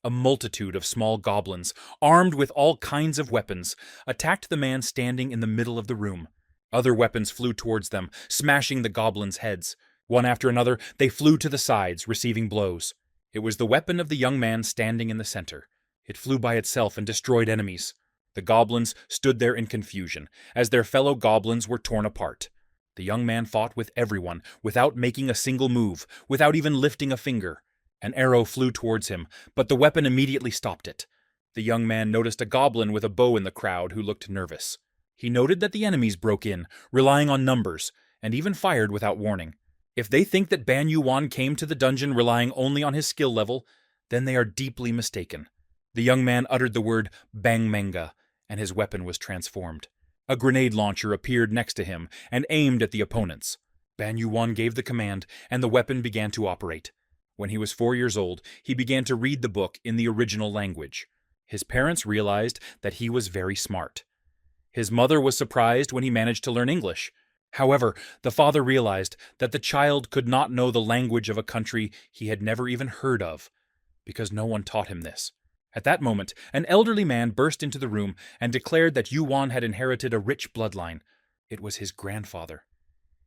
A multitude of small goblins, armed with all kinds of weapons, attacked the man standing in the middle of the room. Other weapons flew towards them, smashing the goblins' heads. One after another, they flew to the sides, receiving blows. It was the weapon of the young man standing in the center. It flew by itself and destroyed enemies. The goblins stood there in confusion, as their fellow goblins were torn apart. The young man fought with everyone, without making a single move, without even lifting a finger. An arrow flew towards him, but the weapon immediately stopped it. The young man noticed a goblin with a bow in the crowd who looked nervous. He noted that the enemies broke in, relying on numbers, and even fired without warning. If they think that Ban Yuan came to the dungeon relying only on his skill level, then they are deeply mistaken. The young man uttered the word Bang Manga, and his weapon was transformed. A grenade launcher appeared next to him and aimed at the opponents. Ban Yuan gave the command, and the weapon began to operate. When he was 4 years old, he began to read the book in the original language. His parents realized that he was very smart. His mother was surprised when he managed to learn English. However, the father realized that the child could not know the language of a country he had never even heard of, because no one taught him this. At that moment, an elderly man burst into the room and declared that Yuan had inherited a rich bloodline. It was his grandfather.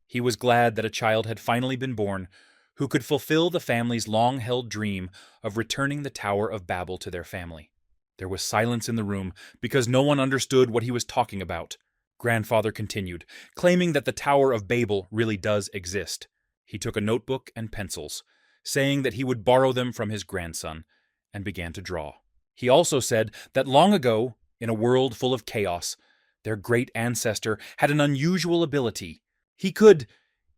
He was glad that a child had finally been born who could fulfill the family's long-held dream of returning the Tower of Babel to their family. There was silence in the room because no one understood what he was talking about. Grandfather continued, claiming that the Tower of Babel really does exist. He took a notebook and pencils, saying that he would borrow them from his grandson, and began to draw. He also said that long ago, in a world full of chaos, their great ancestor had an unusual ability. He could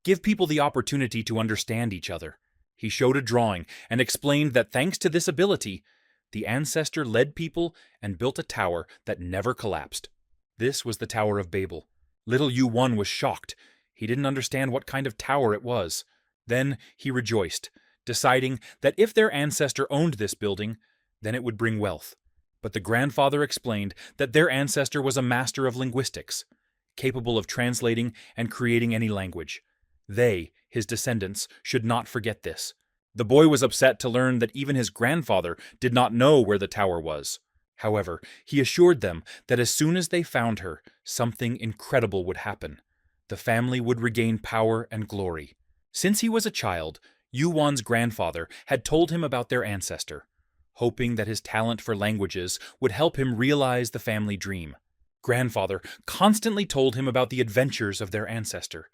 give people the opportunity to understand each other. He showed a drawing and explained that thanks to this ability, the ancestor led people and built a tower that never collapsed. This was the Tower of Babel. Little Yuan was shocked. He didn't understand what kind of tower it was. Then he rejoiced, deciding that if their ancestor owned this building, then it would bring wealth. But the grandfather explained that their ancestor was a master of linguistics, capable of translating and creating any language. They, his descendants, should not forget this. The boy was upset to learn that even his grandfather did not know where the tower was. However, he assured them that as soon as they found her, something incredible would happen. The family would regain power and glory. Since he was a child, Yuan's grandfather had told him about their ancestor, hoping that his talent for languages would help him realize the family dream. Grandfather constantly told him about the adventures of their ancestor,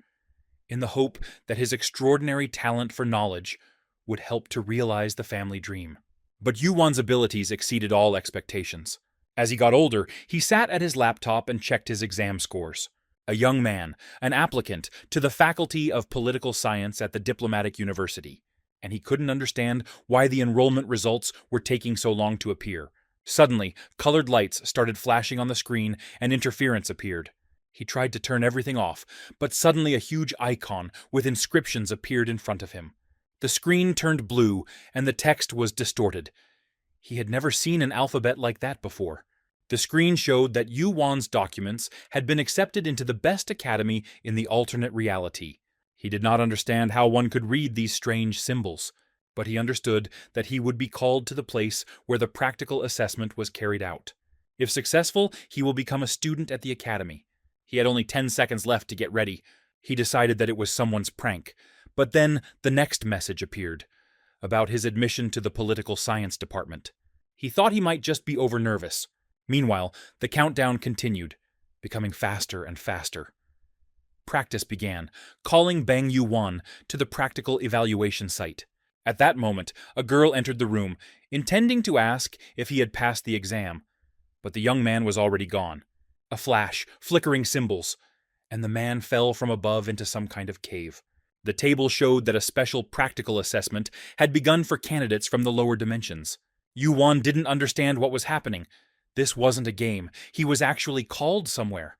in the hope that his extraordinary talent for knowledge would help to realize the family dream. But Yuan's abilities exceeded all expectations. As he got older, he sat at his laptop and checked his exam scores. A young man, an applicant to the Faculty of Political Science at the Diplomatic University, and he couldn't understand why the enrollment results were taking so long to appear. Suddenly, colored lights started flashing on the screen and interference appeared. He tried to turn everything off, but suddenly a huge icon with inscriptions appeared in front of him. The screen turned blue, and the text was distorted. He had never seen an alphabet like that before. The screen showed that Yuan's documents had been accepted into the best academy in the alternate reality. He did not understand how one could read these strange symbols, but he understood that he would be called to the place where the practical assessment was carried out. If successful, he will become a student at the academy. He had only 10 seconds left to get ready. He decided that it was someone's prank. But then the next message appeared, about his admission to the political science department. He thought he might just be over-nervous. Meanwhile, the countdown continued, becoming faster and faster. Practice began, calling Bang Yuan to the practical evaluation site. At that moment, a girl entered the room, intending to ask if he had passed the exam. But the young man was already gone. A flash, flickering symbols, and the man fell from above into some kind of cave. The table showed that a special practical assessment had begun for candidates from the lower dimensions. Yuan didn't understand what was happening. This wasn't a game. He was actually called somewhere.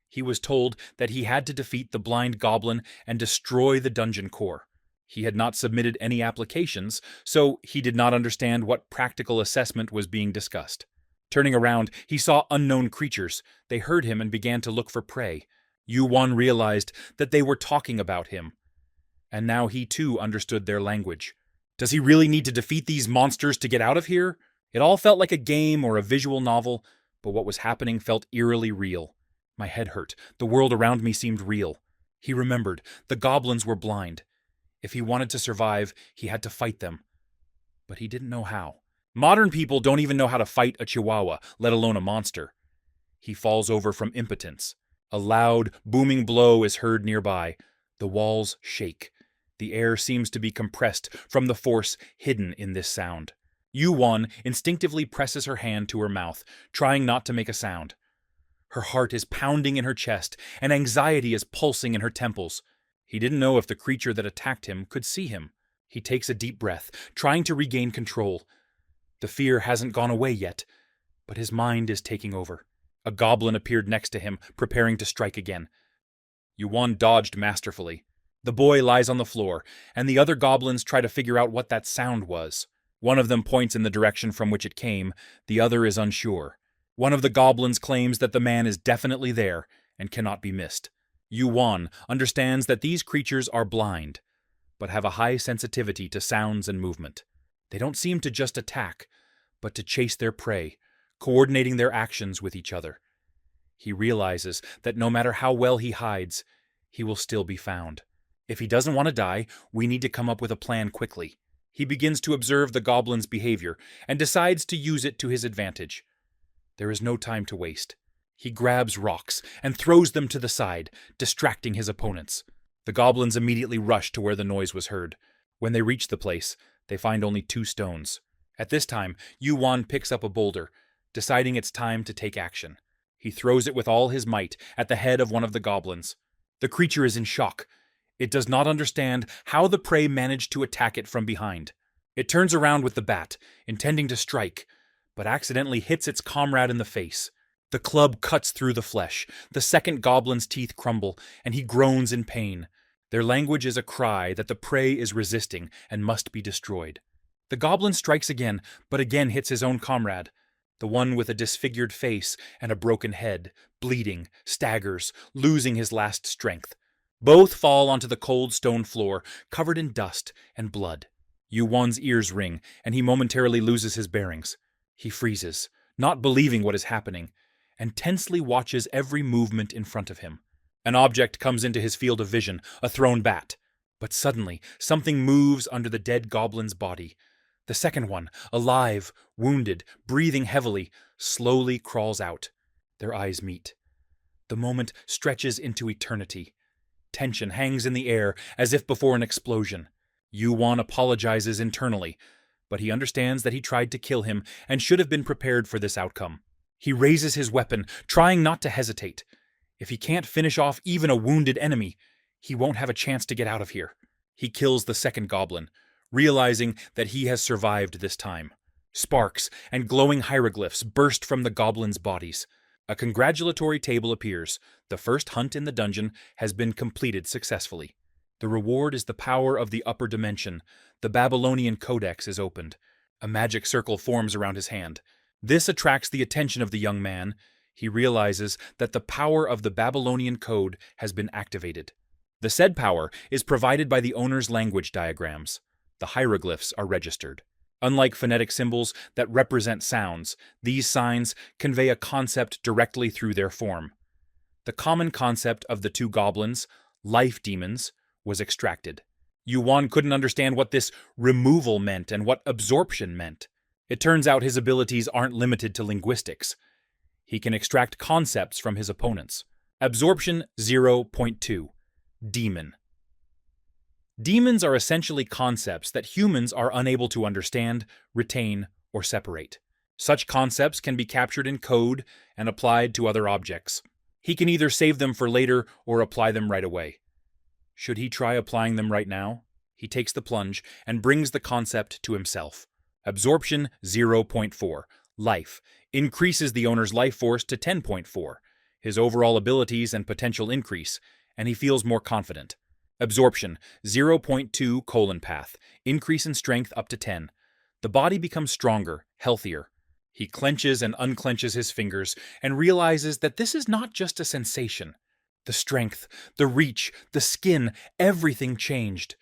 He was told that he had to defeat the blind goblin and destroy the dungeon core. He had not submitted any applications, so he did not understand what practical assessment was being discussed. Turning around, he saw unknown creatures. They heard him and began to look for prey. Yuan realized that they were talking about him. And now he too understood their language. Does he really need to defeat these monsters to get out of here? It all felt like a game or a visual novel, but what was happening felt eerily real. My head hurt. The world around me seemed real. He remembered. The goblins were blind. If he wanted to survive, he had to fight them. But he didn't know how. Modern people don't even know how to fight a chihuahua, let alone a monster. He falls over from impotence. A loud, booming blow is heard nearby. The walls shake. The air seems to be compressed from the force hidden in this sound. Yu-Won instinctively presses her hand to her mouth, trying not to make a sound. Her heart is pounding in her chest, and anxiety is pulsing in her temples. He didn't know if the creature that attacked him could see him. He takes a deep breath, trying to regain control. The fear hasn't gone away yet, but his mind is taking over. A goblin appeared next to him, preparing to strike again. Yu-Won dodged masterfully. The boy lies on the floor, and the other goblins try to figure out what that sound was. One of them points in the direction from which it came, the other is unsure. One of the goblins claims that the man is definitely there and cannot be missed. Yu-Won understands that these creatures are blind, but have a high sensitivity to sounds and movement. They don't seem to just attack, but to chase their prey, coordinating their actions with each other. He realizes that no matter how well he hides, he will still be found. If he doesn't want to die, we need to come up with a plan quickly. He begins to observe the goblin's behavior and decides to use it to his advantage. There is no time to waste. He grabs rocks and throws them to the side, distracting his opponents. The goblins immediately rush to where the noise was heard. When they reach the place, they find only 2 stones. At this time, Yu-Won picks up a boulder, deciding it's time to take action. He throws it with all his might at the head of one of the goblins. The creature is in shock. It does not understand how the prey managed to attack it from behind. It turns around with the bat, intending to strike, but accidentally hits its comrade in the face. The club cuts through the flesh. The second goblin's teeth crumble, and he groans in pain. Their language is a cry that the prey is resisting and must be destroyed. The goblin strikes again, but again hits his own comrade. The one with a disfigured face and a broken head, bleeding, staggers, losing his last strength. Both fall onto the cold stone floor, covered in dust and blood. Yu-Won's ears ring, and he momentarily loses his bearings. He freezes, not believing what is happening, and tensely watches every movement in front of him. An object comes into his field of vision, a thrown bat. But suddenly, something moves under the dead goblin's body. The second one, alive, wounded, breathing heavily, slowly crawls out. Their eyes meet. The moment stretches into eternity. Tension hangs in the air as if before an explosion. Yu-Won apologizes internally, but he understands that he tried to kill him and should have been prepared for this outcome. He raises his weapon, trying not to hesitate. If he can't finish off even a wounded enemy, he won't have a chance to get out of here. He kills the second goblin, realizing that he has survived this time. Sparks and glowing hieroglyphs burst from the goblins' bodies. A congratulatory table appears. The first hunt in the dungeon has been completed successfully. The reward is the power of the upper dimension. The Babylonian Codex is opened. A magic circle forms around his hand. This attracts the attention of the young man. He realizes that the power of the Babylonian code has been activated. The said power is provided by the owner's language diagrams. The hieroglyphs are registered. Unlike phonetic symbols that represent sounds, these signs convey a concept directly through their form. The common concept of the 2 goblins, life demons, was extracted. Yu-Won couldn't understand what this removal meant and what absorption meant. It turns out his abilities aren't limited to linguistics. He can extract concepts from his opponents. Absorption 0.2. Demon. Demons are essentially concepts that humans are unable to understand, retain, or separate. Such concepts can be captured in code and applied to other objects. He can either save them for later or apply them right away. Should he try applying them right now? He takes the plunge and brings the concept to himself. Absorption 0.4. Life. Increases the owner's life force to 10.4. His overall abilities and potential increase, and he feels more confident. Absorption 0.2 colon path. Increase in strength up to 10. The body becomes stronger, healthier. He clenches and unclenches his fingers and realizes that this is not just a sensation. The strength, the reach, the skin, everything changed.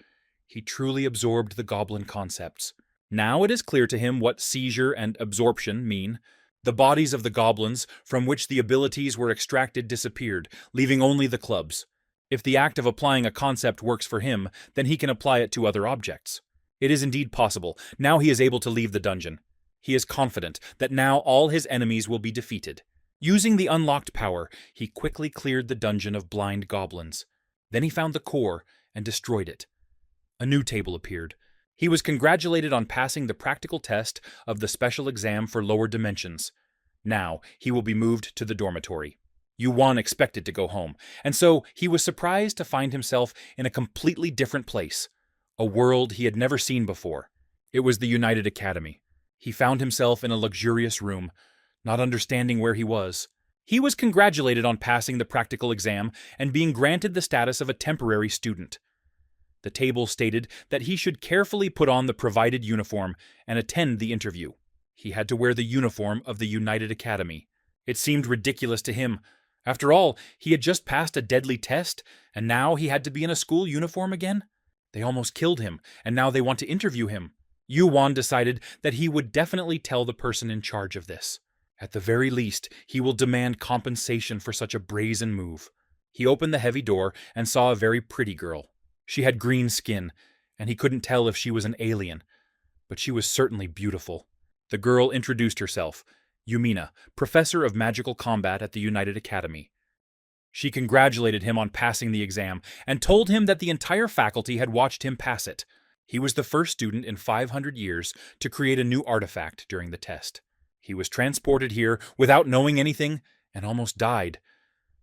He truly absorbed the goblin concepts. Now it is clear to him what seizure and absorption mean. The bodies of the goblins from which the abilities were extracted disappeared, leaving only the clubs. If the act of applying a concept works for him, then he can apply it to other objects. It is indeed possible. Now he is able to leave the dungeon. He is confident that now all his enemies will be defeated. Using the unlocked power, he quickly cleared the dungeon of blind goblins. Then he found the core and destroyed it. A new table appeared. He was congratulated on passing the practical test of the special exam for lower dimensions. Now he will be moved to the dormitory. Yuan expected to go home, and so he was surprised to find himself in a completely different place, a world he had never seen before. It was the United Academy. He found himself in a luxurious room, not understanding where he was. He was congratulated on passing the practical exam and being granted the status of a temporary student. The table stated that he should carefully put on the provided uniform and attend the interview. He had to wear the uniform of the United Academy. It seemed ridiculous to him. After all, he had just passed a deadly test, and now he had to be in a school uniform again? They almost killed him, and now they want to interview him. Yuan decided that he would definitely tell the person in charge of this. At the very least, he will demand compensation for such a brazen move. He opened the heavy door and saw a very pretty girl. She had green skin, and he couldn't tell if she was an alien, but she was certainly beautiful. The girl introduced herself, Yumina, professor of magical combat at the United Academy. She congratulated him on passing the exam and told him that the entire faculty had watched him pass it. He was the first student in 500 years to create a new artifact during the test. He was transported here without knowing anything and almost died.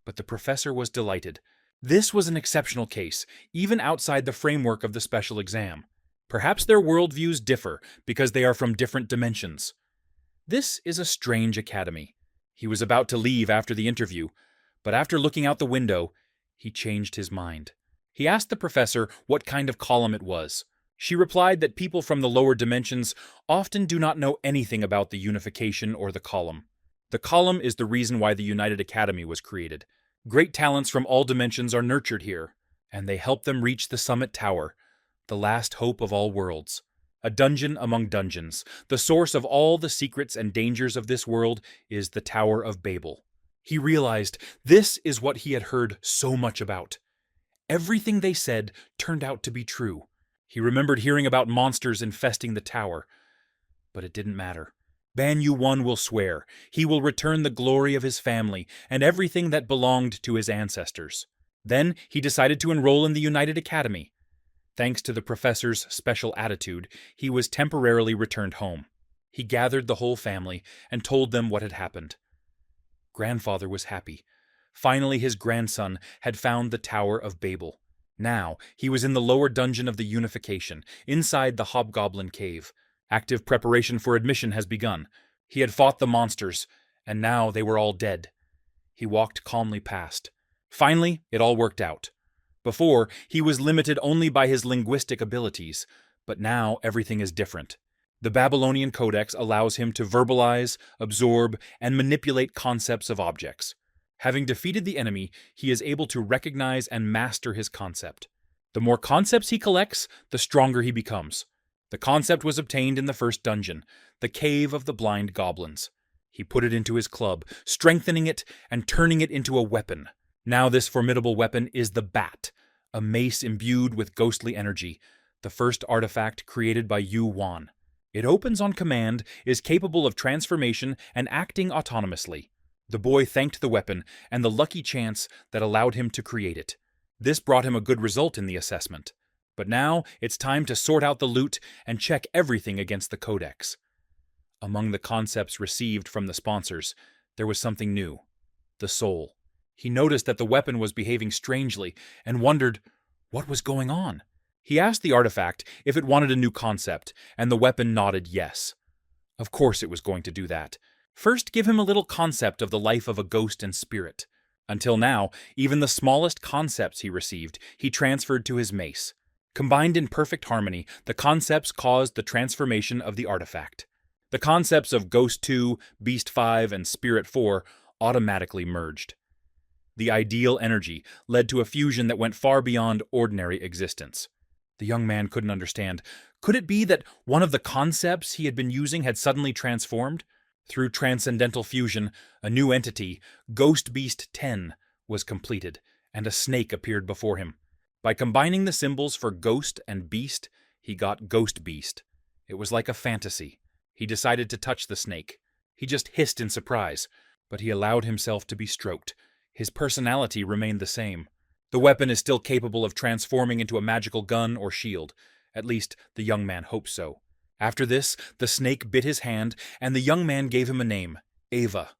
But the professor was delighted. This was an exceptional case, even outside the framework of the special exam. Perhaps their worldviews differ because they are from different dimensions. This is a strange academy. He was about to leave after the interview, but after looking out the window, he changed his mind. He asked the professor what kind of column it was. She replied that people from the lower dimensions often do not know anything about the unification or the column. The column is the reason why the United Academy was created. Great talents from all dimensions are nurtured here, and they help them reach the summit tower, the last hope of all worlds. A dungeon among dungeons, the source of all the secrets and dangers of this world is the Tower of Babel. He realized this is what he had heard so much about. Everything they said turned out to be true. He remembered hearing about monsters infesting the tower, but it didn't matter. Ban Yu-1 will swear he will return the glory of his family and everything that belonged to his ancestors. Then he decided to enroll in the United Academy. Thanks to the professor's special attitude, he was temporarily returned home. He gathered the whole family and told them what had happened. Grandfather was happy. Finally, his grandson had found the Tower of Babel. Now, he was in the lower dungeon of the Unification, inside the Hobgoblin Cave. Active preparation for admission has begun. He had fought the monsters, and now they were all dead. He walked calmly past. Finally, it all worked out. Before, he was limited only by his linguistic abilities, but now everything is different. The Babylonian Codex allows him to verbalize, absorb, and manipulate concepts of objects. Having defeated the enemy, he is able to recognize and master his concept. The more concepts he collects, the stronger he becomes. The concept was obtained in the first dungeon, the Cave of the Blind Goblins. He put it into his club, strengthening it and turning it into a weapon. Now this formidable weapon is the Bat, a mace imbued with ghostly energy, the first artifact created by Yuan. It opens on command, is capable of transformation and acting autonomously. The boy thanked the weapon and the lucky chance that allowed him to create it. This brought him a good result in the assessment. But now it's time to sort out the loot and check everything against the Codex. Among the concepts received from the sponsors, there was something new: the soul. He noticed that the weapon was behaving strangely and wondered what was going on. He asked the artifact if it wanted a new concept, and the weapon nodded yes. Of course it was going to do that. First, give him a little concept of the life of a ghost and spirit. Until now, even the smallest concepts he received, he transferred to his mace. Combined in perfect harmony, the concepts caused the transformation of the artifact. The concepts of Ghost 2, Beast 5, and Spirit 4 automatically merged. The ideal energy led to a fusion that went far beyond ordinary existence. The young man couldn't understand Could it be that one of the concepts he had been using had suddenly transformed? Through transcendental fusion, a new entity, Ghost Beast 10, was completed, and a snake appeared before him. By combining the symbols for ghost and beast, he got Ghost Beast. It was like a fantasy. He decided to touch the snake. He just hissed in surprise, but he allowed himself to be stroked. His personality remained the same. The weapon is still capable of transforming into a magical gun or shield. At least, the young man hoped so. After this, the snake bit his hand, and the young man gave him a name, Ava.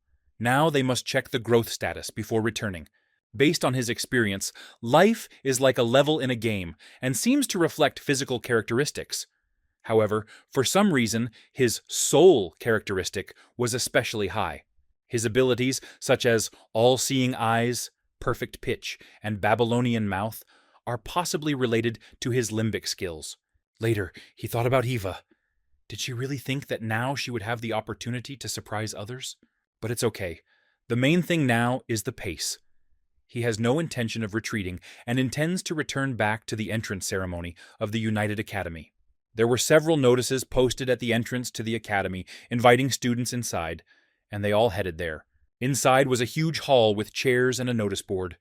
Now they must check the growth status before returning. Based on his experience, life is like a level in a game, and seems to reflect physical characteristics. However, for some reason, his soul characteristic was especially high. His abilities, such as all-seeing eyes, perfect pitch, and Babylonian mouth, are possibly related to his limbic skills. Later, he thought about Eva. Did she really think that now she would have the opportunity to surprise others? But it's okay. The main thing now is the pace. He has no intention of retreating and intends to return back to the entrance ceremony of the United Academy. There were several notices posted at the entrance to the academy inviting students inside, and they all headed there. Inside was a huge hall with chairs and a notice board.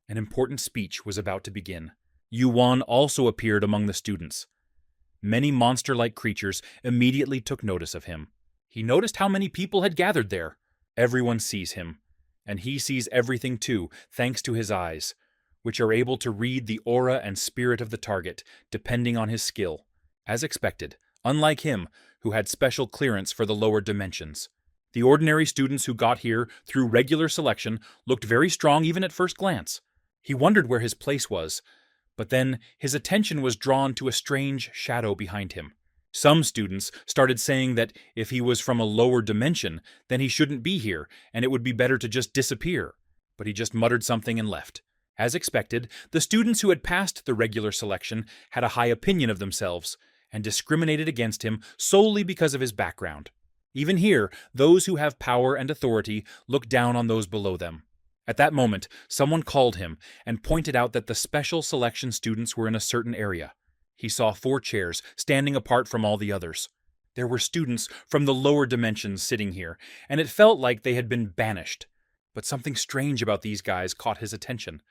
An important speech was about to begin. Yuan also appeared among the students. Many monster-like creatures immediately took notice of him. He noticed how many people had gathered there. Everyone sees him, and he sees everything too, thanks to his eyes, which are able to read the aura and spirit of the target, depending on his skill. As expected, unlike him, who had special clearance for the lower dimensions. The ordinary students who got here through regular selection looked very strong even at first glance. He wondered where his place was, but then his attention was drawn to a strange shadow behind him. Some students started saying that if he was from a lower dimension, then he shouldn't be here, and it would be better to just disappear. But he just muttered something and left. As expected, the students who had passed the regular selection had a high opinion of themselves, and discriminated against him solely because of his background. Even here, those who have power and authority look down on those below them. At that moment, someone called him and pointed out that the special selection students were in a certain area. He saw 4 chairs standing apart from all the others. There were students from the lower dimensions sitting here, and it felt like they had been banished. But something strange about these guys caught his attention.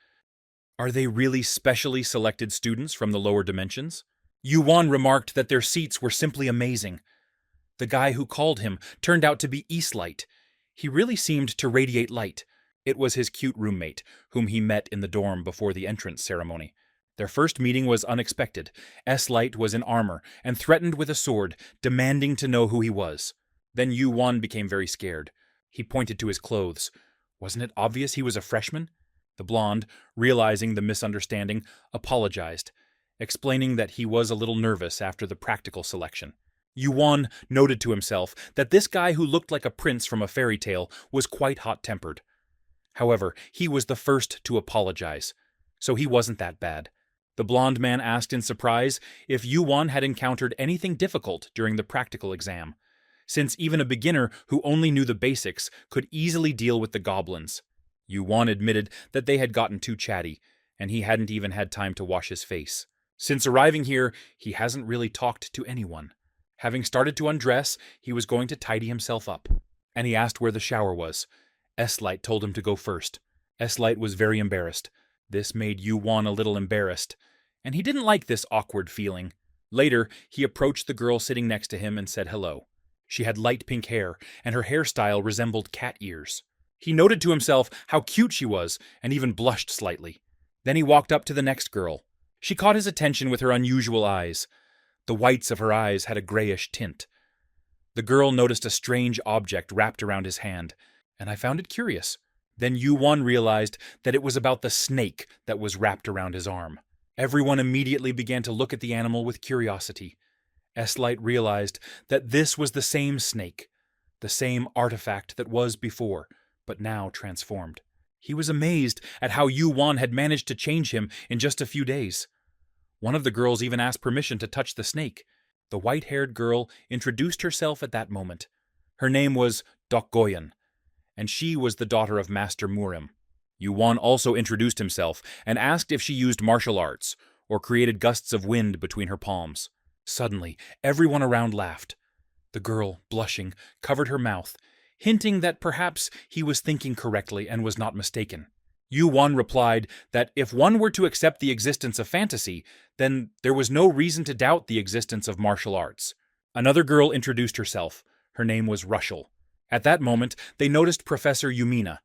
Are they really specially selected students from the lower dimensions? Yuan remarked that their seats were simply amazing. The guy who called him turned out to be Eastlight. He really seemed to radiate light. It was his cute roommate, whom he met in the dorm before the entrance ceremony. Their first meeting was unexpected. S-Light was in armor and threatened with a sword, demanding to know who he was. Then Yuan became very scared. He pointed to his clothes. Wasn't it obvious he was a freshman? The blonde, realizing the misunderstanding, apologized, explaining that he was a little nervous after the practical selection. Yuan noted to himself that this guy who looked like a prince from a fairy tale was quite hot-tempered. However, he was the first to apologize, so he wasn't that bad. The blonde man asked in surprise if Yuan had encountered anything difficult during the practical exam, since even a beginner who only knew the basics could easily deal with the goblins. Yuan admitted that they had gotten too chatty, and he hadn't even had time to wash his face. Since arriving here, he hasn't really talked to anyone. Having started to undress, he was going to tidy himself up, and he asked where the shower was. S-Light told him to go first. S-Light was very embarrassed. This made Yuan a little embarrassed, and he didn't like this awkward feeling. Later, he approached the girl sitting next to him and said hello. She had light pink hair, and her hairstyle resembled cat ears. He noted to himself how cute she was, and even blushed slightly. Then he walked up to the next girl. She caught his attention with her unusual eyes. The whites of her eyes had a grayish tint. The girl noticed a strange object wrapped around his hand, and I found it curious. Then Yuan realized that it was about the snake that was wrapped around his arm. Everyone immediately began to look at the animal with curiosity. S-Light realized that this was the same snake, the same artifact that was before, but now transformed. He was amazed at how Yuan had managed to change him in just a few days. One of the girls even asked permission to touch the snake. The white-haired girl introduced herself at that moment. Her name was Dokgoyen, and she was the daughter of Master Murim. Yuan also introduced himself and asked if she used martial arts or created gusts of wind between her palms. Suddenly, everyone around laughed. The girl, blushing, covered her mouth, hinting that perhaps he was thinking correctly and was not mistaken. Yu-won replied that if one were to accept the existence of fantasy, then there was no reason to doubt the existence of martial arts. Another girl introduced herself. Her name was Rushel. At that moment, they noticed Professor Yumina,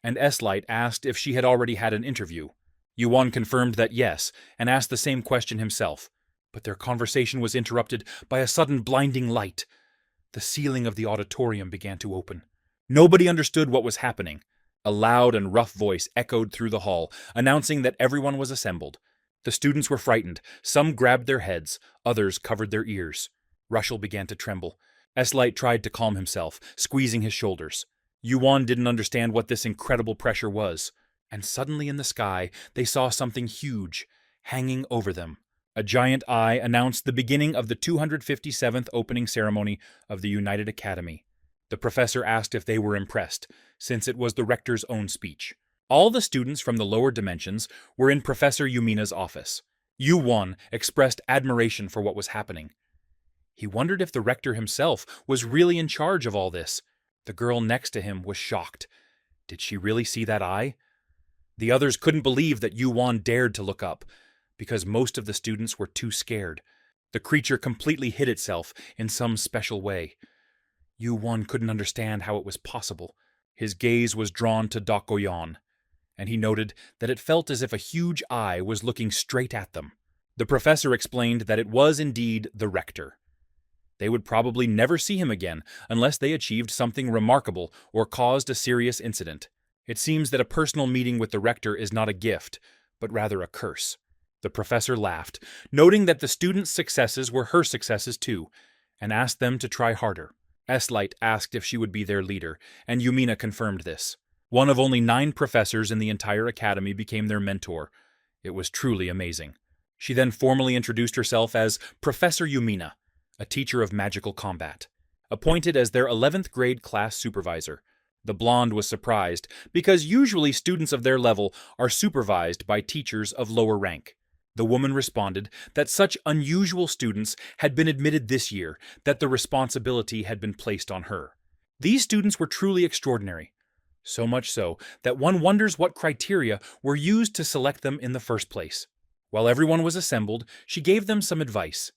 and S-Light asked if she had already had an interview. Yu-won confirmed that yes, and asked the same question himself. But their conversation was interrupted by a sudden blinding light. The ceiling of the auditorium began to open. Nobody understood what was happening. A loud and rough voice echoed through the hall, announcing that everyone was assembled. The students were frightened. Some grabbed their heads, others covered their ears. Rushel began to tremble. S-Light tried to calm himself, squeezing his shoulders. Yu-won didn't understand what this incredible pressure was. And suddenly in the sky, they saw something huge, hanging over them. A giant eye announced the beginning of the 257th opening ceremony of the United Academy. The professor asked if they were impressed, since it was the rector's own speech. All the students from the lower dimensions were in Professor Yumina's office. Yu-won expressed admiration for what was happening. He wondered if the rector himself was really in charge of all this. The girl next to him was shocked. Did she really see that eye? The others couldn't believe that Yu-won dared to look up, because most of the students were too scared. The creature completely hid itself in some special way. Yu-won couldn't understand how it was possible. His gaze was drawn to Dokgoyon, and he noted that it felt as if a huge eye was looking straight at them. The professor explained that it was indeed the rector. They would probably never see him again unless they achieved something remarkable or caused a serious incident. It seems that a personal meeting with the rector is not a gift, but rather a curse. The professor laughed, noting that the students' successes were her successes too, and asked them to try harder. S-Light asked if she would be their leader, and Yumina confirmed this. One of only 9 professors in the entire academy became their mentor. It was truly amazing. She then formally introduced herself as Professor Yumina, a teacher of magical combat, appointed as their 11th grade class supervisor. The blonde was surprised, because usually students of their level are supervised by teachers of lower rank. The woman responded that such unusual students had been admitted this year that the responsibility had been placed on her. These students were truly extraordinary, so much so that one wonders what criteria were used to select them in the first place. While everyone was assembled, she gave them some advice.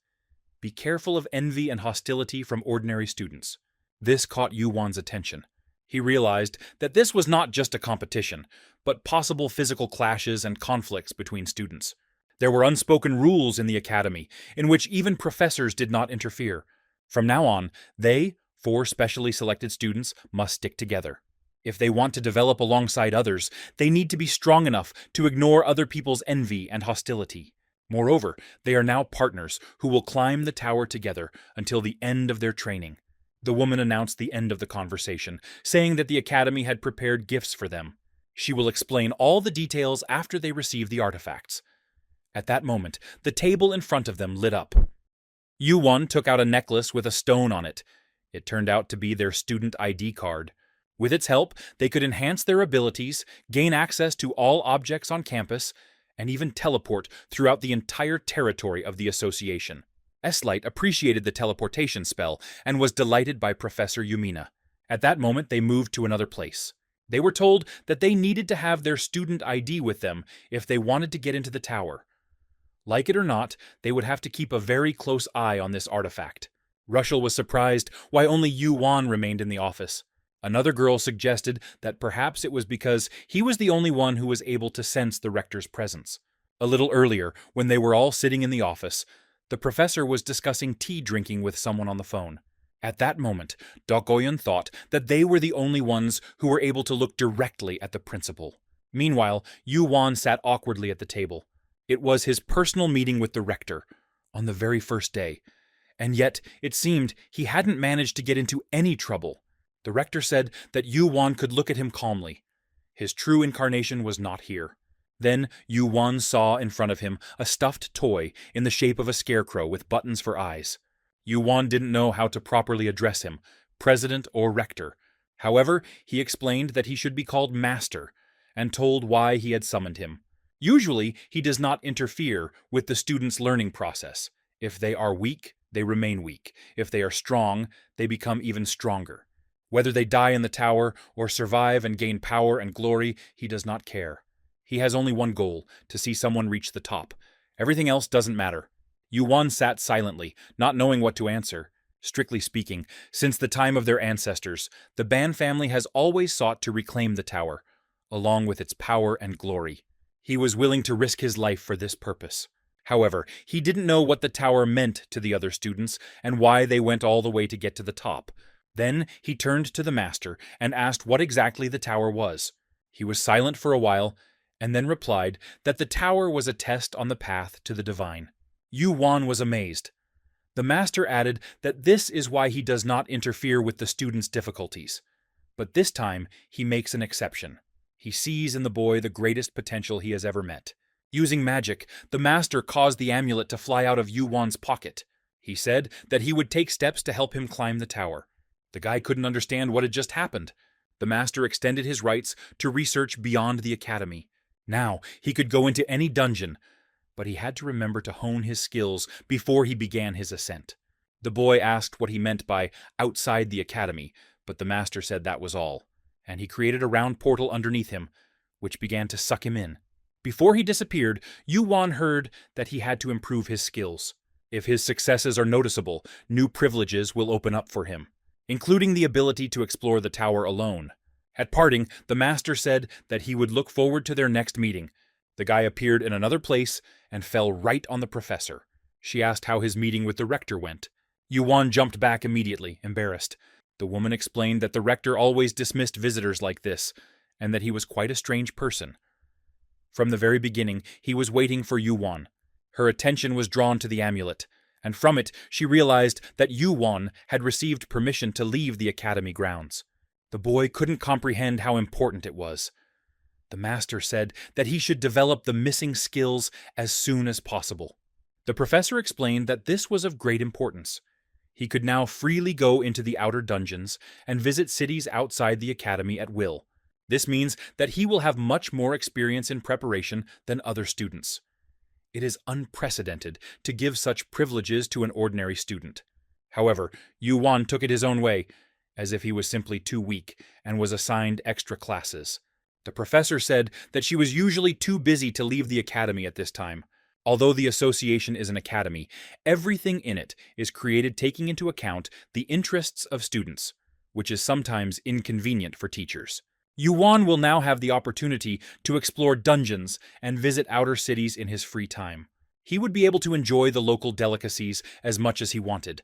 Be careful of envy and hostility from ordinary students. This caught Yu-won's attention. He realized that this was not just a competition, but possible physical clashes and conflicts between students. There were unspoken rules in the academy, in which even professors did not interfere. From now on, they, 4 specially selected students, must stick together. If they want to develop alongside others, they need to be strong enough to ignore other people's envy and hostility. Moreover, they are now partners who will climb the tower together until the end of their training. The woman announced the end of the conversation, saying that the academy had prepared gifts for them. She will explain all the details after they receive the artifacts. At that moment, the table in front of them lit up. Yu-won took out a necklace with a stone on it. It turned out to be their student ID card. With its help, they could enhance their abilities, gain access to all objects on campus, and even teleport throughout the entire territory of the association. S-Light appreciated the teleportation spell and was delighted by Professor Yumina. At that moment, they moved to another place. They were told that they needed to have their student ID with them if they wanted to get into the tower. Like it or not, they would have to keep a very close eye on this artifact. Rushel was surprised why only Yu-won remained in the office. Another girl suggested that perhaps it was because he was the only one who was able to sense the rector's presence. A little earlier, when they were all sitting in the office, the professor was discussing tea drinking with someone on the phone. At that moment, Dokgoyon thought that they were the only ones who were able to look directly at the principal. Meanwhile, Yu-won sat awkwardly at the table. It was his personal meeting with the rector, on the very first day, and yet it seemed he hadn't managed to get into any trouble. The rector said that Yu-won could look at him calmly. His true incarnation was not here. Then Yu-won saw in front of him a stuffed toy in the shape of a scarecrow with buttons for eyes. Yu-won didn't know how to properly address him, president or rector. However, he explained that he should be called master, and told why he had summoned him. Usually, he does not interfere with the student's learning process, If they are weak, they remain weak. If they are strong, they become even stronger. Whether they die in the tower or survive and gain power and glory, he does not care. He has only one goal, to see someone reach the top. Everything else doesn't matter. Yuan sat silently, not knowing what to answer. Strictly speaking, since the time of their ancestors, the Ban family has always sought to reclaim the tower, along with its power and glory. He was willing to risk his life for this purpose. However, he didn't know what the tower meant to the other students and why they went all the way to get to the top. Then he turned to the master and asked what exactly the tower was. He was silent for a while, and then replied that the tower was a test on the path to the divine. Yuan was amazed. The master added that this is why he does not interfere with the students' difficulties. But this time, he makes an exception. He sees in the boy the greatest potential he has ever met. Using magic, the master caused the amulet to fly out of Yuan's pocket. He said that he would take steps to help him climb the tower. The guy couldn't understand what had just happened. The master extended his rights to research beyond the academy. Now, he could go into any dungeon, but he had to remember to hone his skills before he began his ascent. The boy asked what he meant by outside the academy, but the master said that was all, and he created a round portal underneath him, which began to suck him in. Before he disappeared, Yuan heard that he had to improve his skills. If his successes are noticeable, new privileges will open up for him, including the ability to explore the tower alone. At parting, the master said that he would look forward to their next meeting. The guy appeared in another place and fell right on the professor. She asked how his meeting with the rector went. Yuan jumped back immediately, embarrassed. The woman explained that the rector always dismissed visitors like this, and that he was quite a strange person. From the very beginning, he was waiting for Yuan. Her attention was drawn to the amulet, and from it she realized that Yuan had received permission to leave the academy grounds. The boy couldn't comprehend how important it was. The master said that he should develop the missing skills as soon as possible. The professor explained that this was of great importance. He could now freely go into the outer dungeons and visit cities outside the academy at will. This means that he will have much more experience in preparation than other students. It is unprecedented to give such privileges to an ordinary student. However, Yuan took it his own way, as if he was simply too weak and was assigned extra classes. The professor said that she was usually too busy to leave the academy at this time. Although the association is an academy, everything in it is created taking into account the interests of students, which is sometimes inconvenient for teachers. Yuan will now have the opportunity to explore dungeons and visit outer cities in his free time. He would be able to enjoy the local delicacies as much as he wanted,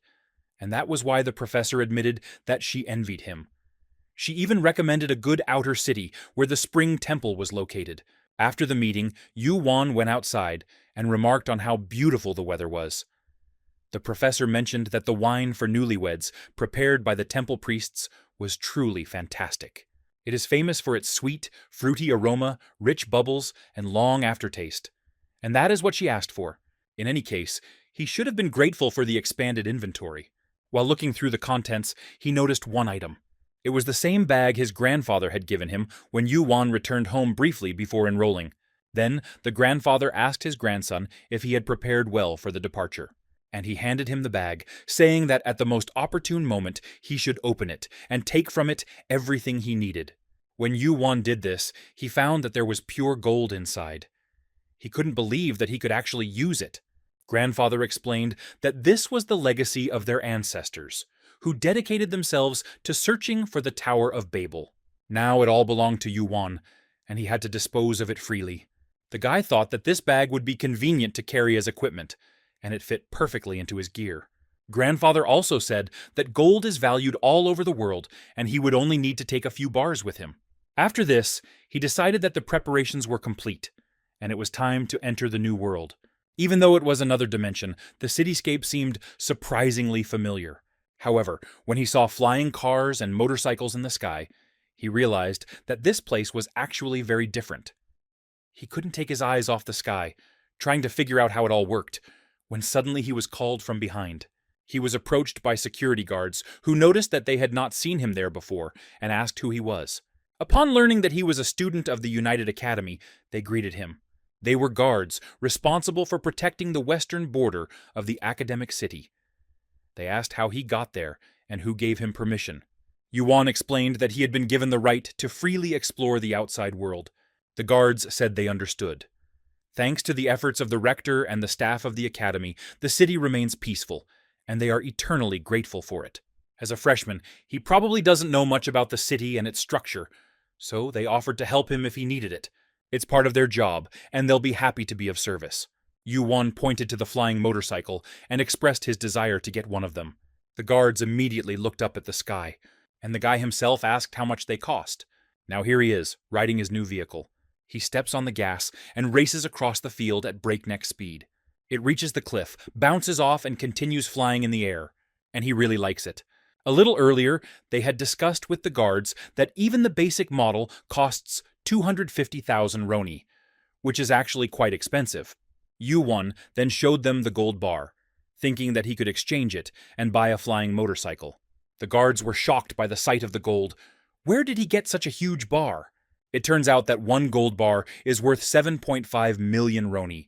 and that was why the professor admitted that she envied him. She even recommended a good outer city where the Spring Temple was located. After the meeting, Yuan went outside and remarked on how beautiful the weather was. The professor mentioned that the wine for newlyweds prepared by the temple priests was truly fantastic. It is famous for its sweet, fruity aroma, rich bubbles, and long aftertaste. And that is what she asked for. In any case, he should have been grateful for the expanded inventory. While looking through the contents, he noticed one item. It was the same bag his grandfather had given him when Yuan returned home briefly before enrolling. Then the grandfather asked his grandson if he had prepared well for the departure, and he handed him the bag, saying that at the most opportune moment he should open it and take from it everything he needed. When Yuan did this, he found that there was pure gold inside. He couldn't believe that he could actually use it. Grandfather explained that this was the legacy of their ancestors, who dedicated themselves to searching for the Tower of Babel. Now it all belonged to Yuan, and he had to dispose of it freely. The guy thought that this bag would be convenient to carry as equipment, and it fit perfectly into his gear. Grandfather also said that gold is valued all over the world, and he would only need to take a few bars with him. After this, he decided that the preparations were complete, and it was time to enter the new world. Even though it was another dimension, the cityscape seemed surprisingly familiar. However, when he saw flying cars and motorcycles in the sky, he realized that this place was actually very different. He couldn't take his eyes off the sky, trying to figure out how it all worked, when suddenly he was called from behind. He was approached by security guards who noticed that they had not seen him there before and asked who he was. Upon learning that he was a student of the United Academy, they greeted him. They were guards responsible for protecting the western border of the academic city. They asked how he got there and who gave him permission. Yuan explained that he had been given the right to freely explore the outside world. The guards said they understood. Thanks to the efforts of the rector and the staff of the academy, the city remains peaceful, and they are eternally grateful for it. As a freshman, he probably doesn't know much about the city and its structure, so they offered to help him if he needed it. It's part of their job, and they'll be happy to be of service. Yuan pointed to the flying motorcycle and expressed his desire to get one of them. The guards immediately looked up at the sky, and the guy himself asked how much they cost. Now here he is, riding his new vehicle. He steps on the gas and races across the field at breakneck speed. It reaches the cliff, bounces off, and continues flying in the air. And he really likes it. A little earlier, they had discussed with the guards that even the basic model costs 250,000 roni, which is actually quite expensive. Yuan then showed them the gold bar, thinking that he could exchange it and buy a flying motorcycle. The guards were shocked by the sight of the gold. Where did he get such a huge bar? It turns out that one gold bar is worth 7.5 million roni,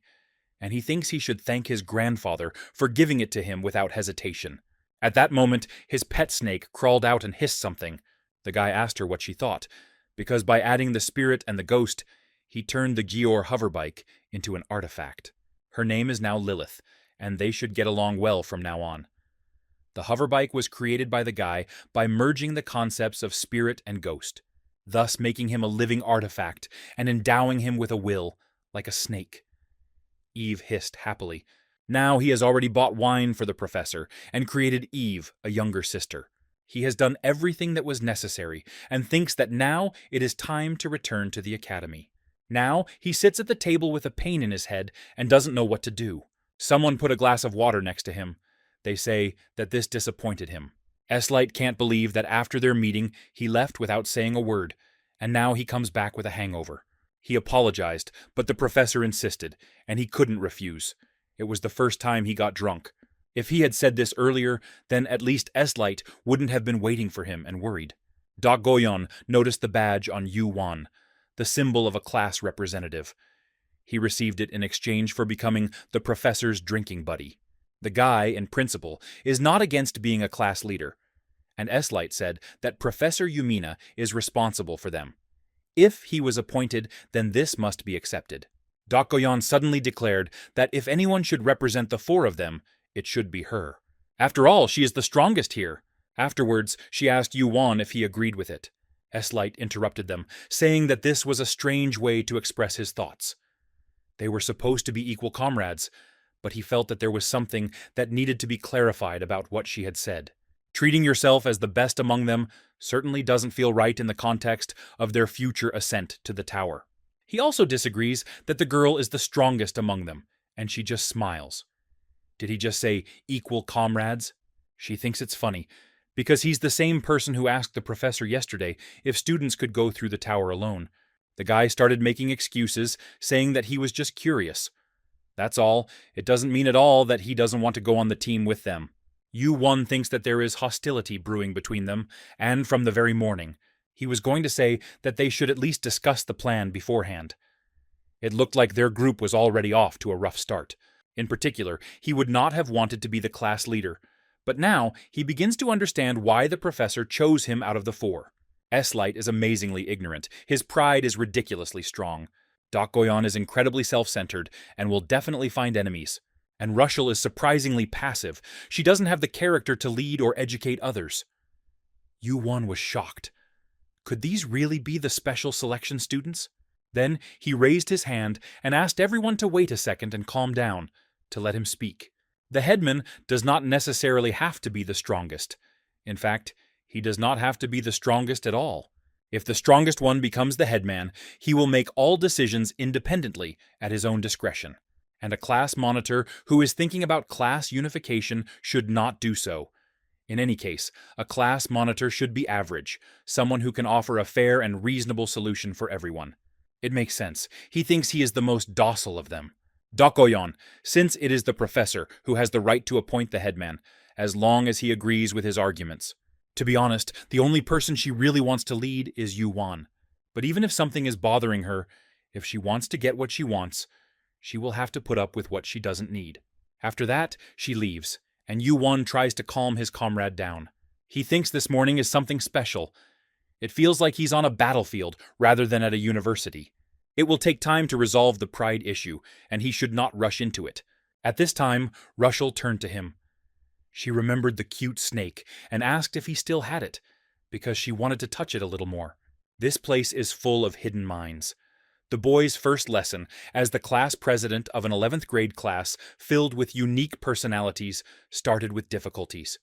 and he thinks he should thank his grandfather for giving it to him without hesitation. At that moment, his pet snake crawled out and hissed something. The guy asked her what she thought, because by adding the spirit and the ghost, he turned the Gior hoverbike into an artifact. Her name is now Lilith, and they should get along well from now on. The hoverbike was created by the guy by merging the concepts of spirit and ghost, thus making him a living artifact and endowing him with a will, like a snake. Eve hissed happily. Now he has already bought wine for the professor and created Eve, a younger sister. He has done everything that was necessary and thinks that now it is time to return to the academy. Now he sits at the table with a pain in his head and doesn't know what to do. Someone put a glass of water next to him. They say that this disappointed him. S-Light can't believe that after their meeting he left without saying a word, and now he comes back with a hangover. He apologized, but the professor insisted, and he couldn't refuse. It was the first time he got drunk. If he had said this earlier, then at least S-Light wouldn't have been waiting for him and worried. Doc Goyon noticed the badge on Yuan, the symbol of a class representative. He received it in exchange for becoming the professor's drinking buddy. The guy, in principle, is not against being a class leader, and S-Light said that Professor Yumina is responsible for them. If he was appointed, then this must be accepted. Doc Goyon suddenly declared that if anyone should represent the four of them, it should be her. After all, she is the strongest here. Afterwards, she asked Yuan if he agreed with it. S-Light interrupted them, saying that this was a strange way to express his thoughts. They were supposed to be equal comrades, but he felt that there was something that needed to be clarified about what she had said. Treating yourself as the best among them certainly doesn't feel right in the context of their future ascent to the tower. He also disagrees that the girl is the strongest among them, and she just smiles. Did he just say equal comrades? She thinks it's funny, because he's the same person who asked the professor yesterday if students could go through the tower alone. The guy started making excuses, saying that he was just curious. That's all. It doesn't mean at all that he doesn't want to go on the team with them. Yu-1 thinks that there is hostility brewing between them, and from the very morning. He was going to say that they should at least discuss the plan beforehand. It looked like their group was already off to a rough start. In particular, he would not have wanted to be the class leader. But now, he begins to understand why the professor chose him out of the four. S-Light is amazingly ignorant. His pride is ridiculously strong. Doc Goyon is incredibly self-centered and will definitely find enemies. And Rushel is surprisingly passive. She doesn't have the character to lead or educate others. Yu-1 was shocked. Could these really be the special selection students? Then he raised his hand and asked everyone to wait a second and calm down, to let him speak. The headman does not necessarily have to be the strongest. In fact, he does not have to be the strongest at all. If the strongest one becomes the headman, he will make all decisions independently at his own discretion. And a class monitor who is thinking about class unification should not do so. In any case, a class monitor should be average, someone who can offer a fair and reasonable solution for everyone. It makes sense. He thinks he is the most docile of them. Doc Goyon, since it is the professor who has the right to appoint the headman, as long as he agrees with his arguments. To be honest, the only person she really wants to lead is Yu-1. But even if something is bothering her, if she wants to get what she wants, She will have to put up with what she doesn't need. After that, she leaves, and Yu-won tries to calm his comrade down. He thinks this morning is something special. It feels like he's on a battlefield rather than at a university. It will take time to resolve the pride issue, and he should not rush into it. At this time, Russell turned to him. She remembered the cute snake and asked if he still had it, because she wanted to touch it a little more. This place is full of hidden mines. The boy's first lesson as the class president of an 11th grade class filled with unique personalities started with difficulties.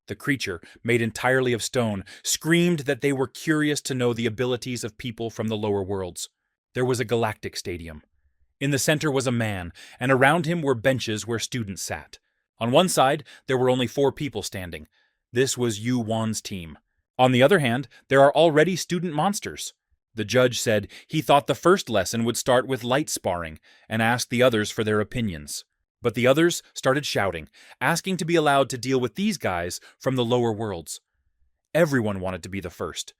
The creature, made entirely of stone, screamed that they were curious to know the abilities of people from the lower worlds. There was a galactic stadium. In the center was a man, and around him were benches where students sat. On one side, there were only 4 people standing. This was Yu-won's team. On the other hand, there are already student monsters. The judge said he thought the first lesson would start with light sparring and asked the others for their opinions. But the others started shouting, asking to be allowed to deal with these guys from the lower worlds. Everyone wanted to be the first.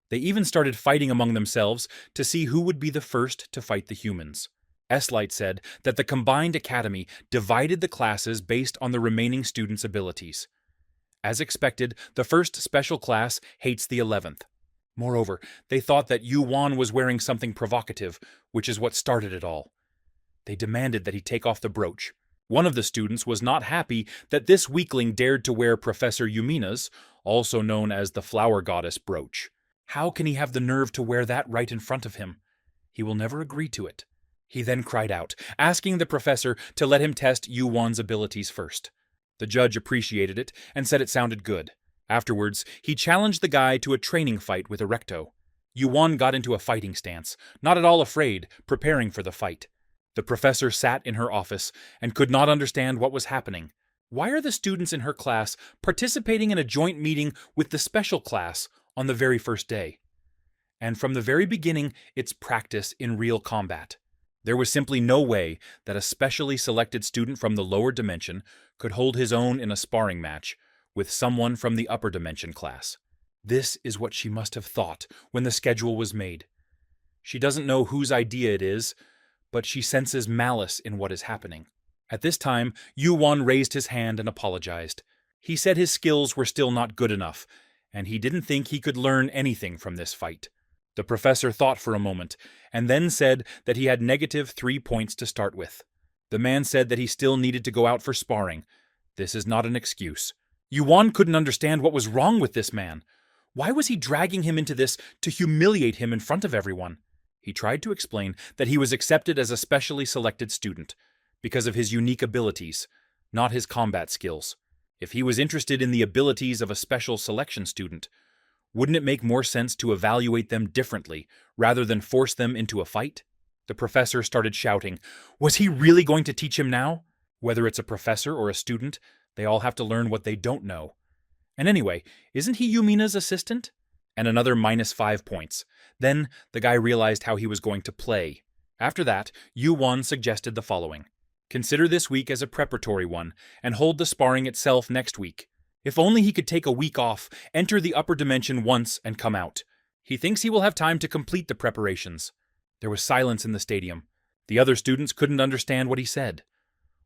They even started fighting among themselves to see who would be the first to fight the humans. S-Light said that the combined academy divided the classes based on the remaining students' abilities. As expected, the first special class hates the 11th. Moreover, they thought that Yu-won was wearing something provocative, which is what started it all. They demanded that he take off the brooch. One of the students was not happy that this weakling dared to wear Professor Yumina's, also known as the Flower Goddess, brooch. How can he have the nerve to wear that right in front of him? He will never agree to it. He then cried out, asking the professor to let him test Yu-won's abilities first. The judge appreciated it and said it sounded good. Afterwards, he challenged the guy to a training fight with Erecto. Yu-won got into a fighting stance, not at all afraid, preparing for the fight. The professor sat in her office and could not understand what was happening. Why are the students in her class participating in a joint meeting with the special class on the very first day? And from the very beginning, it's practice in real combat. There was simply no way that a specially selected student from the lower dimension could hold his own in a sparring match with someone from the upper dimension class. This is what she must have thought when the schedule was made. She doesn't know whose idea it is, but she senses malice in what is happening. At this time, Yu-won raised his hand and apologized. He said his skills were still not good enough, and he didn't think he could learn anything from this fight. The professor thought for a moment, and then said that he had -3 points to start with. The man said that he still needed to go out for sparring. This is not an excuse. Yu-won couldn't understand what was wrong with this man. Why was he dragging him into this to humiliate him in front of everyone? He tried to explain that he was accepted as a specially selected student because of his unique abilities, not his combat skills. If he was interested in the abilities of a special selection student, wouldn't it make more sense to evaluate them differently rather than force them into a fight? The professor started shouting. Was he really going to teach him now? Whether it's a professor or a student, they all have to learn what they don't know. And anyway, isn't he Yumina's assistant? And another -5 points. Then the guy realized how he was going to play. After that, Yu-won suggested the following. Consider this week as a preparatory one, and hold the sparring itself next week. If only he could take a week off, enter the upper dimension once, and come out. He thinks he will have time to complete the preparations. There was silence in the stadium. The other students couldn't understand what he said.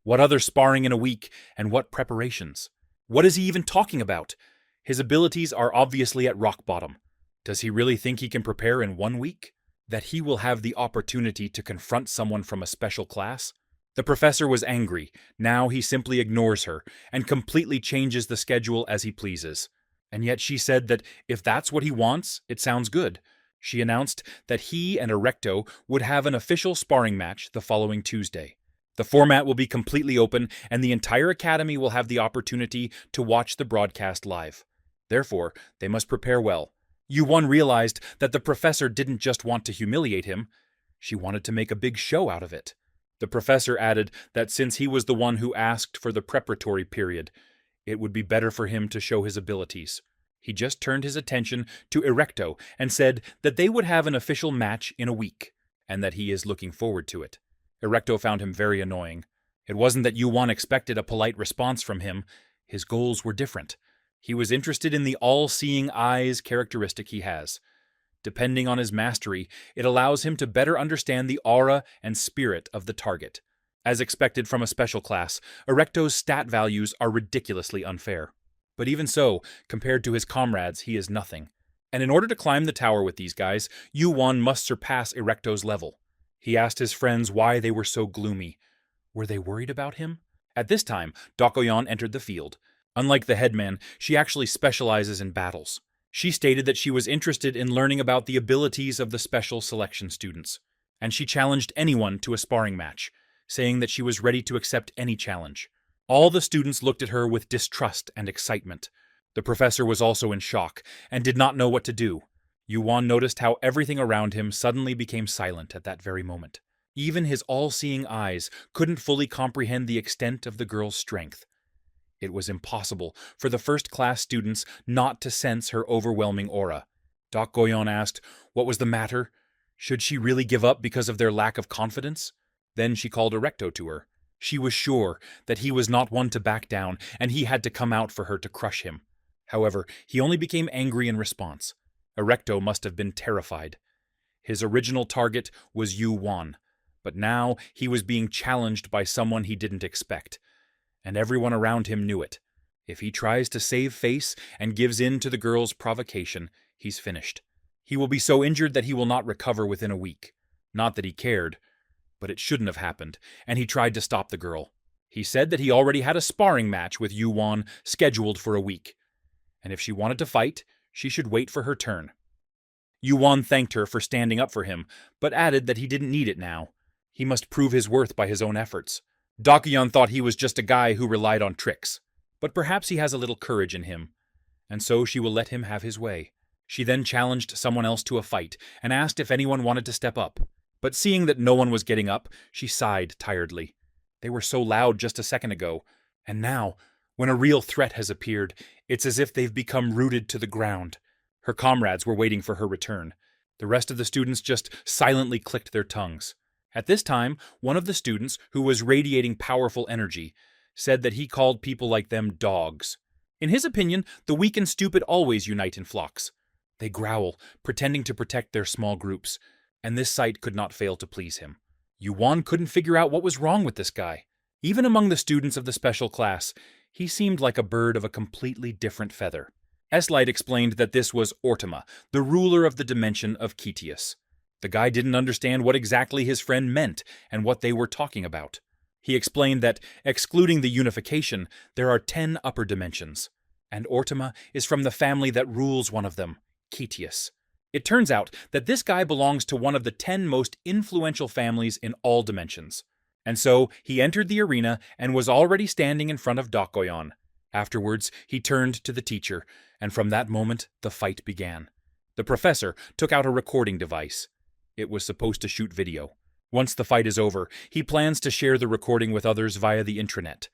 What other sparring in a week, and what preparations? What is he even talking about? His abilities are obviously at rock bottom. Does he really think he can prepare in 1 week? That he will have the opportunity to confront someone from a special class? The professor was angry. Now he simply ignores her and completely changes the schedule as he pleases. And yet she said that if that's what he wants, it sounds good. She announced that he and Erecto would have an official sparring match the following Tuesday. The format will be completely open, and the entire academy will have the opportunity to watch the broadcast live. Therefore, they must prepare well. Yu-won realized that the professor didn't just want to humiliate him. She wanted to make a big show out of it. The professor added that since he was the one who asked for the preparatory period, it would be better for him to show his abilities. He just turned his attention to Erecto and said that they would have an official match in a week, and that he is looking forward to it. Erecto found him very annoying. It wasn't that Yu-won expected a polite response from him. His goals were different. He was interested in the all-seeing eyes characteristic he has. Depending on his mastery, it allows him to better understand the aura and spirit of the target. As expected from a special class, Erecto's stat values are ridiculously unfair. But even so, compared to his comrades, he is nothing. And in order to climb the tower with these guys, Yu-Wan must surpass Erecto's level. He asked his friends why they were so gloomy. Were they worried about him? At this time, Dokoyan entered the field. Unlike the headman, she actually specializes in battles. She stated that she was interested in learning about the abilities of the special selection students, and she challenged anyone to a sparring match, saying that she was ready to accept any challenge. All the students looked at her with distrust and excitement. The professor was also in shock and did not know what to do. Yu-Wan noticed how everything around him suddenly became silent at that very moment. Even his all-seeing eyes couldn't fully comprehend the extent of the girl's strength. It was impossible for the first-class students not to sense her overwhelming aura. Doc Goyon asked, what was the matter? Should she really give up because of their lack of confidence? Then she called Erecto to her. She was sure that he was not one to back down, and he had to come out for her to crush him. However, he only became angry in response. Erecto must have been terrified. His original target was Yu-Wan, but now he was being challenged by someone he didn't expect. And everyone around him knew it. If he tries to save face and gives in to the girl's provocation, he's finished. He will be so injured that he will not recover within a week. Not that he cared, but it shouldn't have happened, and he tried to stop the girl. He said that he already had a sparring match with Yu-Wan scheduled for a week, and if she wanted to fight, she should wait for her turn. Yu-Wan thanked her for standing up for him, but added that he didn't need it now. He must prove his worth by his own efforts. Dokoyan thought he was just a guy who relied on tricks, but perhaps he has a little courage in him, and so she will let him have his way. She then challenged someone else to a fight and asked if anyone wanted to step up, but seeing that no one was getting up, she sighed tiredly. They were so loud just a second ago, and now, when a real threat has appeared, it's as if they've become rooted to the ground. Her comrades were waiting for her return. The rest of the students just silently clicked their tongues. At this time, one of the students, who was radiating powerful energy, said that he called people like them dogs. In his opinion, the weak and stupid always unite in flocks. They growl, pretending to protect their small groups, and this sight could not fail to please him. Yu-Wan couldn't figure out what was wrong with this guy. Even among the students of the special class, he seemed like a bird of a completely different feather. S-Light explained that this was Ortima, the ruler of the dimension of Ketius. The guy didn't understand what exactly his friend meant and what they were talking about. He explained that, excluding the unification, there are 10 upper dimensions, and Ortima is from the family that rules one of them, Ketius. It turns out that this guy belongs to one of the 10 most influential families in all dimensions. And so he entered the arena and was already standing in front of Dokoyan. Afterwards, he turned to the teacher, and from that moment, the fight began. The professor took out a recording device. It was supposed to shoot video. Once the fight is over, he plans to share the recording with others via the intranet,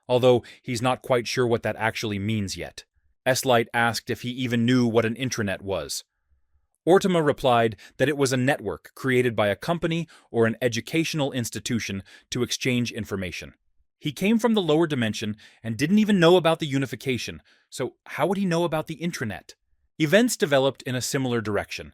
although he's not quite sure what that actually means yet. S-Light asked if he even knew what an intranet was. Ortima replied that it was a network created by a company or an educational institution to exchange information. He came from the lower dimension and didn't even know about the unification, so how would he know about the intranet? Events developed in a similar direction.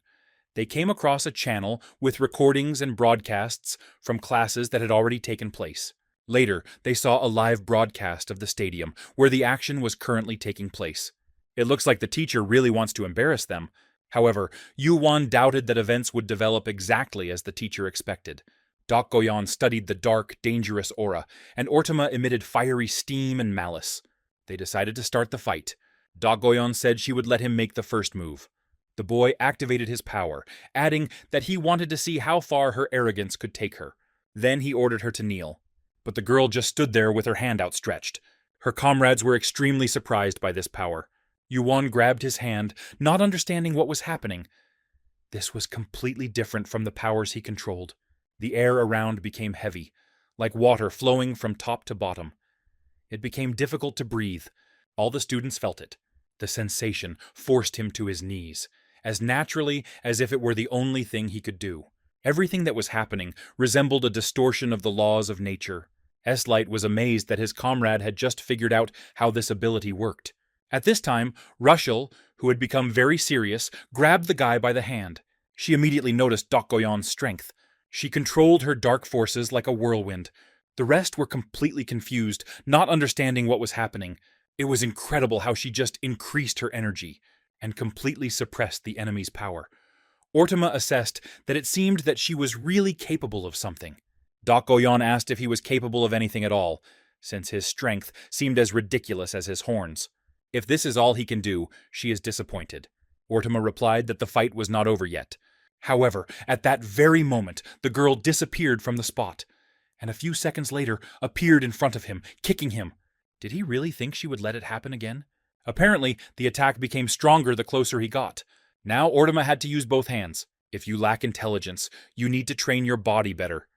They came across a channel with recordings and broadcasts from classes that had already taken place. Later, they saw a live broadcast of the stadium, where the action was currently taking place. It looks like the teacher really wants to embarrass them. However, Yu-Wan doubted that events would develop exactly as the teacher expected. Doc Goyon studied the dark, dangerous aura, and Ortima emitted fiery steam and malice. They decided to start the fight. Doc Goyon said she would let him make the first move. The boy activated his power, adding that he wanted to see how far her arrogance could take her. Then he ordered her to kneel. But the girl just stood there with her hand outstretched. Her comrades were extremely surprised by this power. Yu-Wan grabbed his hand, not understanding what was happening. This was completely different from the powers he controlled. The air around became heavy, like water flowing from top to bottom. It became difficult to breathe. All the students felt it. The sensation forced him to his knees, as naturally as if it were the only thing he could do. Everything that was happening resembled a distortion of the laws of nature. S-Light was amazed that his comrade had just figured out how this ability worked. At this time, Rushel, who had become very serious, grabbed the guy by the hand. She immediately noticed Dokgoyon's strength. She controlled her dark forces like a whirlwind. The rest were completely confused, not understanding what was happening. It was incredible how she just increased her energy and completely suppressed the enemy's power. Ortama assessed that it seemed that she was really capable of something. Dokgoyon asked if he was capable of anything at all, since his strength seemed as ridiculous as his horns. If this is all he can do, she is disappointed. Ortama replied that the fight was not over yet. However, at that very moment, the girl disappeared from the spot, and a few seconds later appeared in front of him, kicking him. Did he really think she would let it happen again? Apparently, the attack became stronger the closer he got. Now Ortama had to use both hands. If you lack intelligence, you need to train your body better.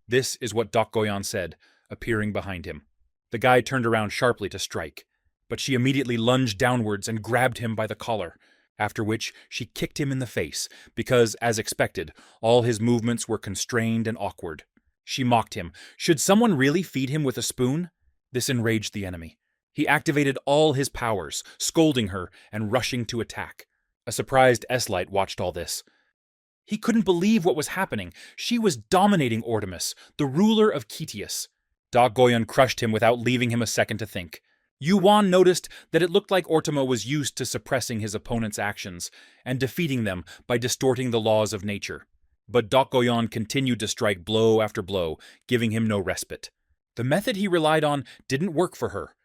This is what Dokgoyon said, appearing behind him. The guy turned around sharply to strike, but she immediately lunged downwards and grabbed him by the collar, after which she kicked him in the face, because, as expected, all his movements were constrained and awkward. She mocked him. Should someone really feed him with a spoon? This enraged the enemy. He activated all his powers, scolding her and rushing to attack. A surprised S-Light watched all this. He couldn't believe what was happening. She was dominating Ortamus, the ruler of Kitius. Dokgoyon crushed him without leaving him a second to think. Yuan noticed that it looked like Ortama was used to suppressing his opponent's actions and defeating them by distorting the laws of nature. But Dokgoyon continued to strike blow after blow, giving him no respite. The method he relied on didn't work for her,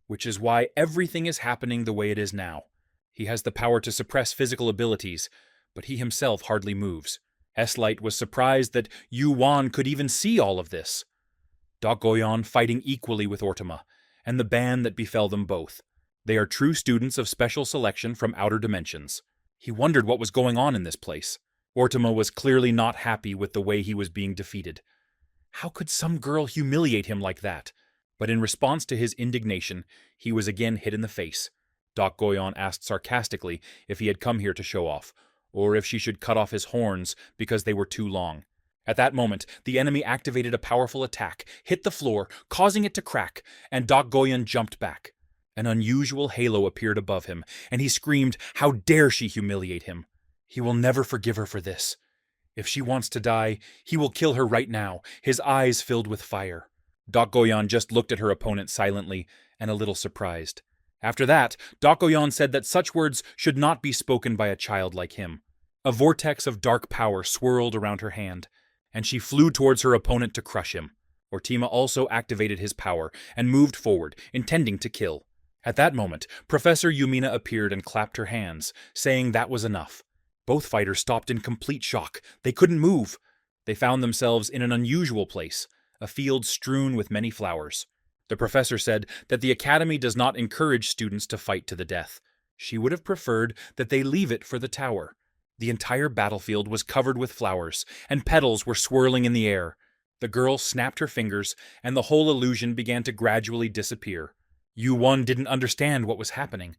which is why everything is happening the way it is now. He has the power to suppress physical abilities, but he himself hardly moves. S-Light was surprised that Yuan could even see all of this. Dokgoyon fighting equally with Ortama, and the ban that befell them both. They are true students of special selection from outer dimensions. He wondered what was going on in this place. Ortama was clearly not happy with the way he was being defeated. How could some girl humiliate him like that? But in response to his indignation, he was again hit in the face. Dokgoyon asked sarcastically if he had come here to show off, or if she should cut off his horns because they were too long. At that moment, the enemy activated a powerful attack, hit the floor, causing it to crack, and Dokgoyon jumped back. An unusual halo appeared above him, and he screamed, "How dare she humiliate him!" He will never forgive her for this. If she wants to die, he will kill her right now, his eyes filled with fire. Dokgoyon just looked at her opponent silently and a little surprised. After that, Dokgoyon said that such words should not be spoken by a child like him. A vortex of dark power swirled around her hand, and she flew towards her opponent to crush him. Ortama also activated his power and moved forward, intending to kill. At that moment, Professor Yumina appeared and clapped her hands, saying that was enough. Both fighters stopped in complete shock. They couldn't move. They found themselves in an unusual place, a field strewn with many flowers. The professor said that the academy does not encourage students to fight to the death. She would have preferred that they leave it for the tower. The entire battlefield was covered with flowers, and petals were swirling in the air. The girl snapped her fingers, and the whole illusion began to gradually disappear. Yuan didn't understand what was happening.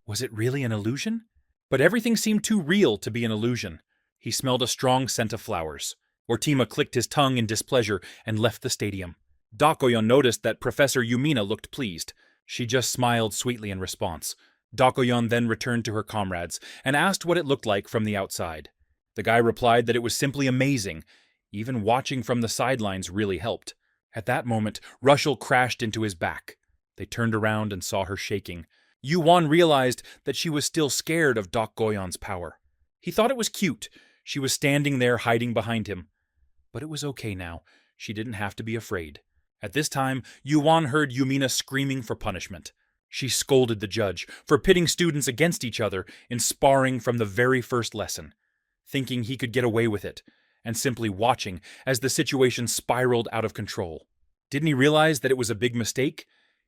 Was it really an illusion? But everything seemed too real to be an illusion. He smelled a strong scent of flowers. Ortama clicked his tongue in displeasure and left the stadium. Dokgoyon noticed that Professor Yumina looked pleased. She just smiled sweetly in response. Dokgoyon then returned to her comrades and asked what it looked like from the outside. The guy replied that it was simply amazing. Even watching from the sidelines really helped. At that moment, Rushel crashed into his back. They turned around and saw her shaking. Yuan realized that she was still scared of Dokgoyon's power. He thought it was cute. She was standing there hiding behind him. But it was okay now. She didn't have to be afraid. At this time, Yuan heard Yumina screaming for punishment. She scolded the judge for pitting students against each other in sparring from the very first lesson, thinking he could get away with it, and simply watching as the situation spiraled out of control. Didn't he realize that it was a big mistake?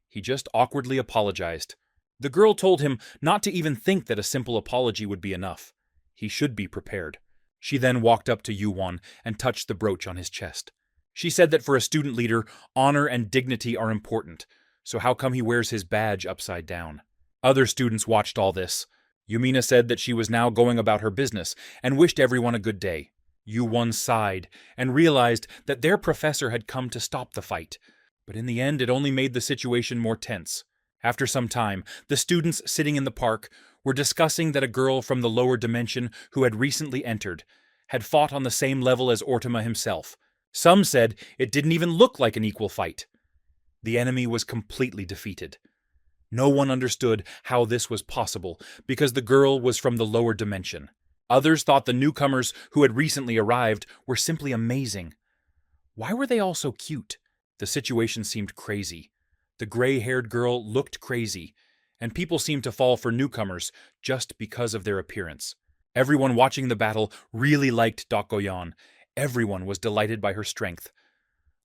He just awkwardly apologized. The girl told him not to even think that a simple apology would be enough. He should be prepared. She then walked up to Yuan and touched the brooch on his chest. She said that for a student leader, honor and dignity are important, so how come he wears his badge upside down? Other students watched all this. Yumina said that she was now going about her business and wished everyone a good day. Yuan sighed and realized that their professor had come to stop the fight, but in the end it only made the situation more tense. After some time, the students sitting in the park were discussing that a girl from the lower dimension who had recently entered had fought on the same level as Ortama himself. Some said it didn't even look like an equal fight. The enemy was completely defeated. No one understood how this was possible because the girl was from the lower dimension. Others thought the newcomers who had recently arrived were simply amazing. Why were they all so cute? The situation seemed crazy. The gray-haired girl looked crazy, and people seemed to fall for newcomers just because of their appearance. Everyone watching the battle really liked Dokgoyon. Everyone was delighted by her strength.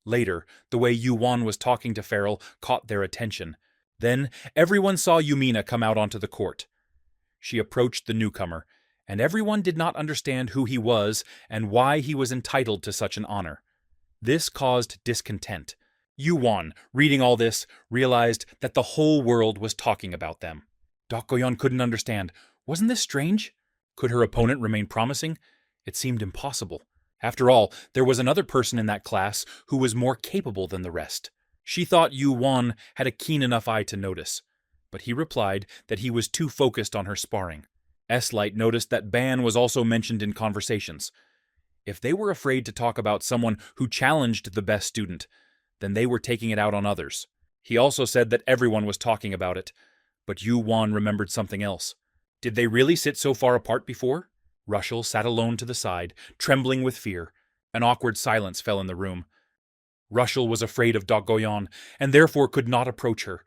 Later, the way Yuan was talking to Farrell caught their attention. Then, everyone saw Yumina come out onto the court. She approached the newcomer, and everyone did not understand who he was and why he was entitled to such an honor. This caused discontent. Yuan, reading all this, realized that the whole world was talking about them. Dokgoyon couldn't understand. Wasn't this strange? Could her opponent remain promising? It seemed impossible. After all, there was another person in that class who was more capable than the rest. She thought Yuan had a keen enough eye to notice, but he replied that he was too focused on her sparring. S-Light noticed that Ban was also mentioned in conversations. If they were afraid to talk about someone who challenged the best student, then they were taking it out on others. He also said that everyone was talking about it, but Yuan remembered something else. Did they really sit so far apart before? Rushel sat alone to the side, trembling with fear. An awkward silence fell in the room. Rushel was afraid of Dokgoyon, and therefore could not approach her.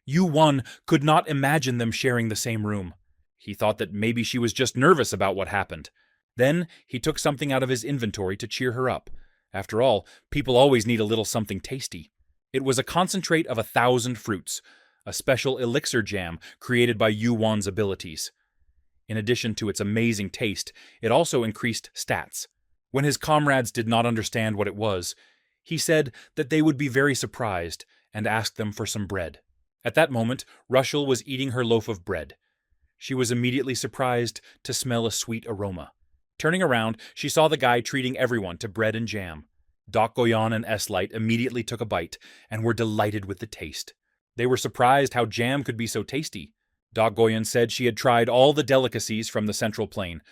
Yuan could not imagine them sharing the same room. He thought that maybe she was just nervous about what happened. Then he took something out of his inventory to cheer her up. After all, people always need a little something tasty. It was a concentrate of 1,000 fruits, a special elixir jam created by Yuan's abilities. In addition to its amazing taste, it also increased stats. When his comrades did not understand what it was, he said that they would be very surprised and asked them for some bread. At that moment, Rushel was eating her loaf of bread. She was immediately surprised to smell a sweet aroma. Turning around, she saw the guy treating everyone to bread and jam. Dokgoyon and S-Light immediately took a bite and were delighted with the taste. They were surprised how jam could be so tasty. Dokgoyon said she had tried all the delicacies from the Central Plain,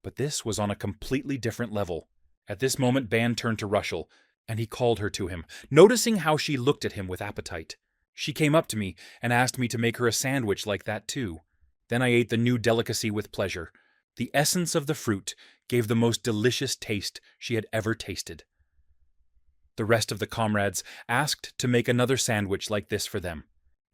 but this was on a completely different level. At this moment, Ban turned to Rushel, and he called her to him, noticing how she looked at him with appetite. She came up to me and asked me to make her a sandwich like that too. Then I ate the new delicacy with pleasure. The essence of the fruit gave the most delicious taste she had ever tasted. The rest of the comrades asked to make another sandwich like this for them.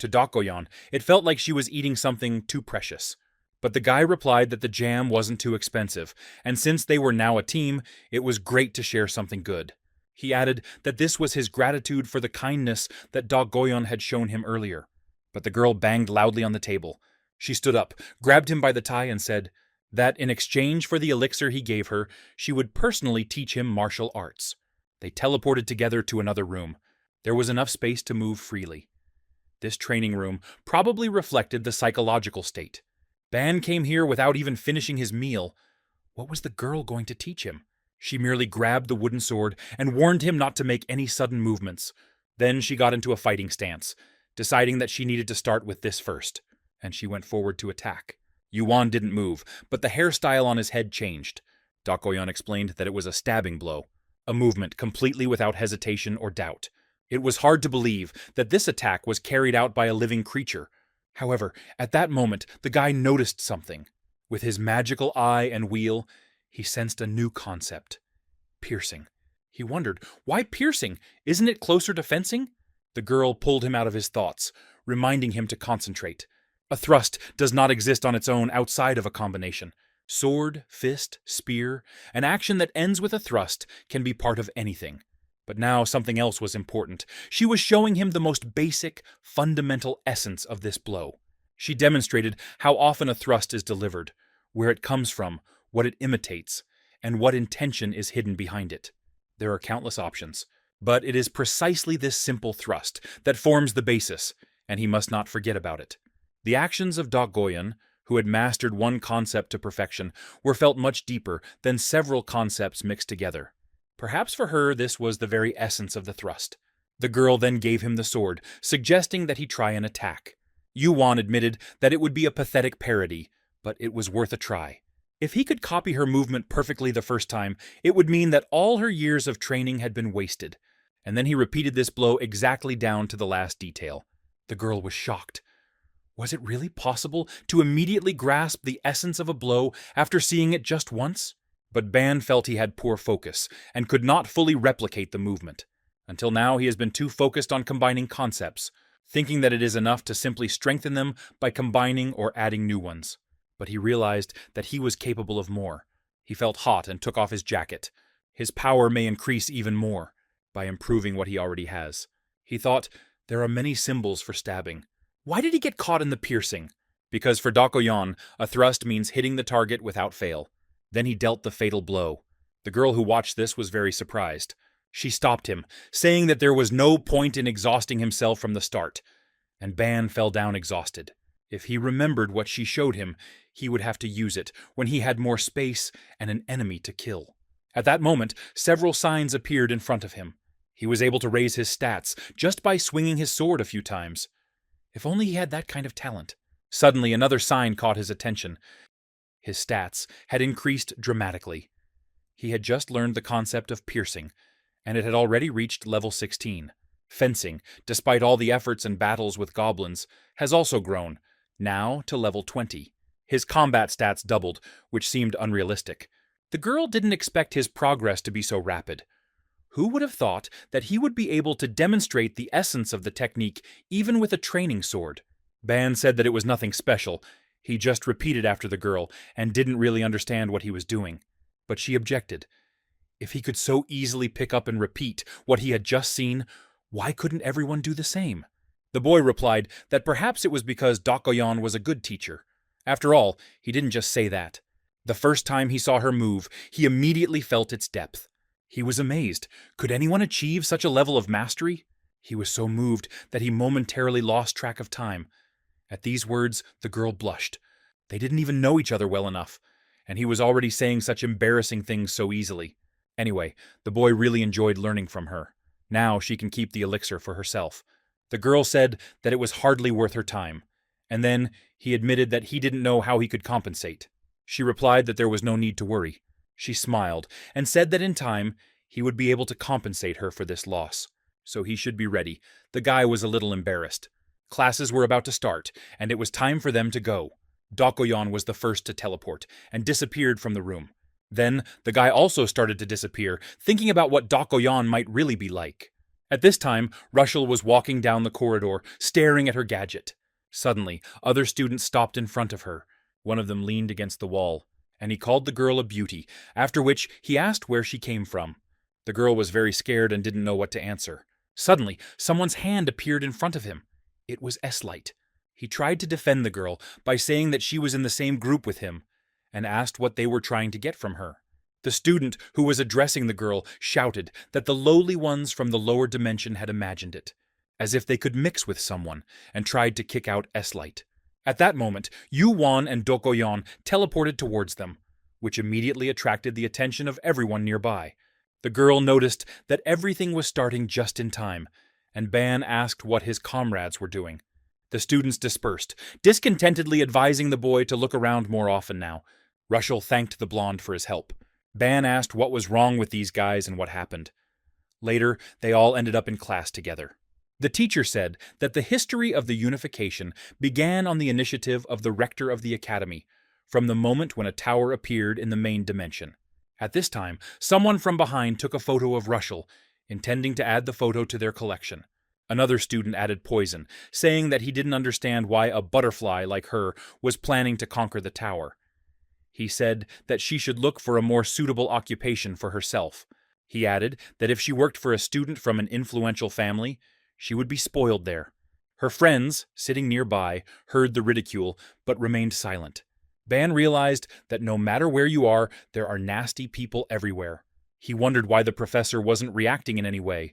To Dokgoyon, it felt like she was eating something too precious. But the guy replied that the jam wasn't too expensive, and since they were now a team, it was great to share something good. He added that this was his gratitude for the kindness that Dokgoyon had shown him earlier. But the girl banged loudly on the table. She stood up, grabbed him by the tie, and said that in exchange for the elixir he gave her, she would personally teach him martial arts. They teleported together to another room. There was enough space to move freely. This training room probably reflected the psychological state. Ban came here without even finishing his meal. What was the girl going to teach him? She merely grabbed the wooden sword and warned him not to make any sudden movements. Then she got into a fighting stance, deciding that she needed to start with this first, and she went forward to attack. Yuan didn't move, but the hairstyle on his head changed. Dokgoyon explained that it was a stabbing blow, a movement completely without hesitation or doubt. It was hard to believe that this attack was carried out by a living creature. However, at that moment, the guy noticed something. With his magical eye and wheel, he sensed a new concept. Piercing. He wondered, why piercing? Isn't it closer to fencing? The girl pulled him out of his thoughts, reminding him to concentrate. A thrust does not exist on its own outside of a combination. Sword, fist, spear, an action that ends with a thrust can be part of anything. But now something else was important. She was showing him the most basic, fundamental essence of this blow. She demonstrated how often a thrust is delivered, where it comes from, what it imitates, and what intention is hidden behind it. There are countless options, but it is precisely this simple thrust that forms the basis, and he must not forget about it. The actions of Dokgoyon, who had mastered one concept to perfection, were felt much deeper than several concepts mixed together. Perhaps for her this was the very essence of the thrust. The girl then gave him the sword, suggesting that he try an attack. Yuan admitted that it would be a pathetic parody, but it was worth a try. If he could copy her movement perfectly the first time, it would mean that all her years of training had been wasted. And then he repeated this blow exactly down to the last detail. The girl was shocked. Was it really possible to immediately grasp the essence of a blow after seeing it just once? But Ban felt he had poor focus and could not fully replicate the movement. Until now, he has been too focused on combining concepts, thinking that it is enough to simply strengthen them by combining or adding new ones. But he realized that he was capable of more. He felt hot and took off his jacket. His power may increase even more by improving what he already has. He thought, there are many symbols for stabbing. Why did he get caught in the piercing? Because for Dakoyan, a thrust means hitting the target without fail. Then he dealt the fatal blow. The girl who watched this was very surprised. She stopped him, saying that there was no point in exhausting himself from the start. And Ban fell down exhausted. If he remembered what she showed him, he would have to use it when he had more space and an enemy to kill. At that moment, several signs appeared in front of him. He was able to raise his stats just by swinging his sword a few times. If only he had that kind of talent. Suddenly, another sign caught his attention. His stats had increased dramatically. He had just learned the concept of piercing, and it had already reached level 16. Fencing, despite all the efforts and battles with goblins, has also grown, now to level 20. His combat stats doubled, which seemed unrealistic. The girl didn't expect his progress to be so rapid. Who would have thought that he would be able to demonstrate the essence of the technique even with a training sword? Ban said that it was nothing special. He just repeated after the girl and didn't really understand what he was doing. But she objected. If he could so easily pick up and repeat what he had just seen, why couldn't everyone do the same? The boy replied that perhaps it was because Dakoyan was a good teacher. After all, he didn't just say that. The first time he saw her move, he immediately felt its depth. He was amazed. Could anyone achieve such a level of mastery? He was so moved that he momentarily lost track of time. At these words, the girl blushed. They didn't even know each other well enough, and he was already saying such embarrassing things so easily. Anyway, the boy really enjoyed learning from her. Now she can keep the elixir for herself. The girl said that it was hardly worth her time, and then he admitted that he didn't know how he could compensate. She replied that there was no need to worry. She smiled and said that in time he would be able to compensate her for this loss. So he should be ready. The guy was a little embarrassed. Classes were about to start, and it was time for them to go. Dakoyan was the first to teleport and disappeared from the room. Then the guy also started to disappear, thinking about what Dakoyan might really be like. At this time, Rushel was walking down the corridor, staring at her gadget. Suddenly, other students stopped in front of her. One of them leaned against the wall, and he called the girl a beauty, after which he asked where she came from. The girl was very scared and didn't know what to answer. Suddenly, someone's hand appeared in front of him. It was Eslight. He tried to defend the girl by saying that she was in the same group with him, and asked what they were trying to get from her. The student who was addressing the girl shouted that the lowly ones from the lower dimension had imagined it, as if they could mix with someone, and tried to kick out Eslight. At that moment, Yu-Wan and Dakoyan teleported towards them, which immediately attracted the attention of everyone nearby. The girl noticed that everything was starting just in time, and Ban asked what his comrades were doing. The students dispersed, discontentedly advising the boy to look around more often now. Rushel thanked the blonde for his help. Ban asked what was wrong with these guys and what happened. Later, they all ended up in class together. The teacher said that the history of the unification began on the initiative of the rector of the academy, from the moment when a tower appeared in the main dimension. At this time, someone from behind took a photo of Rushel, intending to add the photo to their collection. Another student added poison, saying that he didn't understand why a butterfly like her was planning to conquer the tower. He said that she should look for a more suitable occupation for herself. He added that if she worked for a student from an influential family, she would be spoiled there. Her friends, sitting nearby, heard the ridicule, but remained silent. Ban realized that no matter where you are, there are nasty people everywhere. He wondered why the professor wasn't reacting in any way.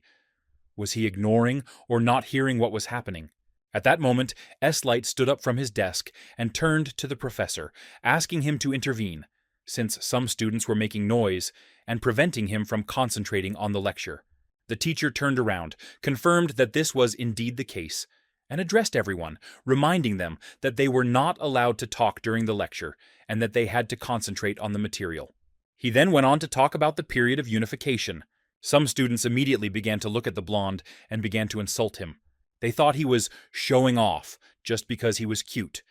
Was he ignoring or not hearing what was happening? At that moment, Eslight stood up from his desk and turned to the professor, asking him to intervene, since some students were making noise and preventing him from concentrating on the lecture. The teacher turned around, confirmed that this was indeed the case, and addressed everyone, reminding them that they were not allowed to talk during the lecture and that they had to concentrate on the material. He then went on to talk about the period of unification. Some students immediately began to look at the blonde and began to insult him. They thought he was showing off just because he was cute,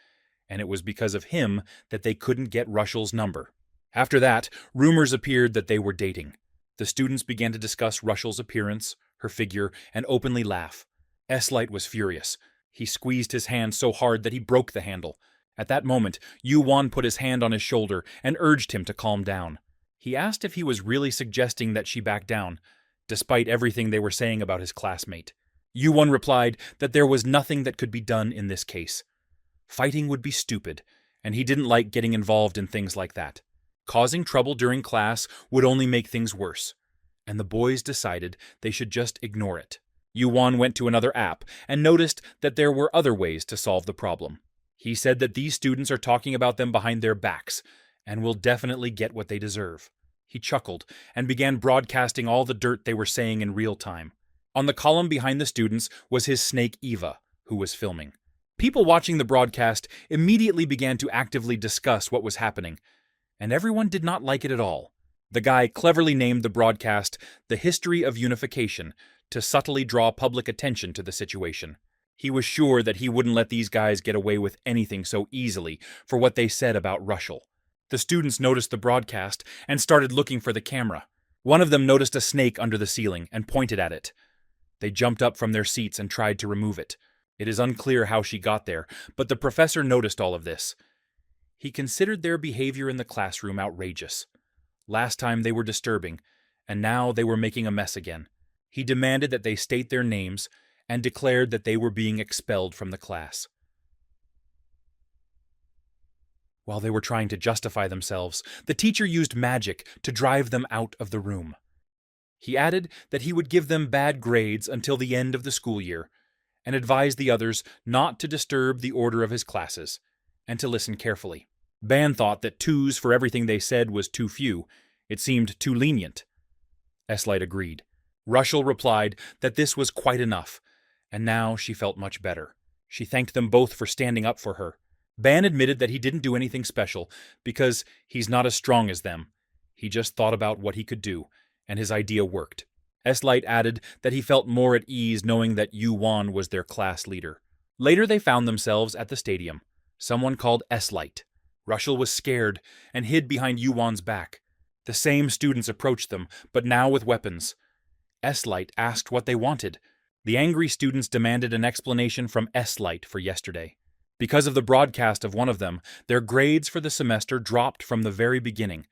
and it was because of him that they couldn't get Russell's number. After that, rumors appeared that they were dating. The students began to discuss Russell's appearance, her figure, and openly laugh. S-Light was furious. He squeezed his hand so hard that he broke the handle. At that moment, Yu-Wan put his hand on his shoulder and urged him to calm down. He asked if he was really suggesting that she back down, despite everything they were saying about his classmate. Yu-Wan replied that there was nothing that could be done in this case. Fighting would be stupid, and he didn't like getting involved in things like that. Causing trouble during class would only make things worse, and the boys decided they should just ignore it. Yu-Wan went to another app and noticed that there were other ways to solve the problem. He said that these students are talking about them behind their backs, and will definitely get what they deserve. He chuckled and began broadcasting all the dirt they were saying in real time. On the column behind the students was his snake Eva, who was filming. People watching the broadcast immediately began to actively discuss what was happening, and everyone did not like it at all. The guy cleverly named the broadcast The History of Unification to subtly draw public attention to the situation. He was sure that he wouldn't let these guys get away with anything so easily for what they said about Russell. The students noticed the broadcast and started looking for the camera. One of them noticed a snake under the ceiling and pointed at it. They jumped up from their seats and tried to remove it. It is unclear how she got there, but the professor noticed all of this. He considered their behavior in the classroom outrageous. Last time they were disturbing, and now they were making a mess again. He demanded that they state their names and declared that they were being expelled from the class. While they were trying to justify themselves, the teacher used magic to drive them out of the room. He added that he would give them bad grades until the end of the school year, and advised the others not to disturb the order of his classes, and to listen carefully. Ban thought that 2s for everything they said was too few. It seemed too lenient. S-Light agreed. Russell replied that this was quite enough, and now she felt much better. She thanked them both for standing up for her. Ban admitted that he didn't do anything special, because he's not as strong as them. He just thought about what he could do, and his idea worked. S-Light added that he felt more at ease knowing that Yu-Wan was their class leader. Later they found themselves at the stadium. Someone called S-Light. Russell was scared and hid behind Yu-Wan's back. The same students approached them, but now with weapons. S-Light asked what they wanted. The angry students demanded an explanation from S-Light for yesterday. Because of the broadcast of one of them, their grades for the semester dropped from the very beginning,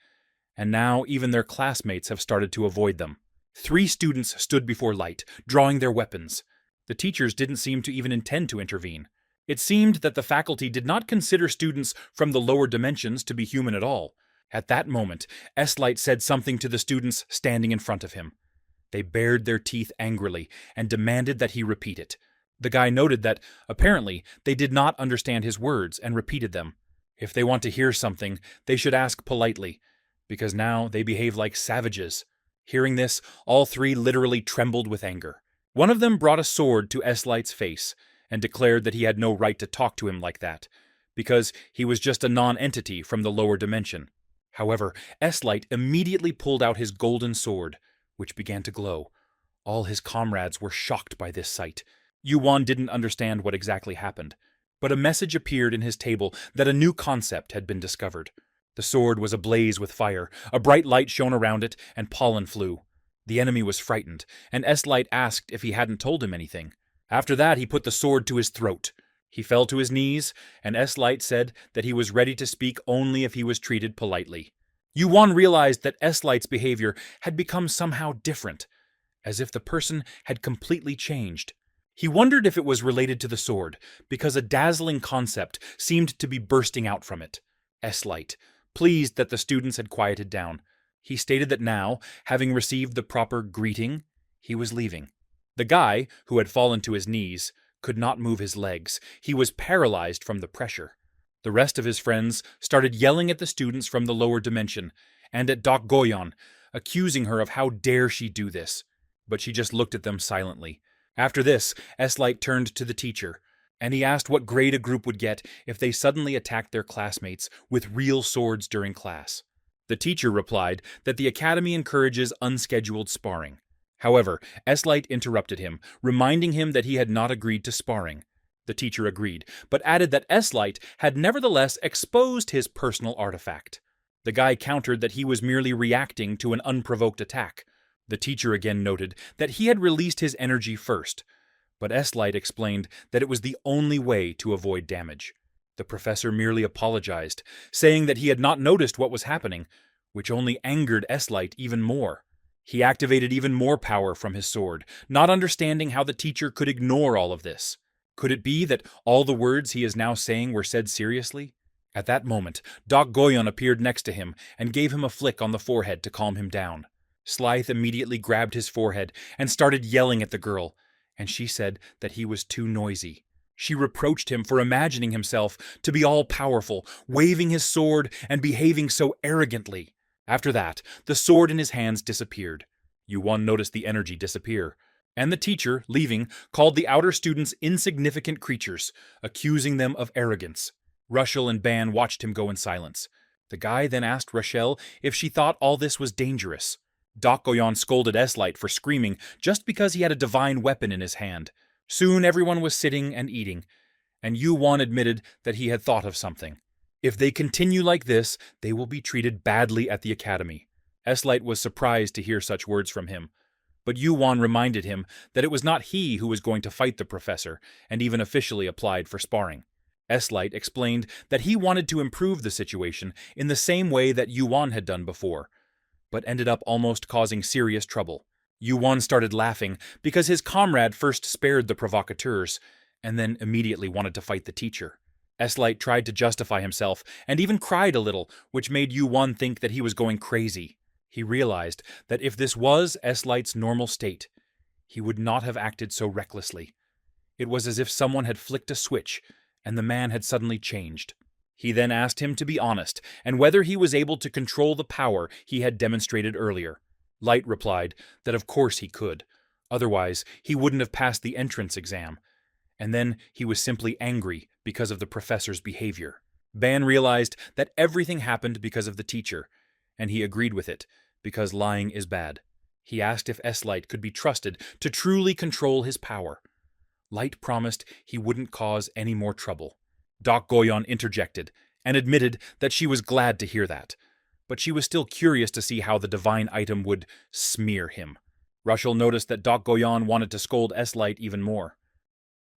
and now even their classmates have started to avoid them. 3 students stood before Light, drawing their weapons. The teachers didn't seem to even intend to intervene. It seemed that the faculty did not consider students from the lower dimensions to be human at all. At that moment, S-Light said something to the students standing in front of him. They bared their teeth angrily and demanded that he repeat it. The guy noted that, apparently, they did not understand his words and repeated them. If they want to hear something, they should ask politely, because now they behave like savages. Hearing this, all 3 literally trembled with anger. One of them brought a sword to S-Light's face and declared that he had no right to talk to him like that, because he was just a non-entity from the lower dimension. However, S-Light immediately pulled out his golden sword, which began to glow. All his comrades were shocked by this sight. Yu-Wan didn't understand what exactly happened, but a message appeared in his table that a new concept had been discovered. The sword was ablaze with fire, a bright light shone around it, and pollen flew. The enemy was frightened, and S-Light asked if he hadn't told him anything. After that, he put the sword to his throat. He fell to his knees, and S-Light said that he was ready to speak only if he was treated politely. Yu-Wan realized that S-Light's behavior had become somehow different, as if the person had completely changed. He wondered if it was related to the sword, because a dazzling concept seemed to be bursting out from it. S-Light, pleased that the students had quieted down. He stated that now, having received the proper greeting, he was leaving. The guy, who had fallen to his knees, could not move his legs. He was paralyzed from the pressure. The rest of his friends started yelling at the students from the lower dimension, and at Doc Goyon, accusing her of how dare she do this. But she just looked at them silently. After this, S-Light turned to the teacher. and he asked what grade a group would get if they suddenly attacked their classmates with real swords during class. The teacher replied that the academy encourages unscheduled sparring. However, S-Light interrupted him, reminding him that he had not agreed to sparring. The teacher agreed, but added that S-Light had nevertheless exposed his personal artifact. The guy countered that he was merely reacting to an unprovoked attack. The teacher again noted that he had released his energy first, but S-Light explained that it was the only way to avoid damage. The professor merely apologized, saying that he had not noticed what was happening, which only angered S-Light even more. He activated even more power from his sword, not understanding how the teacher could ignore all of this. Could it be that all the words he is now saying were said seriously? At that moment, Doc Goyon appeared next to him and gave him a flick on the forehead to calm him down. Slythe immediately grabbed his forehead and started yelling at the girl, and she said that he was too noisy. She reproached him for imagining himself to be all-powerful, waving his sword and behaving so arrogantly. After that, the sword in his hands disappeared. Yuan noticed the energy disappear, and the teacher, leaving, called the outer students insignificant creatures, accusing them of arrogance. Rushel and Ban watched him go in silence. The guy then asked Rachel if she thought all this was dangerous. Doc Goyon scolded S-Light for screaming just because he had a divine weapon in his hand. Soon everyone was sitting and eating, and Yuan admitted that he had thought of something. If they continue like this, they will be treated badly at the academy. S-Light was surprised to hear such words from him, but Yuan reminded him that it was not he who was going to fight the professor, and even officially applied for sparring. S-Light explained that he wanted to improve the situation in the same way that Yuan had done before, but ended up almost causing serious trouble. Yuan started laughing because his comrade first spared the provocateurs, and then immediately wanted to fight the teacher. S-Light tried to justify himself, and even cried a little, which made Yuan think that he was going crazy. He realized that if this was S-Light's normal state, he would not have acted so recklessly. It was as if someone had flicked a switch, and the man had suddenly changed. He then asked him to be honest, and whether he was able to control the power he had demonstrated earlier. Light replied that of course he could, otherwise he wouldn't have passed the entrance exam. And then he was simply angry because of the professor's behavior. Ban realized that everything happened because of the teacher, and he agreed with it, because lying is bad. He asked if S-Light could be trusted to truly control his power. Light promised he wouldn't cause any more trouble. Doc Goyon interjected, and admitted that she was glad to hear that, but she was still curious to see how the divine item would smear him. Rushel noticed that Doc Goyon wanted to scold S-Light even more.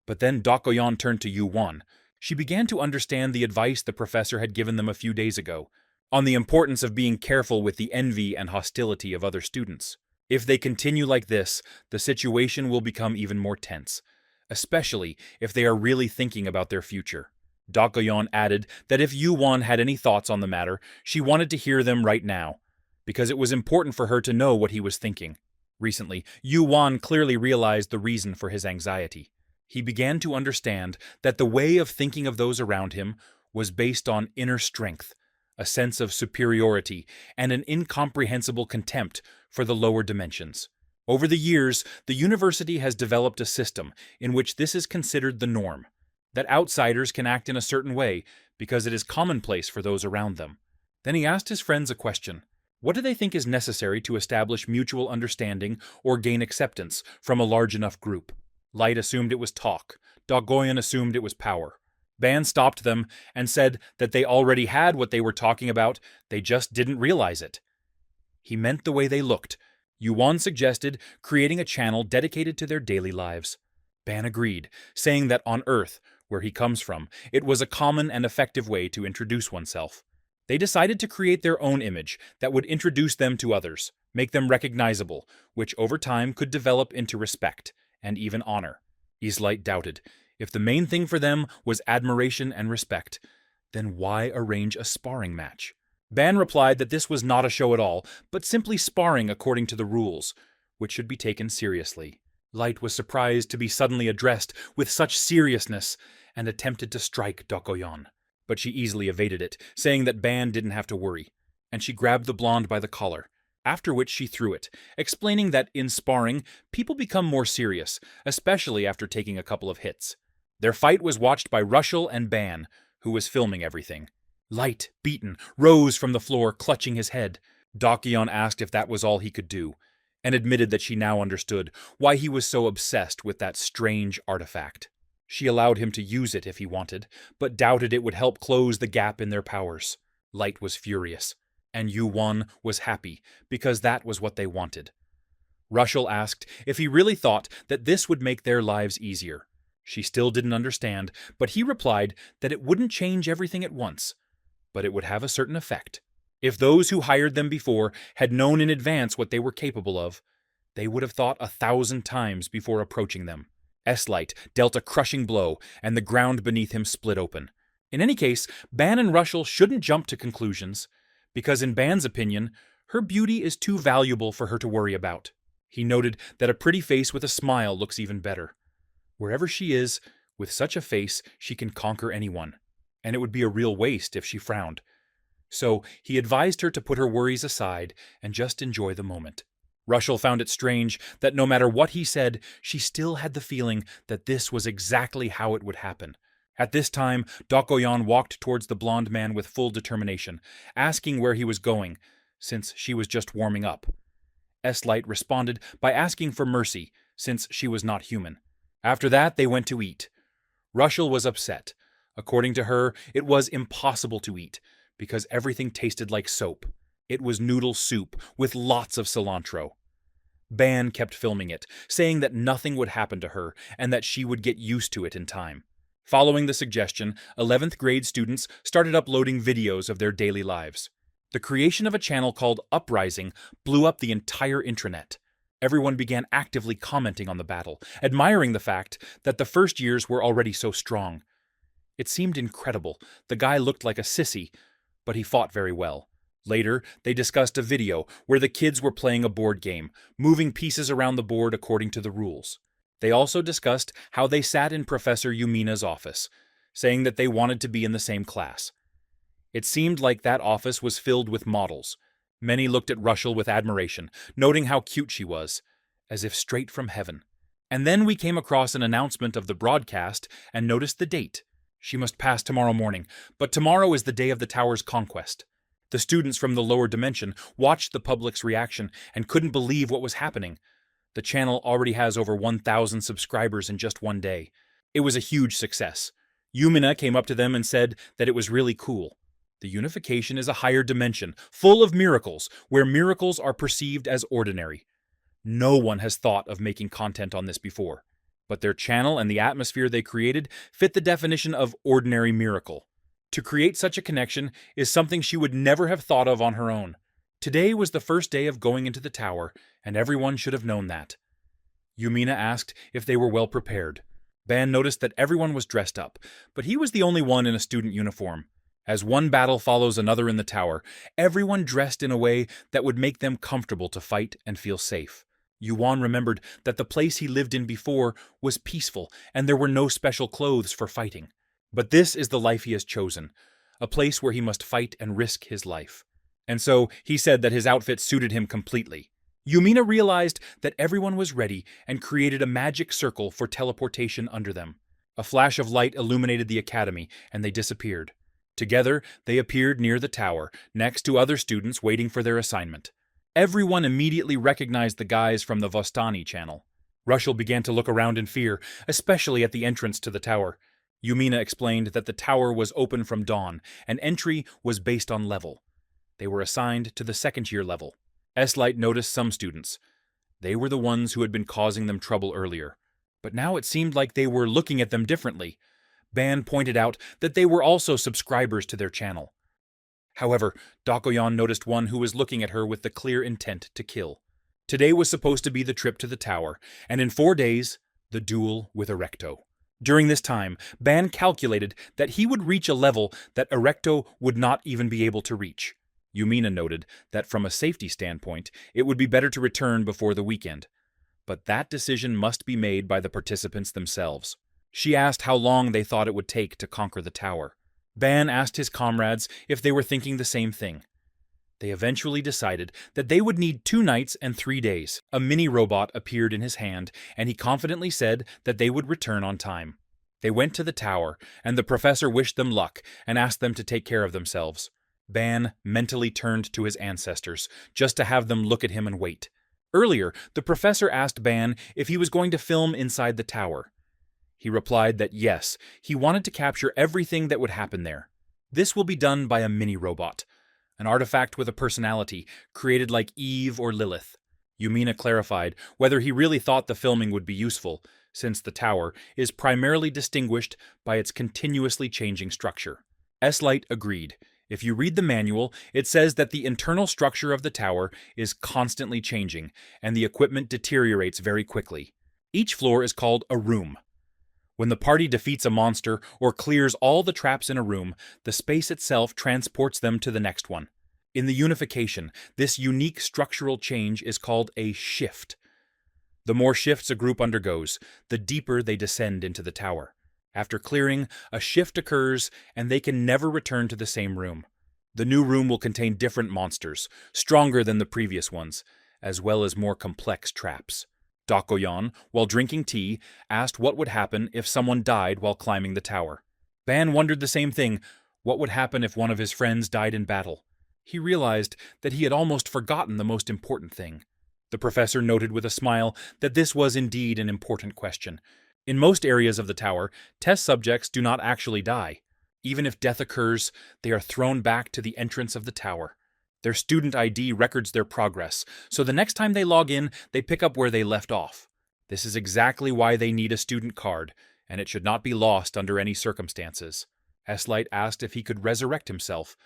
But then Doc Goyon turned to Yuan. She began to understand the advice the professor had given them a few days ago, on the importance of being careful with the envy and hostility of other students. If they continue like this, the situation will become even more tense, especially if they are really thinking about their future. Doc Goyon added that if Yuan had any thoughts on the matter, she wanted to hear them right now, because it was important for her to know what he was thinking. Recently, Yuan clearly realized the reason for his anxiety. He began to understand that the way of thinking of those around him was based on inner strength, a sense of superiority, and an incomprehensible contempt for the lower dimensions. Over the years, the university has developed a system in which this is considered the norm, that outsiders can act in a certain way because it is commonplace for those around them. Then he asked his friends a question. What do they think is necessary to establish mutual understanding or gain acceptance from a large enough group? Light assumed it was talk. Doc Goyon assumed it was power. Ban stopped them and said that they already had what they were talking about, they just didn't realize it. He meant the way they looked. Yuan suggested creating a channel dedicated to their daily lives. Ban agreed, saying that on Earth, where he comes from, it was a common and effective way to introduce oneself. They decided to create their own image that would introduce them to others, make them recognizable, which over time could develop into respect and even honor. S-Light doubted. If the main thing for them was admiration and respect, then why arrange a sparring match? Ban replied that this was not a show at all, but simply sparring according to the rules, which should be taken seriously. Light was surprised to be suddenly addressed with such seriousness and attempted to strike Doc Goyon, but she easily evaded it, saying that Ban didn't have to worry, and she grabbed the blonde by the collar, after which she threw it, explaining that in sparring, people become more serious, especially after taking a couple of hits. Their fight was watched by Rushel and Ban, who was filming everything. Light, beaten, rose from the floor, clutching his head. Dokyeon asked if that was all he could do, and admitted that she now understood why he was so obsessed with that strange artifact. She allowed him to use it if he wanted, but doubted it would help close the gap in their powers. Light was furious, and Yu-won was happy, because that was what they wanted. Rushel asked if he really thought that this would make their lives easier. She still didn't understand, but he replied that it wouldn't change everything at once, but it would have a certain effect. If those who hired them before had known in advance what they were capable of, they would have thought 1,000 times before approaching them. S-Light dealt a crushing blow, and the ground beneath him split open. In any case, Ban and Rushel shouldn't jump to conclusions, because in Ban's opinion, her beauty is too valuable for her to worry about. He noted that a pretty face with a smile looks even better. Wherever she is, with such a face, she can conquer anyone, and it would be a real waste if she frowned. So he advised her to put her worries aside and just enjoy the moment. Rushel found it strange that no matter what he said, she still had the feeling that this was exactly how it would happen. At this time, Dokyeon walked towards the blonde man with full determination, asking where he was going, since she was just warming up. S-Light responded by asking for mercy, since she was not human. After that, they went to eat. Rushel was upset. According to her, it was impossible to eat, because everything tasted like soap. It was noodle soup with lots of cilantro. Ban kept filming it, saying that nothing would happen to her and that she would get used to it in time. Following the suggestion, 11th grade students started uploading videos of their daily lives. The creation of a channel called Uprising blew up the entire intranet. Everyone began actively commenting on the battle, admiring the fact that the first years were already so strong. It seemed incredible. The guy looked like a sissy, but he fought very well. Later, they discussed a video where the kids were playing a board game, moving pieces around the board according to the rules. They also discussed how they sat in Professor Yumina's office, saying that they wanted to be in the same class. It seemed like that office was filled with models. Many looked at Rushel with admiration, noting how cute she was, as if straight from heaven. And then we came across an announcement of the broadcast and noticed the date. She must pass tomorrow morning, but tomorrow is the day of the tower's conquest. The students from the lower dimension watched the public's reaction and couldn't believe what was happening. The channel already has over 1,000 subscribers in just one day. It was a huge success. Yumina came up to them and said that it was really cool. The unification is a higher dimension, full of miracles, where miracles are perceived as ordinary. No one has thought of making content on this before, but their channel and the atmosphere they created fit the definition of ordinary miracle. To create such a connection is something she would never have thought of on her own. Today was the first day of going into the tower, and everyone should have known that. Yumina asked if they were well prepared. Ban noticed that everyone was dressed up, but he was the only one in a student uniform. As one battle follows another in the tower, everyone dressed in a way that would make them comfortable to fight and feel safe. Yuan remembered that the place he lived in before was peaceful, and there were no special clothes for fighting. But this is the life he has chosen, a place where he must fight and risk his life. And so he said that his outfit suited him completely. Yumina realized that everyone was ready and created a magic circle for teleportation under them. A flash of light illuminated the academy, and they disappeared. Together, they appeared near the tower, next to other students waiting for their assignment. Everyone immediately recognized the guys from the Vostani channel. Rushel began to look around in fear, especially at the entrance to the tower. Yumina explained that the tower was open from dawn, and entry was based on level. They were assigned to the second-year level. S-Light noticed some students. They were the ones who had been causing them trouble earlier. But now it seemed like they were looking at them differently. Ban pointed out that they were also subscribers to their channel. However, Dokyeon noticed one who was looking at her with the clear intent to kill. Today was supposed to be the trip to the tower, and in 4 days, the duel with Erecto. During this time, Ban calculated that he would reach a level that Erecto would not even be able to reach. Yumina noted that from a safety standpoint, it would be better to return before the weekend. But that decision must be made by the participants themselves. She asked how long they thought it would take to conquer the tower. Ban asked his comrades if they were thinking the same thing. They eventually decided that they would need 2 nights and 3 days. A mini-robot appeared in his hand, and he confidently said that they would return on time. They went to the tower, and the professor wished them luck and asked them to take care of themselves. Ban mentally turned to his ancestors, just to have them look at him and wait. Earlier, the professor asked Ban if he was going to film inside the tower. He replied that yes, he wanted to capture everything that would happen there. This will be done by a mini-robot, an artifact with a personality, created like Eve or Lilith. Yumina clarified whether he really thought the filming would be useful, since the tower is primarily distinguished by its continuously changing structure. S-Light agreed. If you read the manual, it says that the internal structure of the tower is constantly changing, and the equipment deteriorates very quickly. Each floor is called a room. When the party defeats a monster or clears all the traps in a room, the space itself transports them to the next one. In the unification, this unique structural change is called a shift. The more shifts a group undergoes, the deeper they descend into the tower. After clearing, a shift occurs, and they can never return to the same room. The new room will contain different monsters, stronger than the previous ones, as well as more complex traps. Dakoyan, while drinking tea, asked what would happen if someone died while climbing the tower. Ban wondered the same thing. What would happen if one of his friends died in battle? He realized that he had almost forgotten the most important thing. The professor noted with a smile that this was indeed an important question. In most areas of the tower, test subjects do not actually die. Even if death occurs, they are thrown back to the entrance of the tower. Their student ID records their progress, so the next time they log in, they pick up where they left off. This is exactly why they need a student card, and it should not be lost under any circumstances. S-Light asked if he could resurrect himself.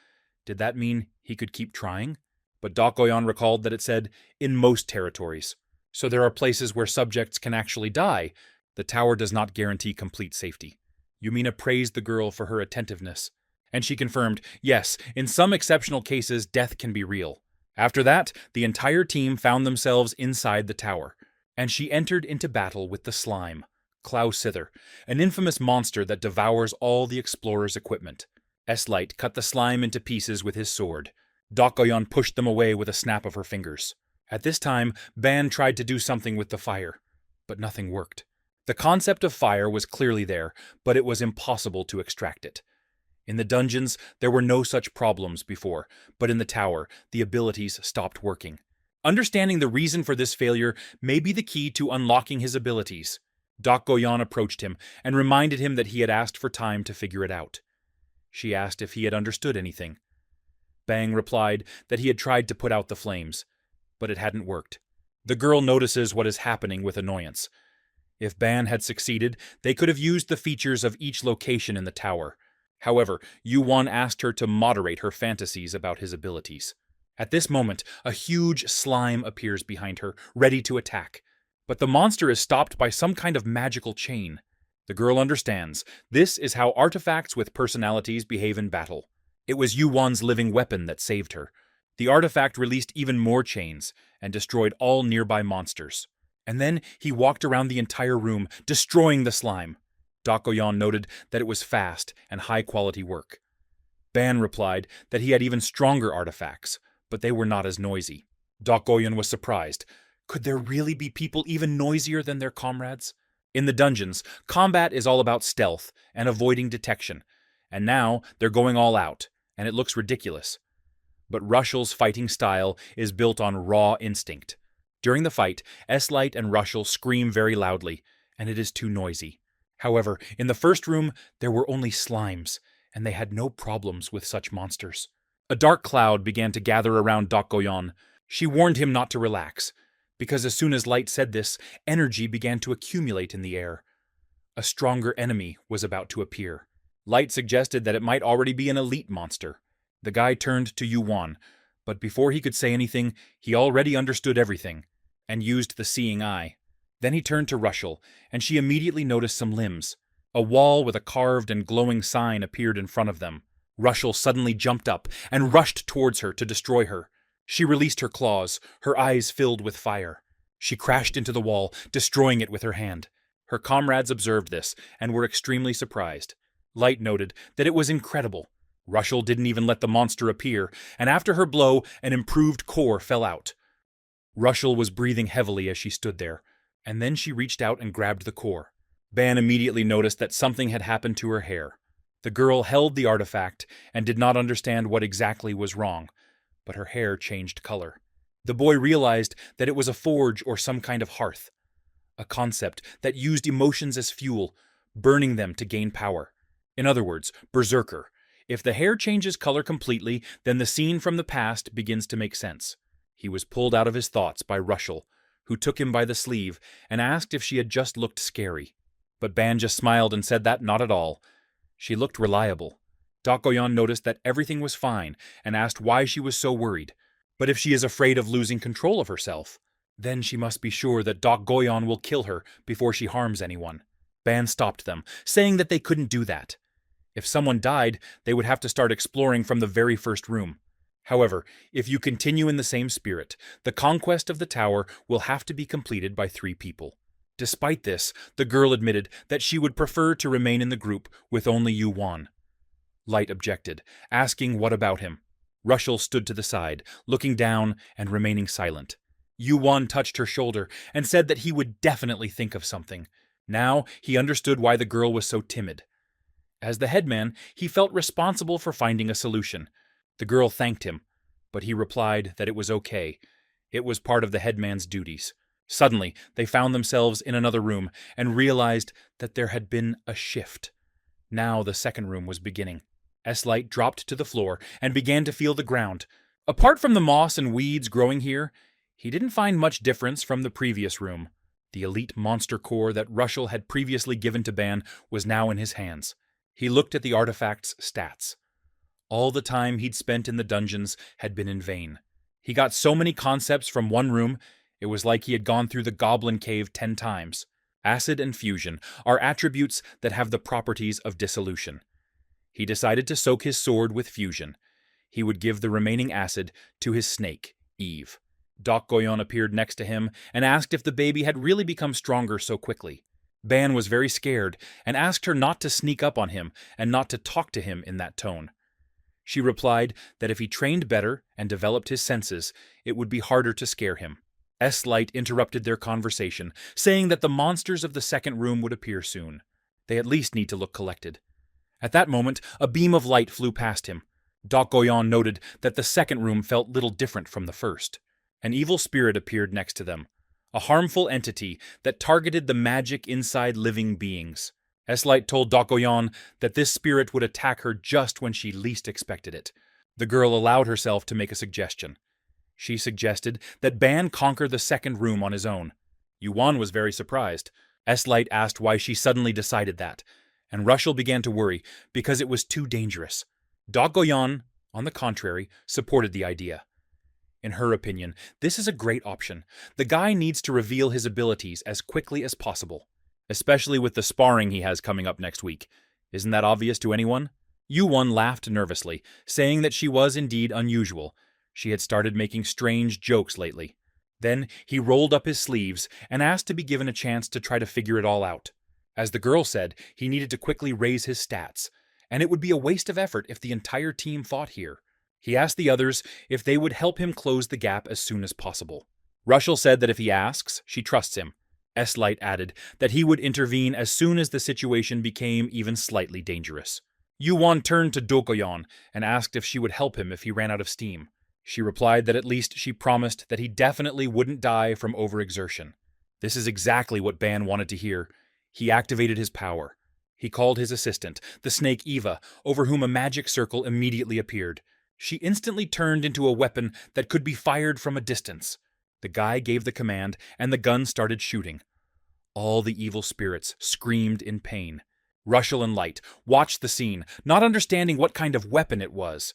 Did that mean he could keep trying? But Dakoyan recalled that it said, in most territories. So there are places where subjects can actually die. The tower does not guarantee complete safety. Yumina praised the girl for her attentiveness. And she confirmed, yes, in some exceptional cases, death can be real. After that, the entire team found themselves inside the tower, and she entered into battle with the slime, Klausither, an infamous monster that devours all the explorer's equipment. S-Light cut the slime into pieces with his sword. Dakoyan pushed them away with a snap of her fingers. At this time, Ban tried to do something with the fire, but nothing worked. The concept of fire was clearly there, but it was impossible to extract it. In the dungeons, there were no such problems before, but in the tower, the abilities stopped working. Understanding the reason for this failure may be the key to unlocking his abilities. Dakoyan approached him and reminded him that he had asked for time to figure it out. She asked if he had understood anything. Bang replied that he had tried to put out the flames, but it hadn't worked. The girl notices what is happening with annoyance. If Ban had succeeded, they could have used the features of each location in the tower. However, Yu-Won asked her to moderate her fantasies about his abilities. At this moment, a huge slime appears behind her, ready to attack. But the monster is stopped by some kind of magical chain. The girl understands. This is how artifacts with personalities behave in battle. It was Yu-Won's living weapon that saved her. The artifact released even more chains and destroyed all nearby monsters. And then he walked around the entire room, destroying the slime. Dakoyan noted that it was fast and high-quality work. Ban replied that he had even stronger artifacts, but they were not as noisy. Dakoyan was surprised. Could there really be people even noisier than their comrades? In the dungeons, combat is all about stealth and avoiding detection, and now they're going all out, and it looks ridiculous. But Rushel's fighting style is built on raw instinct. During the fight, S-Light and Rushel scream very loudly, and it is too noisy. However, in the first room, there were only slimes, and they had no problems with such monsters. A dark cloud began to gather around Dakoyan. She warned him not to relax, because as soon as Light said this, energy began to accumulate in the air. A stronger enemy was about to appear. Light suggested that it might already be an elite monster. The guy turned to Yu-Won, but before he could say anything, he already understood everything, and used the seeing eye. Then he turned to Rushel, and she immediately noticed some limbs. A wall with a carved and glowing sign appeared in front of them. Rushel suddenly jumped up and rushed towards her to destroy her. She released her claws, her eyes filled with fire. She crashed into the wall, destroying it with her hand. Her comrades observed this and were extremely surprised. Light noted that it was incredible. Rushel didn't even let the monster appear, and after her blow, an improved core fell out. Rushel was breathing heavily as she stood there, and then she reached out and grabbed the core. Ban immediately noticed that something had happened to her hair. The girl held the artifact and did not understand what exactly was wrong, but her hair changed color. The boy realized that it was a forge or some kind of hearth, a concept that used emotions as fuel, burning them to gain power. In other words, berserker. If the hair changes color completely, then the scene from the past begins to make sense. He was pulled out of his thoughts by Rushel, who took him by the sleeve and asked if she had just looked scary. But Ban just smiled and said that not at all. She looked reliable. Dokoyon noticed that everything was fine and asked why she was so worried. But if she is afraid of losing control of herself, then she must be sure that Dokoyon will kill her before she harms anyone. Ban stopped them, saying that they couldn't do that. If someone died, they would have to start exploring from the very first room. However, if you continue in the same spirit, the conquest of the tower will have to be completed by 3 people. Despite this, the girl admitted that she would prefer to remain in the group with only Yuan. Light objected, asking what about him. Rushel stood to the side, looking down and remaining silent. Yuan touched her shoulder and said that he would definitely think of something. Now he understood why the girl was so timid. As the headman, he felt responsible for finding a solution. The girl thanked him, but he replied that it was okay. It was part of the headman's duties. Suddenly, they found themselves in another room and realized that there had been a shift. Now the second room was beginning. S-Light dropped to the floor and began to feel the ground. Apart from the moss and weeds growing here, he didn't find much difference from the previous room. The elite monster core that Rushel had previously given to Ban was now in his hands. He looked at the artifact's stats. All the time he'd spent in the dungeons had been in vain. He got so many concepts from one room, it was like he had gone through the Goblin Cave 10 times. Acid and fusion are attributes that have the properties of dissolution. He decided to soak his sword with fusion. He would give the remaining acid to his snake, Eve. Doc Goyon appeared next to him and asked if the baby had really become stronger so quickly. Ban was very scared and asked her not to sneak up on him and not to talk to him in that tone. She replied that if he trained better and developed his senses, it would be harder to scare him. S-Light interrupted their conversation, saying that the monsters of the second room would appear soon. They at least need to look collected. At that moment, a beam of light flew past him. Doc Goyon noted that the second room felt little different from the first. An evil spirit appeared next to them, a harmful entity that targeted the magic inside living beings. S-Light told Doc Goyon that this spirit would attack her just when she least expected it. The girl allowed herself to make a suggestion. She suggested that Ban conquer the second room on his own. Yuan was very surprised. S-Light asked why she suddenly decided that, and Rushel began to worry because it was too dangerous. Doc Goyon, on the contrary, supported the idea. In her opinion, this is a great option. The guy needs to reveal his abilities as quickly as possible, especially with the sparring he has coming up next week. Isn't that obvious to anyone? Yuan laughed nervously, saying that she was indeed unusual. She had started making strange jokes lately. Then he rolled up his sleeves and asked to be given a chance to try to figure it all out. As the girl said, he needed to quickly raise his stats, and it would be a waste of effort if the entire team fought here. He asked the others if they would help him close the gap as soon as possible. Rushel said that if he asks, she trusts him. S-Light added that he would intervene as soon as the situation became even slightly dangerous. Yuan turned to Dokoyon and asked if she would help him if he ran out of steam. She replied that at least she promised that he definitely wouldn't die from overexertion. This is exactly what Ban wanted to hear. He activated his power. He called his assistant, the snake Eva, over whom a magic circle immediately appeared. She instantly turned into a weapon that could be fired from a distance. The guy gave the command, and the gun started shooting. All the evil spirits screamed in pain. Rushel and Light watched the scene, not understanding what kind of weapon it was.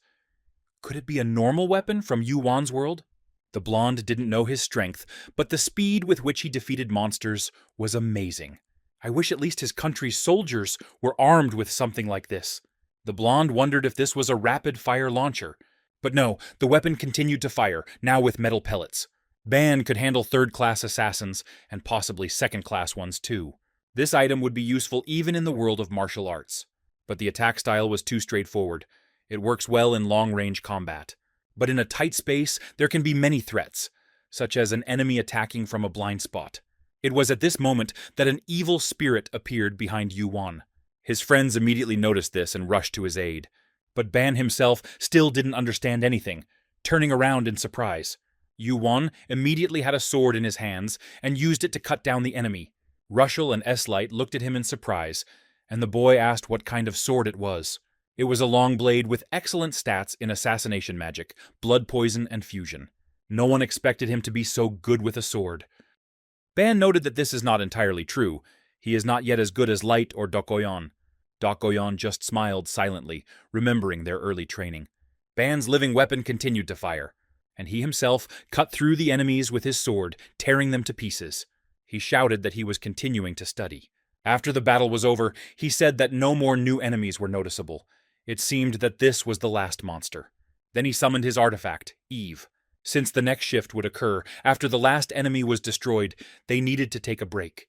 Could it be a normal weapon from Yuan's world? The blonde didn't know his strength, but the speed with which he defeated monsters was amazing. I wish at least his country's soldiers were armed with something like this. The blonde wondered if this was a rapid-fire launcher. But no, the weapon continued to fire, now with metal pellets. Ban could handle third-class assassins, and possibly second-class ones too. This item would be useful even in the world of martial arts. But the attack style was too straightforward. It works well in long-range combat. But in a tight space, there can be many threats, such as an enemy attacking from a blind spot. It was at this moment that an evil spirit appeared behind Yuan. His friends immediately noticed this and rushed to his aid. But Ban himself still didn't understand anything, turning around in surprise. Yuan immediately had a sword in his hands and used it to cut down the enemy. Rushel and S-Light looked at him in surprise, and the boy asked what kind of sword it was. It was a long blade with excellent stats in assassination magic, blood poison, and fusion. No one expected him to be so good with a sword. Ban noted that this is not entirely true. He is not yet as good as Light or Dokoyon. Dokoyon just smiled silently, remembering their early training. Ban's living weapon continued to fire, and he himself cut through the enemies with his sword, tearing them to pieces. He shouted that he was continuing to study. After the battle was over, he said that no more new enemies were noticeable. It seemed that this was the last monster. Then he summoned his artifact, Eve. Since the next shift would occur after the last enemy was destroyed, they needed to take a break.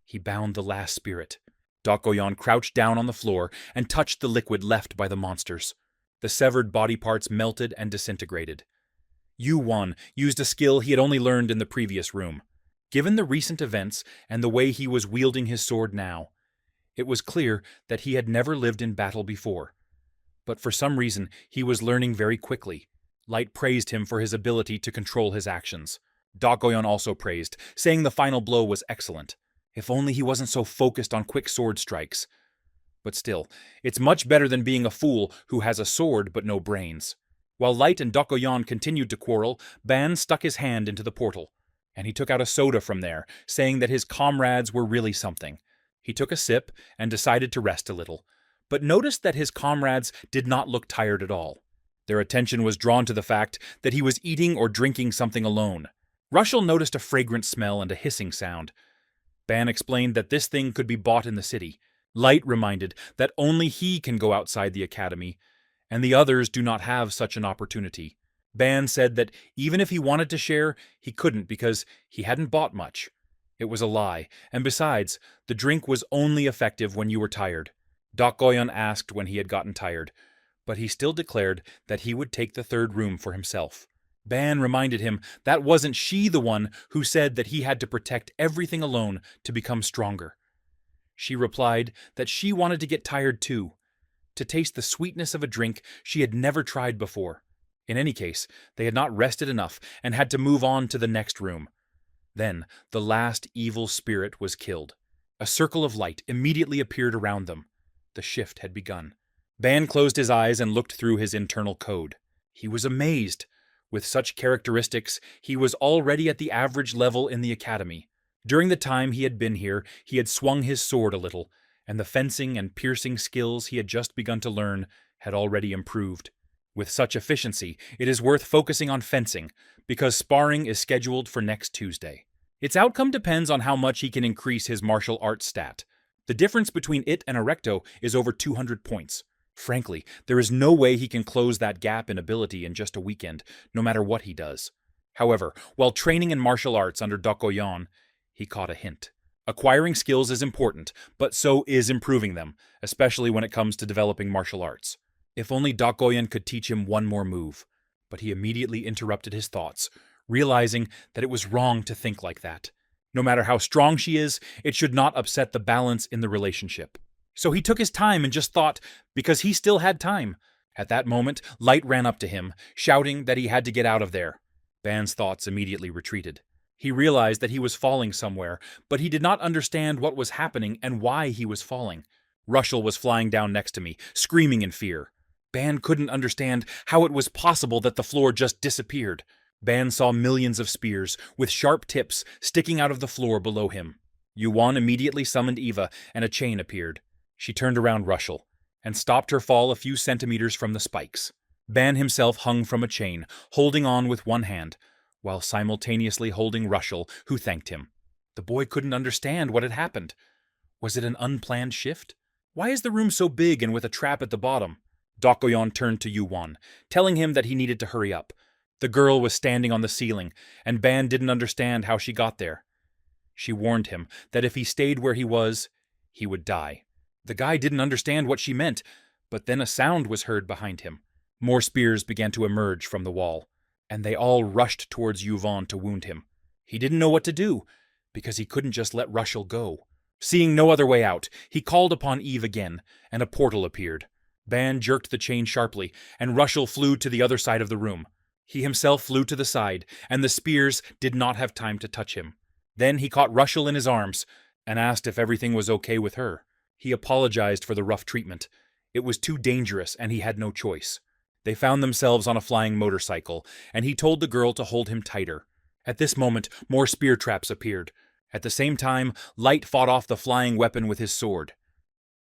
He bound the last spirit. Dokoyon crouched down on the floor and touched the liquid left by the monsters. The severed body parts melted and disintegrated. Yuan used a skill he had only learned in the previous room. Given the recent events and the way he was wielding his sword now, it was clear that he had never lived in battle before. But for some reason, he was learning very quickly. Light praised him for his ability to control his actions. Dokoyon also praised, saying the final blow was excellent. If only he wasn't so focused on quick sword strikes. But still, it's much better than being a fool who has a sword but no brains. While Light and Dokoyon continued to quarrel, Ban stuck his hand into the portal, and he took out a soda from there, saying that his comrades were really something. He took a sip and decided to rest a little, but noticed that his comrades did not look tired at all. Their attention was drawn to the fact that he was eating or drinking something alone. Rushel noticed a fragrant smell and a hissing sound. Ban explained that this thing could be bought in the city. Light reminded that only he can go outside the academy, and the others do not have such an opportunity. Ban said that even if he wanted to share, he couldn't because he hadn't bought much. It was a lie, and besides, the drink was only effective when you were tired. Dokoyon asked when he had gotten tired, but he still declared that he would take the third room for himself. Ban reminded him that wasn't she the one who said that he had to protect everything alone to become stronger. She replied that she wanted to get tired too, to taste the sweetness of a drink she had never tried before. In any case, they had not rested enough and had to move on to the next room. Then the last evil spirit was killed. A circle of light immediately appeared around them. The shift had begun. Ban closed his eyes and looked through his internal code. He was amazed. With such characteristics, he was already at the average level in the academy. During the time he had been here, he had swung his sword a little, and the fencing and piercing skills he had just begun to learn had already improved. With such efficiency, it is worth focusing on fencing, because sparring is scheduled for next Tuesday. Its outcome depends on how much he can increase his martial arts stat. The difference between it and Erecto is over 200 points. Frankly, there is no way he can close that gap in ability in just a weekend, no matter what he does. However, while training in martial arts under Dokoyon, he caught a hint. Acquiring skills is important, but so is improving them, especially when it comes to developing martial arts. If only Dokoyon could teach him one more move. But he immediately interrupted his thoughts, realizing that it was wrong to think like that. No matter how strong she is, it should not upset the balance in the relationship. So he took his time and just thought, because he still had time. At that moment, Light ran up to him, shouting that he had to get out of there. Ban's thoughts immediately retreated. He realized that he was falling somewhere, but he did not understand what was happening and why he was falling. Rushel was flying down next to me, screaming in fear. Ban couldn't understand how it was possible that the floor just disappeared. Ban saw millions of spears, with sharp tips, sticking out of the floor below him. Yuan immediately summoned Eva, and a chain appeared. She turned around Rushel, and stopped her fall a few centimeters from the spikes. Ban himself hung from a chain, holding on with one hand, while simultaneously holding Rushel, who thanked him. The boy couldn't understand what had happened. Was it an unplanned shift? Why is the room so big and with a trap at the bottom? Dokoyon turned to Yuan, telling him that he needed to hurry up. The girl was standing on the ceiling, and Ban didn't understand how she got there. She warned him that if he stayed where he was, he would die. The guy didn't understand what she meant, but then a sound was heard behind him. More spears began to emerge from the wall, and they all rushed towards Yuvan to wound him. He didn't know what to do, because he couldn't just let Russell go. Seeing no other way out, he called upon Eve again, and a portal appeared. Ban jerked the chain sharply, and Russell flew to the other side of the room. He himself flew to the side, and the spears did not have time to touch him. Then he caught Russell in his arms, and asked if everything was okay with her. He apologized for the rough treatment. It was too dangerous, and he had no choice. They found themselves on a flying motorcycle, and he told the girl to hold him tighter. At this moment, more spear traps appeared. At the same time, Light fought off the flying weapon with his sword.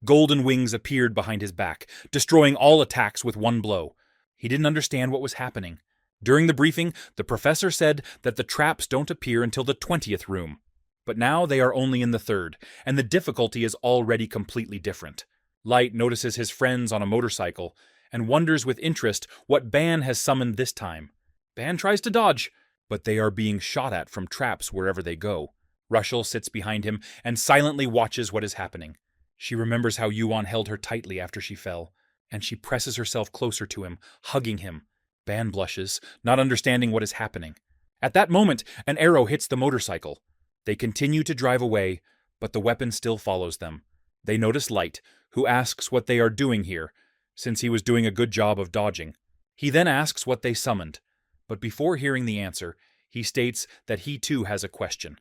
Golden wings appeared behind his back, destroying all attacks with one blow. He didn't understand what was happening. During the briefing, the professor said that the traps don't appear until the 20th room. But now they are only in the 3rd, and the difficulty is already completely different. Light notices his friends on a motorcycle, and wonders with interest what Ban has summoned this time. Ban tries to dodge, but they are being shot at from traps wherever they go. Russell sits behind him and silently watches what is happening. She remembers how Yuan held her tightly after she fell, and she presses herself closer to him, hugging him. Ban blushes, not understanding what is happening. At that moment, an arrow hits the motorcycle. They continue to drive away, but the weapon still follows them. They notice Light, who asks what they are doing here, since he was doing a good job of dodging. He then asks what they summoned, but before hearing the answer, he states that he too has a question.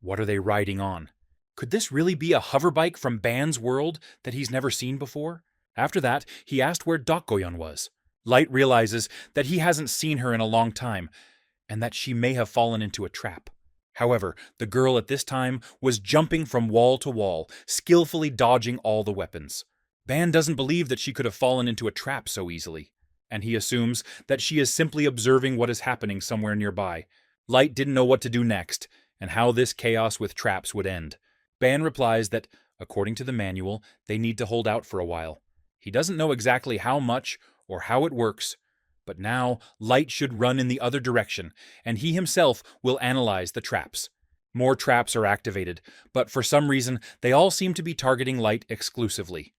What are they riding on? Could this really be a hoverbike from Ban's world that he's never seen before? After that, he asked where Dokgoyon was. Light realizes that he hasn't seen her in a long time, and that she may have fallen into a trap. However, the girl at this time was jumping from wall to wall, skillfully dodging all the weapons. Ban doesn't believe that she could have fallen into a trap so easily, and he assumes that she is simply observing what is happening somewhere nearby. Light didn't know what to do next, and how this chaos with traps would end. Ban replies that, according to the manual, they need to hold out for a while. He doesn't know exactly how much or how it works, but now Light should run in the other direction, and he himself will analyze the traps. More traps are activated, but for some reason they all seem to be targeting Light exclusively.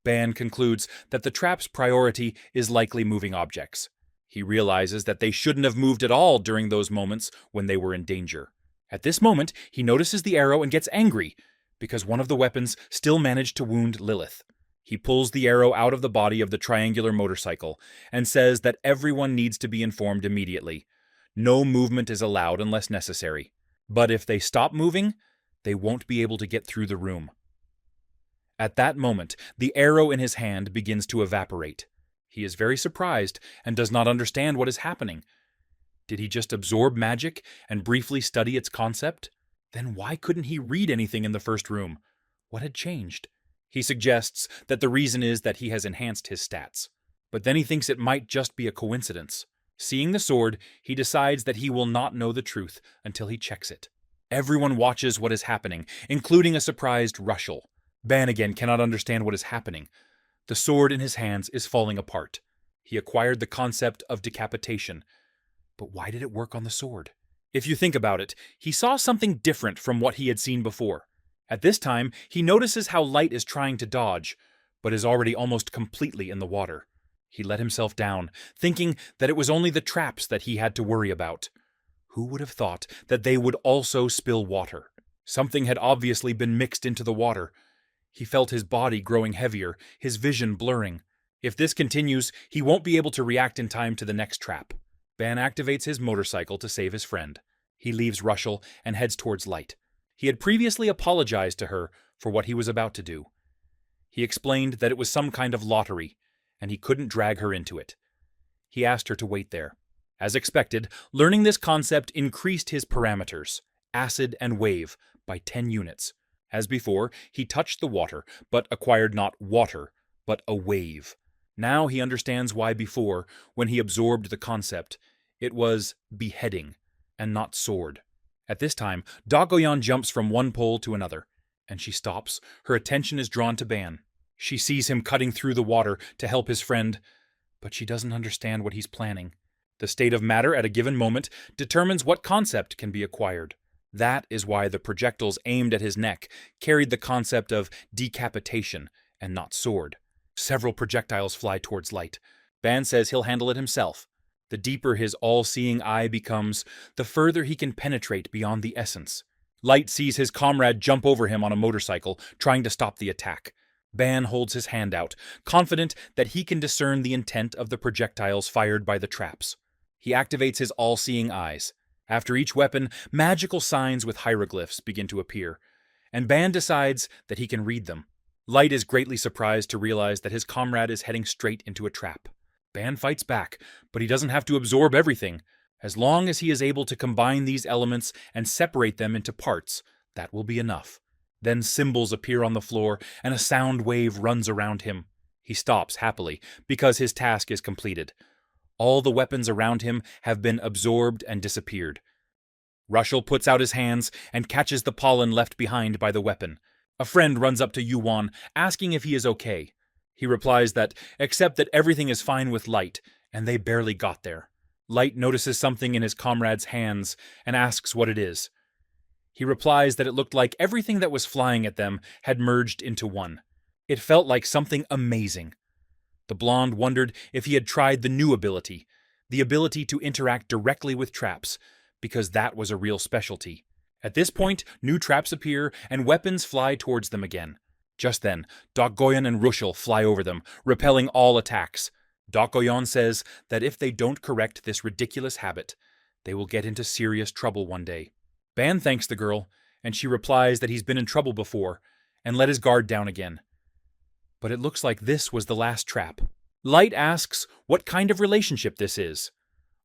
Ban concludes that the trap's priority is likely moving objects. He realizes that they shouldn't have moved at all during those moments when they were in danger. At this moment, he notices the arrow and gets angry, because one of the weapons still managed to wound Lilith. He pulls the arrow out of the body of the triangular motorcycle and says that everyone needs to be informed immediately. No movement is allowed unless necessary. But if they stop moving, they won't be able to get through the room. At that moment, the arrow in his hand begins to evaporate. He is very surprised and does not understand what is happening. Did he just absorb magic and briefly study its concept? Then why couldn't he read anything in the first room? What had changed? He suggests that the reason is that he has enhanced his stats. But then he thinks it might just be a coincidence. Seeing the sword, he decides that he will not know the truth until he checks it. Everyone watches what is happening, including a surprised Russell. Ban again cannot understand what is happening. The sword in his hands is falling apart. He acquired the concept of decapitation. But why did it work on the sword? If you think about it, he saw something different from what he had seen before. At this time, he notices how Light is trying to dodge, but is already almost completely in the water. He let himself down, thinking that it was only the traps that he had to worry about. Who would have thought that they would also spill water? Something had obviously been mixed into the water. He felt his body growing heavier, his vision blurring. If this continues, he won't be able to react in time to the next trap. Ban activates his motorcycle to save his friend. He leaves Russell and heads towards Light. He had previously apologized to her for what he was about to do. He explained that it was some kind of lottery, and he couldn't drag her into it. He asked her to wait there. As expected, learning this concept increased his parameters, acid and wave, by 10 units. As before, he touched the water, but acquired not water, but a wave. Now he understands why before, when he absorbed the concept, it was beheading, and not sword. At this time, Dokgoyon jumps from one pole to another, and she stops. Her attention is drawn to Ban. She sees him cutting through the water to help his friend, but she doesn't understand what he's planning. The state of matter at a given moment determines what concept can be acquired. That is why the projectiles aimed at his neck carried the concept of decapitation and not sword. Several projectiles fly towards Light. Ban says he'll handle it himself. The deeper his all-seeing eye becomes, the further he can penetrate beyond the essence. Light sees his comrade jump over him on a motorcycle, trying to stop the attack. Ban holds his hand out, confident that he can discern the intent of the projectiles fired by the traps. He activates his all-seeing eyes. After each weapon, magical signs with hieroglyphs begin to appear, and Ban decides that he can read them. Light is greatly surprised to realize that his comrade is heading straight into a trap. Ban fights back, but he doesn't have to absorb everything. As long as he is able to combine these elements and separate them into parts, that will be enough. Then symbols appear on the floor, and a sound wave runs around him. He stops happily, because his task is completed. All the weapons around him have been absorbed and disappeared. Rushel puts out his hands and catches the pollen left behind by the weapon. A friend runs up to Yuan, asking if he is okay. He replies that, except that everything is fine with Light, and they barely got there. Light notices something in his comrade's hands and asks what it is. He replies that it looked like everything that was flying at them had merged into one. It felt like something amazing. The blonde wondered if he had tried the new ability, the ability to interact directly with traps, because that was a real specialty. At this point, new traps appear and weapons fly towards them again. Just then, Dokgoyon and Rushel fly over them, repelling all attacks. Dokgoyon says that if they don't correct this ridiculous habit, they will get into serious trouble one day. Ban thanks the girl, and she replies that he's been in trouble before, and let his guard down again. But it looks like this was the last trap. Light asks what kind of relationship this is.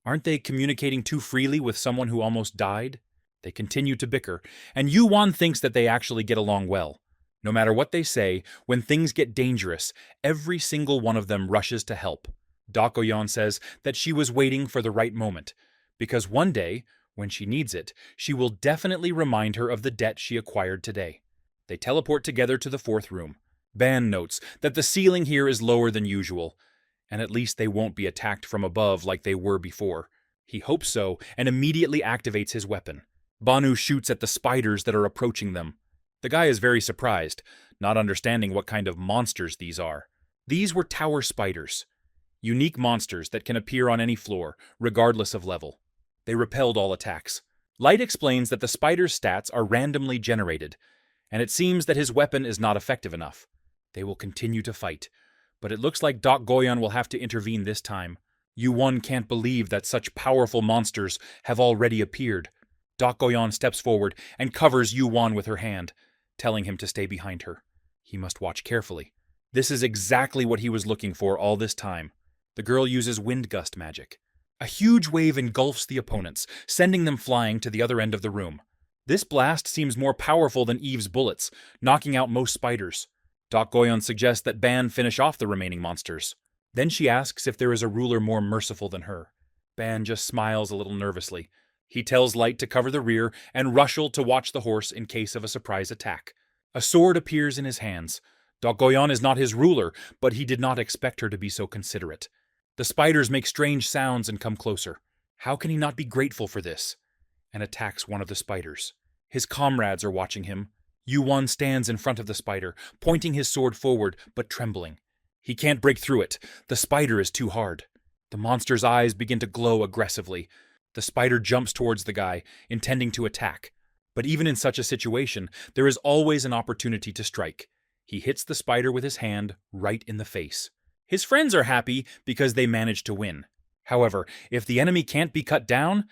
Aren't they communicating too freely with someone who almost died? They continue to bicker, and Yuan thinks that they actually get along well. No matter what they say, when things get dangerous, every single one of them rushes to help. Dokgoyon says that she was waiting for the right moment, because one day, when she needs it, she will definitely remind her of the debt she acquired today. They teleport together to the fourth room. Ban notes that the ceiling here is lower than usual, and at least they won't be attacked from above like they were before. He hopes so, and immediately activates his weapon. Banu shoots at the spiders that are approaching them. The guy is very surprised, not understanding what kind of monsters these are. These were tower spiders, unique monsters that can appear on any floor, regardless of level. They repelled all attacks. Light explains that the spider's stats are randomly generated, and it seems that his weapon is not effective enough. They will continue to fight, but it looks like Dokgoyon will have to intervene this time. Yuan can't believe that such powerful monsters have already appeared. Dokgoyon steps forward and covers Yuan with her hand, telling him to stay behind her. He must watch carefully. This is exactly what he was looking for all this time. The girl uses wind gust magic. A huge wave engulfs the opponents, sending them flying to the other end of the room. This blast seems more powerful than Eve's bullets, knocking out most spiders. Dokgoyon suggests that Ban finish off the remaining monsters. Then she asks if there is a ruler more merciful than her. Ban just smiles a little nervously. He tells Light to cover the rear and Rushel to watch the horse in case of a surprise attack. A sword appears in his hands. Dokgoyon is not his ruler, but he did not expect her to be so considerate. The spiders make strange sounds and come closer. How can he not be grateful for this? And attacks one of the spiders. His comrades are watching him. Yuan stands in front of the spider, pointing his sword forward, but trembling. He can't break through it. The spider is too hard. The monster's eyes begin to glow aggressively. The spider jumps towards the guy, intending to attack. But even in such a situation, there is always an opportunity to strike. He hits the spider with his hand right in the face. His friends are happy because they managed to win. However, if the enemy can't be cut down,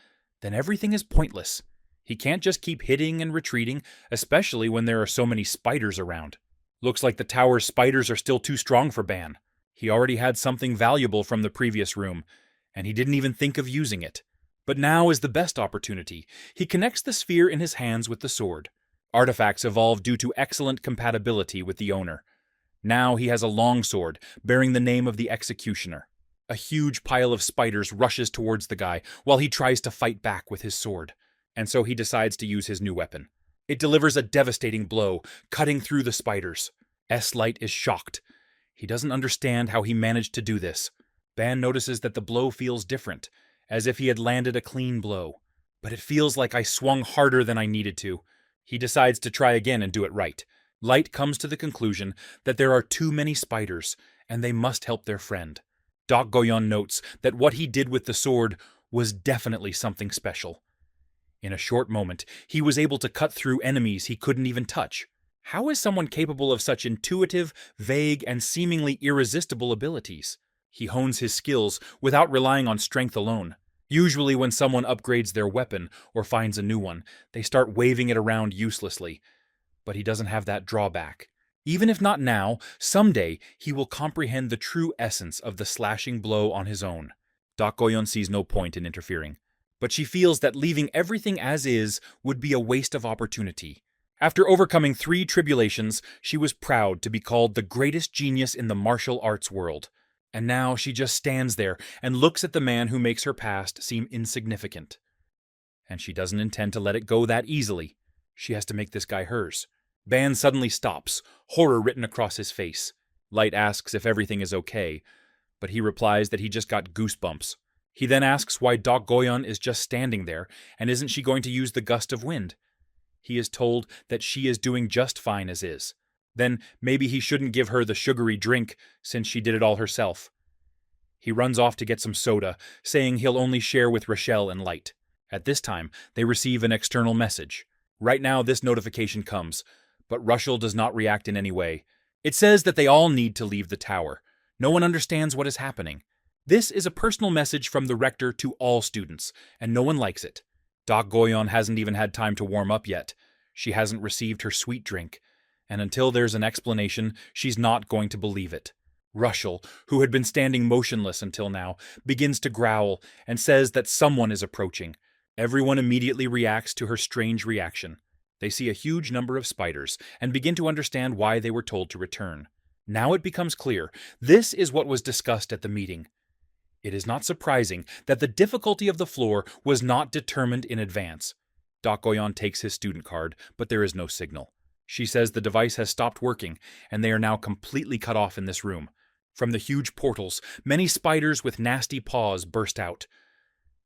then everything is pointless. He can't just keep hitting and retreating, especially when there are so many spiders around. Looks like the tower's spiders are still too strong for Ban. He already had something valuable from the previous room, and he didn't even think of using it. But now is the best opportunity. He connects the sphere in his hands with the sword. Artifacts evolve due to excellent compatibility with the owner. Now he has a long sword, bearing the name of the executioner. A huge pile of spiders rushes towards the guy while he tries to fight back with his sword. And so he decides to use his new weapon. It delivers a devastating blow, cutting through the spiders. S-Light is shocked. He doesn't understand how he managed to do this. Ban notices that the blow feels different, as if he had landed a clean blow. But it feels like I swung harder than I needed to. He decides to try again and do it right. Light comes to the conclusion that there are too many spiders, and they must help their friend. Dokgoyon notes that what he did with the sword was definitely something special. In a short moment, he was able to cut through enemies he couldn't even touch. How is someone capable of such intuitive, vague, and seemingly irresistible abilities? He hones his skills without relying on strength alone. Usually when someone upgrades their weapon or finds a new one, they start waving it around uselessly. But he doesn't have that drawback. Even if not now, someday he will comprehend the true essence of the slashing blow on his own. Goyon sees no point in interfering, but she feels that leaving everything as is would be a waste of opportunity. After overcoming 3 tribulations, she was proud to be called the greatest genius in the martial arts world. And now she just stands there and looks at the man who makes her past seem insignificant. And she doesn't intend to let it go that easily. She has to make this guy hers. Ban suddenly stops, horror written across his face. Light asks if everything is okay, but he replies that he just got goosebumps. He then asks why Goyon is just standing there, and isn't she going to use the gust of wind? He is told that she is doing just fine as is. Then maybe he shouldn't give her the sugary drink, since she did it all herself. He runs off to get some soda, saying he'll only share with Rochelle and Light. At this time, they receive an external message. Right now, this notification comes, but Rochelle does not react in any way. It says that they all need to leave the tower. No one understands what is happening. This is a personal message from the rector to all students, and no one likes it. Goyon hasn't even had time to warm up yet. She hasn't received her sweet drink, and until there's an explanation, she's not going to believe it. Rochelle, who had been standing motionless until now, begins to growl and says that someone is approaching. Everyone immediately reacts to her strange reaction. They see a huge number of spiders and begin to understand why they were told to return. Now it becomes clear, this is what was discussed at the meeting. It is not surprising that the difficulty of the floor was not determined in advance. Goyon takes his student card, but there is no signal. She says the device has stopped working, and they are now completely cut off in this room. From the huge portals, many spiders with nasty paws burst out.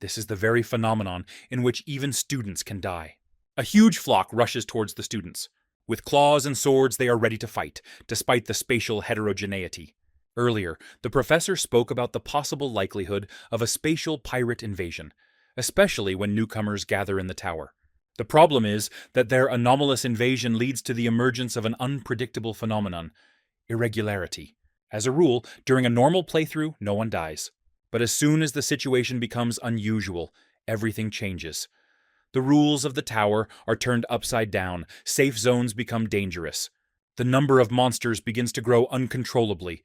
This is the very phenomenon in which even students can die. A huge flock rushes towards the students. With claws and swords, they are ready to fight, despite the spatial heterogeneity. Earlier, the professor spoke about the possible likelihood of a spatial pirate invasion, especially when newcomers gather in the tower. The problem is that their anomalous invasion leads to the emergence of an unpredictable phenomenon, irregularity. As a rule, during a normal playthrough, no one dies. But as soon as the situation becomes unusual, everything changes. The rules of the tower are turned upside down, safe zones become dangerous. The number of monsters begins to grow uncontrollably.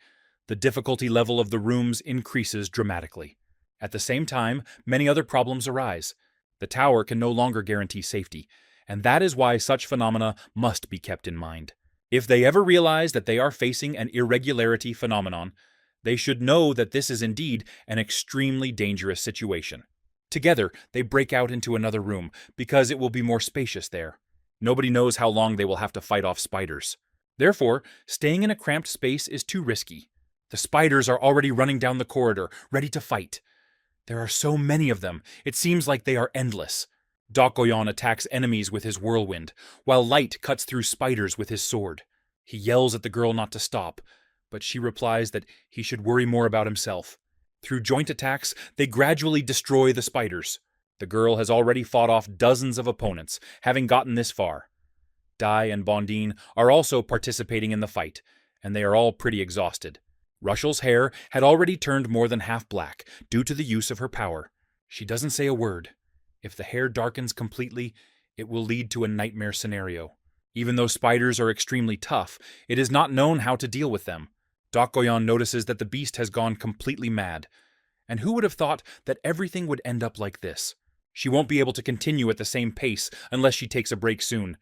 The difficulty level of the rooms increases dramatically. At the same time, many other problems arise. The tower can no longer guarantee safety, and that is why such phenomena must be kept in mind. If they ever realize that they are facing an irregularity phenomenon, they should know that this is indeed an extremely dangerous situation. Together, they break out into another room, because it will be more spacious there. Nobody knows how long they will have to fight off spiders. Therefore, staying in a cramped space is too risky. The spiders are already running down the corridor, ready to fight. There are so many of them, it seems like they are endless. Goyon attacks enemies with his whirlwind, while Light cuts through spiders with his sword. He yells at the girl not to stop, but she replies that he should worry more about himself. Through joint attacks, they gradually destroy the spiders. The girl has already fought off dozens of opponents, having gotten this far. Dai and Bondine are also participating in the fight, and they are all pretty exhausted. Rochelle's hair had already turned more than half black, due to the use of her power. She doesn't say a word. If the hair darkens completely, it will lead to a nightmare scenario. Even though spiders are extremely tough, it is not known how to deal with them. Goyon notices that the beast has gone completely mad. And who would have thought that everything would end up like this? She won't be able to continue at the same pace unless she takes a break soon.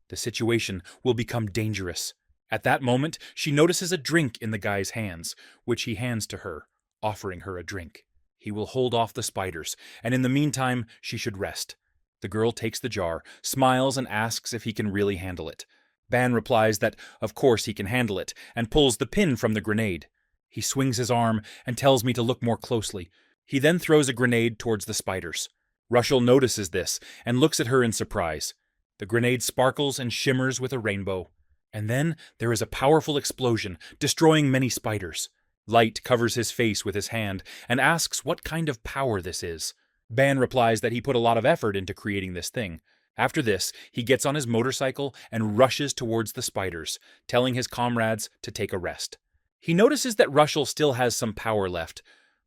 The situation will become dangerous. At that moment, she notices a drink in the guy's hands, which he hands to her, offering her a drink. He will hold off the spiders, and in the meantime, she should rest. The girl takes the jar, smiles, and asks if he can really handle it. Ban replies that, of course, he can handle it, and pulls the pin from the grenade. He swings his arm and tells me to look more closely. He then throws a grenade towards the spiders. Rochelle notices this and looks at her in surprise. The grenade sparkles and shimmers with a rainbow. And then there is a powerful explosion, destroying many spiders. Light covers his face with his hand and asks what kind of power this is. Ban replies that he put a lot of effort into creating this thing. After this, he gets on his motorcycle and rushes towards the spiders, telling his comrades to take a rest. He notices that Rushel still has some power left,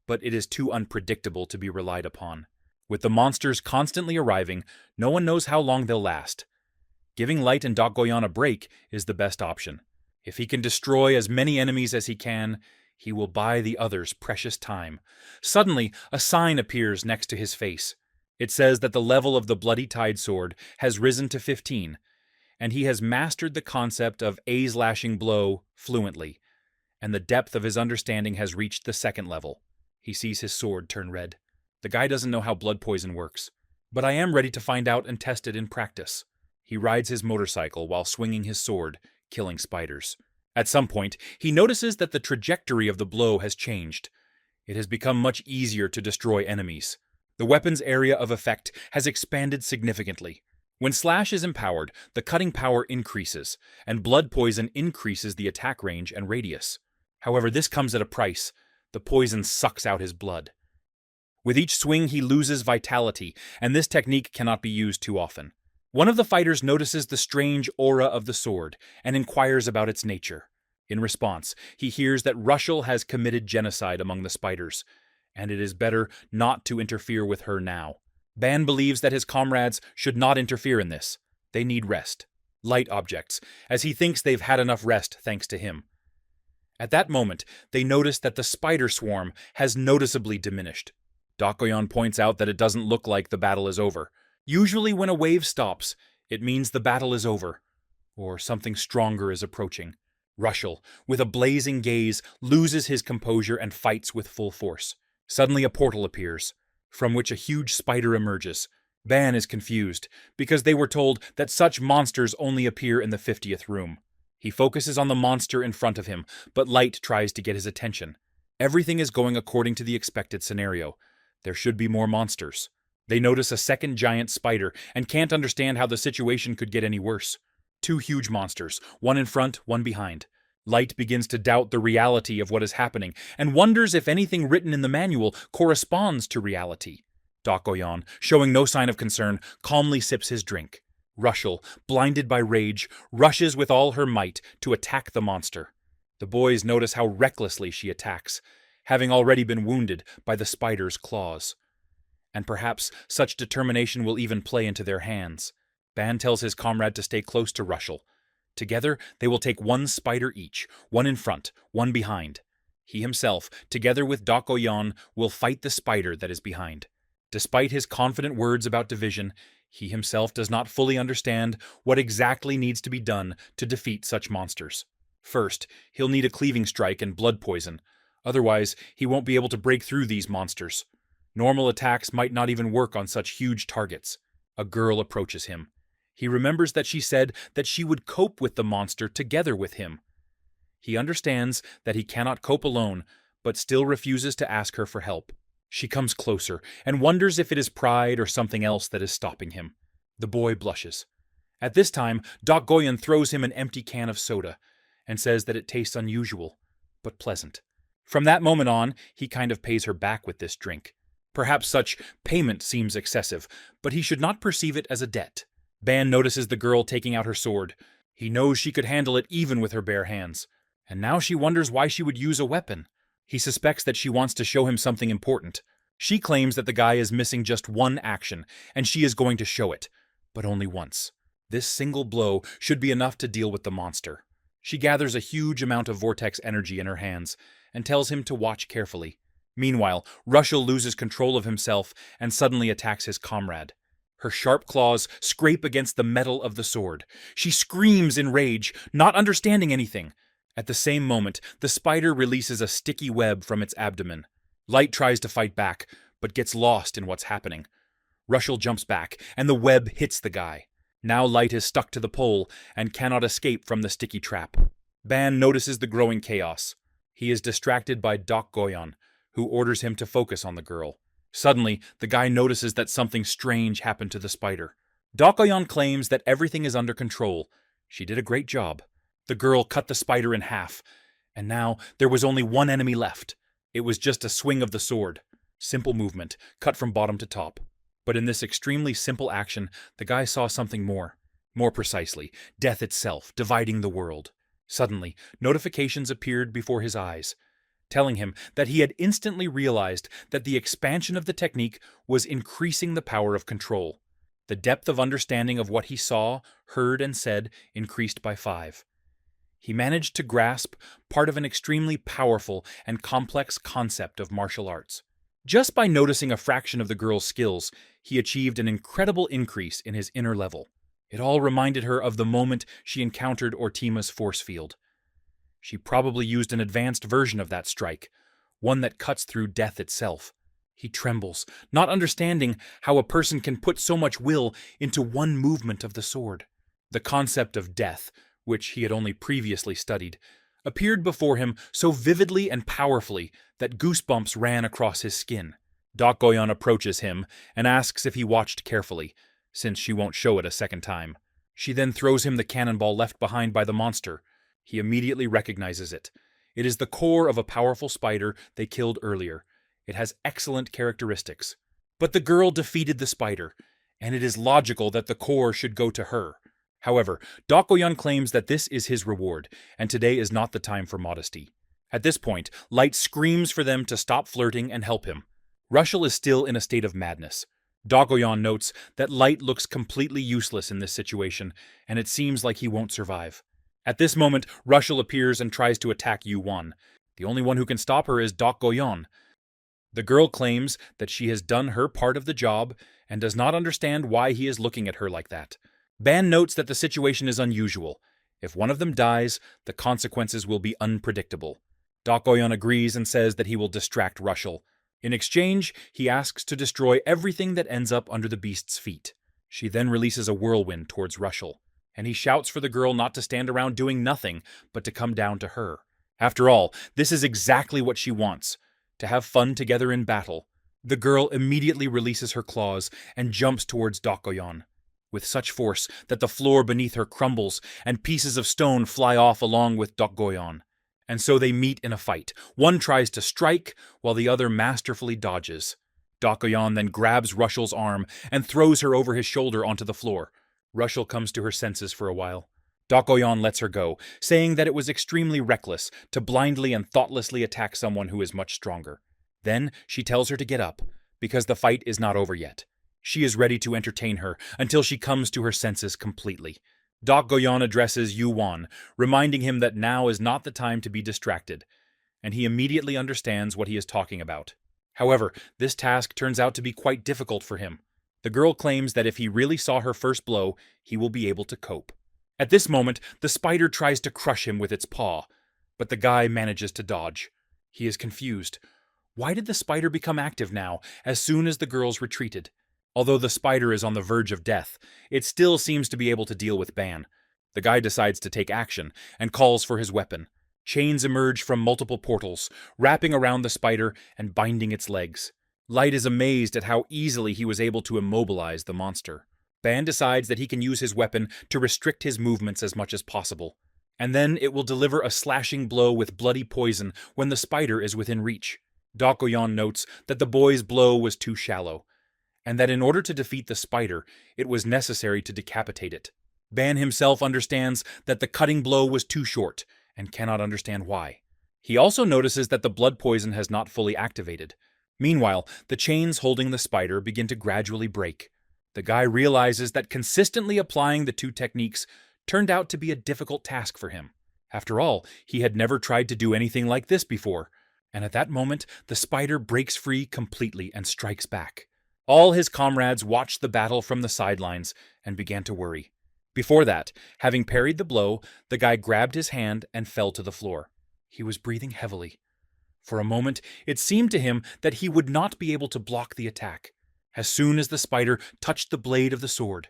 but it is too unpredictable to be relied upon. With the monsters constantly arriving, no one knows how long they'll last. Giving Light and Dokgoyon a break is the best option. If he can destroy as many enemies as he can, he will buy the others precious time. Suddenly, a sign appears next to his face. It says that the level of the Bloody Tide Sword has risen to 15, and he has mastered the concept of A's-lashing blow fluently, and the depth of his understanding has reached the 2nd level. He sees his sword turn red. The guy doesn't know how blood poison works, but I am ready to find out and test it in practice. He rides his motorcycle while swinging his sword, killing spiders. At some point, he notices that the trajectory of the blow has changed. It has become much easier to destroy enemies. The weapon's area of effect has expanded significantly. When Slash is empowered, the cutting power increases, and blood poison increases the attack range and radius. However, this comes at a price. The poison sucks out his blood. With each swing, he loses vitality, and this technique cannot be used too often. One of the fighters notices the strange aura of the sword and inquires about its nature. In response, he hears that Rushel has committed genocide among the spiders, and it is better not to interfere with her now. Ban believes that his comrades should not interfere in this. They need rest. Light objects, as he thinks they've had enough rest thanks to him. At that moment, they notice that the spider swarm has noticeably diminished. Dokgoyon points out that it doesn't look like the battle is over. Usually when a wave stops, it means the battle is over, or something stronger is approaching. Rushel, with a blazing gaze, loses his composure and fights with full force. Suddenly a portal appears, from which a huge spider emerges. Ban is confused, because they were told that such monsters only appear in the 50th room. He focuses on the monster in front of him, but Light tries to get his attention. Everything is going according to the expected scenario. There should be more monsters. They notice a second giant spider and can't understand how the situation could get any worse. 2 huge monsters, one in front, one behind. Light begins to doubt the reality of what is happening and wonders if anything written in the manual corresponds to reality. Dokgoyon, showing no sign of concern, calmly sips his drink. Rushel, blinded by rage, rushes with all her might to attack the monster. The boys notice how recklessly she attacks, having already been wounded by the spider's claws. And perhaps such determination will even play into their hands. Ban tells his comrade to stay close to Rushel. Together, they will take 1 spider each, one in front, one behind. He himself, together with Dokgoyon, will fight the spider that is behind. Despite his confident words about division, he himself does not fully understand what exactly needs to be done to defeat such monsters. First, he'll need a cleaving strike and blood poison. Otherwise, he won't be able to break through these monsters. Normal attacks might not even work on such huge targets. A girl approaches him. He remembers that she said that she would cope with the monster together with him. He understands that he cannot cope alone, but still refuses to ask her for help. She comes closer and wonders if it is pride or something else that is stopping him. The boy blushes. At this time, Dokgoyon throws him an empty can of soda and says that it tastes unusual, but pleasant. From that moment on, he kind of pays her back with this drink. Perhaps such payment seems excessive, but he should not perceive it as a debt. Ban notices the girl taking out her sword. He knows she could handle it even with her bare hands, and now she wonders why she would use a weapon. He suspects that she wants to show him something important. She claims that the guy is missing just one action, and she is going to show it, but only once. This single blow should be enough to deal with the monster. She gathers a huge amount of vortex energy in her hands, and tells him to watch carefully. Meanwhile, Rushel loses control of himself and suddenly attacks his comrade. Her sharp claws scrape against the metal of the sword. She screams in rage, not understanding anything. At the same moment, the spider releases a sticky web from its abdomen. Light tries to fight back, but gets lost in what's happening. Rushel jumps back, and the web hits the guy. Now Light is stuck to the pole and cannot escape from the sticky trap. Ban notices the growing chaos. He is distracted by Dokgoyon, who orders him to focus on the girl. Suddenly, the guy notices that something strange happened to the spider. Dokgoyon claims that everything is under control. She did a great job. The girl cut the spider in half, and now there was only one enemy left. It was just a swing of the sword. Simple movement, cut from bottom to top. But in this extremely simple action, the guy saw something more. More precisely, death itself, dividing the world. Suddenly, notifications appeared before his eyes, telling him that he had instantly realized that the expansion of the technique was increasing the power of control. The depth of understanding of what he saw, heard, and said increased by 5. He managed to grasp part of an extremely powerful and complex concept of martial arts. Just by noticing a fraction of the girl's skills, he achieved an incredible increase in his inner level. It all reminded her of the moment she encountered Ortima's force field. She probably used an advanced version of that strike, one that cuts through death itself. He trembles, not understanding how a person can put so much will into one movement of the sword. The concept of death, which he had only previously studied, appeared before him so vividly and powerfully that goosebumps ran across his skin. Dak Goyon approaches him and asks if he watched carefully, since she won't show it a second time. She then throws him the cannonball left behind by the monster. He immediately recognizes it. It is the core of a powerful spider they killed earlier. It has excellent characteristics. But the girl defeated the spider, and it is logical that the core should go to her. However, Dak Goyon claims that this is his reward, and today is not the time for modesty. At this point, Light screams for them to stop flirting and help him. Rushel is still in a state of madness. Dak Goyon notes that Light looks completely useless in this situation, and it seems like he won't survive. At this moment, Rushel appears and tries to attack Yu-Wan. The only one who can stop her is Dak Goyon. The girl claims that she has done her part of the job and does not understand why he is looking at her like that. Ban notes that the situation is unusual. If one of them dies, the consequences will be unpredictable. Dak Goyon agrees and says that he will distract Rushel. In exchange, he asks to destroy everything that ends up under the beast's feet. She then releases a whirlwind towards Rushel, and he shouts for the girl not to stand around doing nothing, but to come down to her. After all, this is exactly what she wants, to have fun together in battle. The girl immediately releases her claws and jumps towards Dak Goyon, with such force that the floor beneath her crumbles and pieces of stone fly off along with Dak Goyon. And so they meet in a fight. One tries to strike, while the other masterfully dodges. Dak Goyon then grabs Rushel's arm and throws her over his shoulder onto the floor. Rushel comes to her senses for a while. Dak Goyon lets her go, saying that it was extremely reckless to blindly and thoughtlessly attack someone who is much stronger. Then she tells her to get up, because the fight is not over yet. She is ready to entertain her until she comes to her senses completely. Dak Goyon addresses Yu-Wan, reminding him that now is not the time to be distracted, and he immediately understands what he is talking about. However, this task turns out to be quite difficult for him. The girl claims that if he really saw her first blow, he will be able to cope. At this moment, the spider tries to crush him with its paw, but the guy manages to dodge. He is confused. Why did the spider become active now, as soon as the girls retreated? Although the spider is on the verge of death, it still seems to be able to deal with Ban. The guy decides to take action and calls for his weapon. Chains emerge from multiple portals, wrapping around the spider and binding its legs. Light is amazed at how easily he was able to immobilize the monster. Ban decides that he can use his weapon to restrict his movements as much as possible, and then it will deliver a slashing blow with bloody poison when the spider is within reach. Dak Goyon notes that the boy's blow was too shallow, and that in order to defeat the spider, it was necessary to decapitate it. Ban himself understands that the cutting blow was too short, and cannot understand why. He also notices that the blood poison has not fully activated. Meanwhile, the chains holding the spider begin to gradually break. The guy realizes that consistently applying the two techniques turned out to be a difficult task for him. After all, he had never tried to do anything like this before, and at that moment, the spider breaks free completely and strikes back. All his comrades watched the battle from the sidelines and began to worry. Before that, having parried the blow, the guy grabbed his hand and fell to the floor. He was breathing heavily. For a moment, it seemed to him that he would not be able to block the attack. As soon as the spider touched the blade of the sword,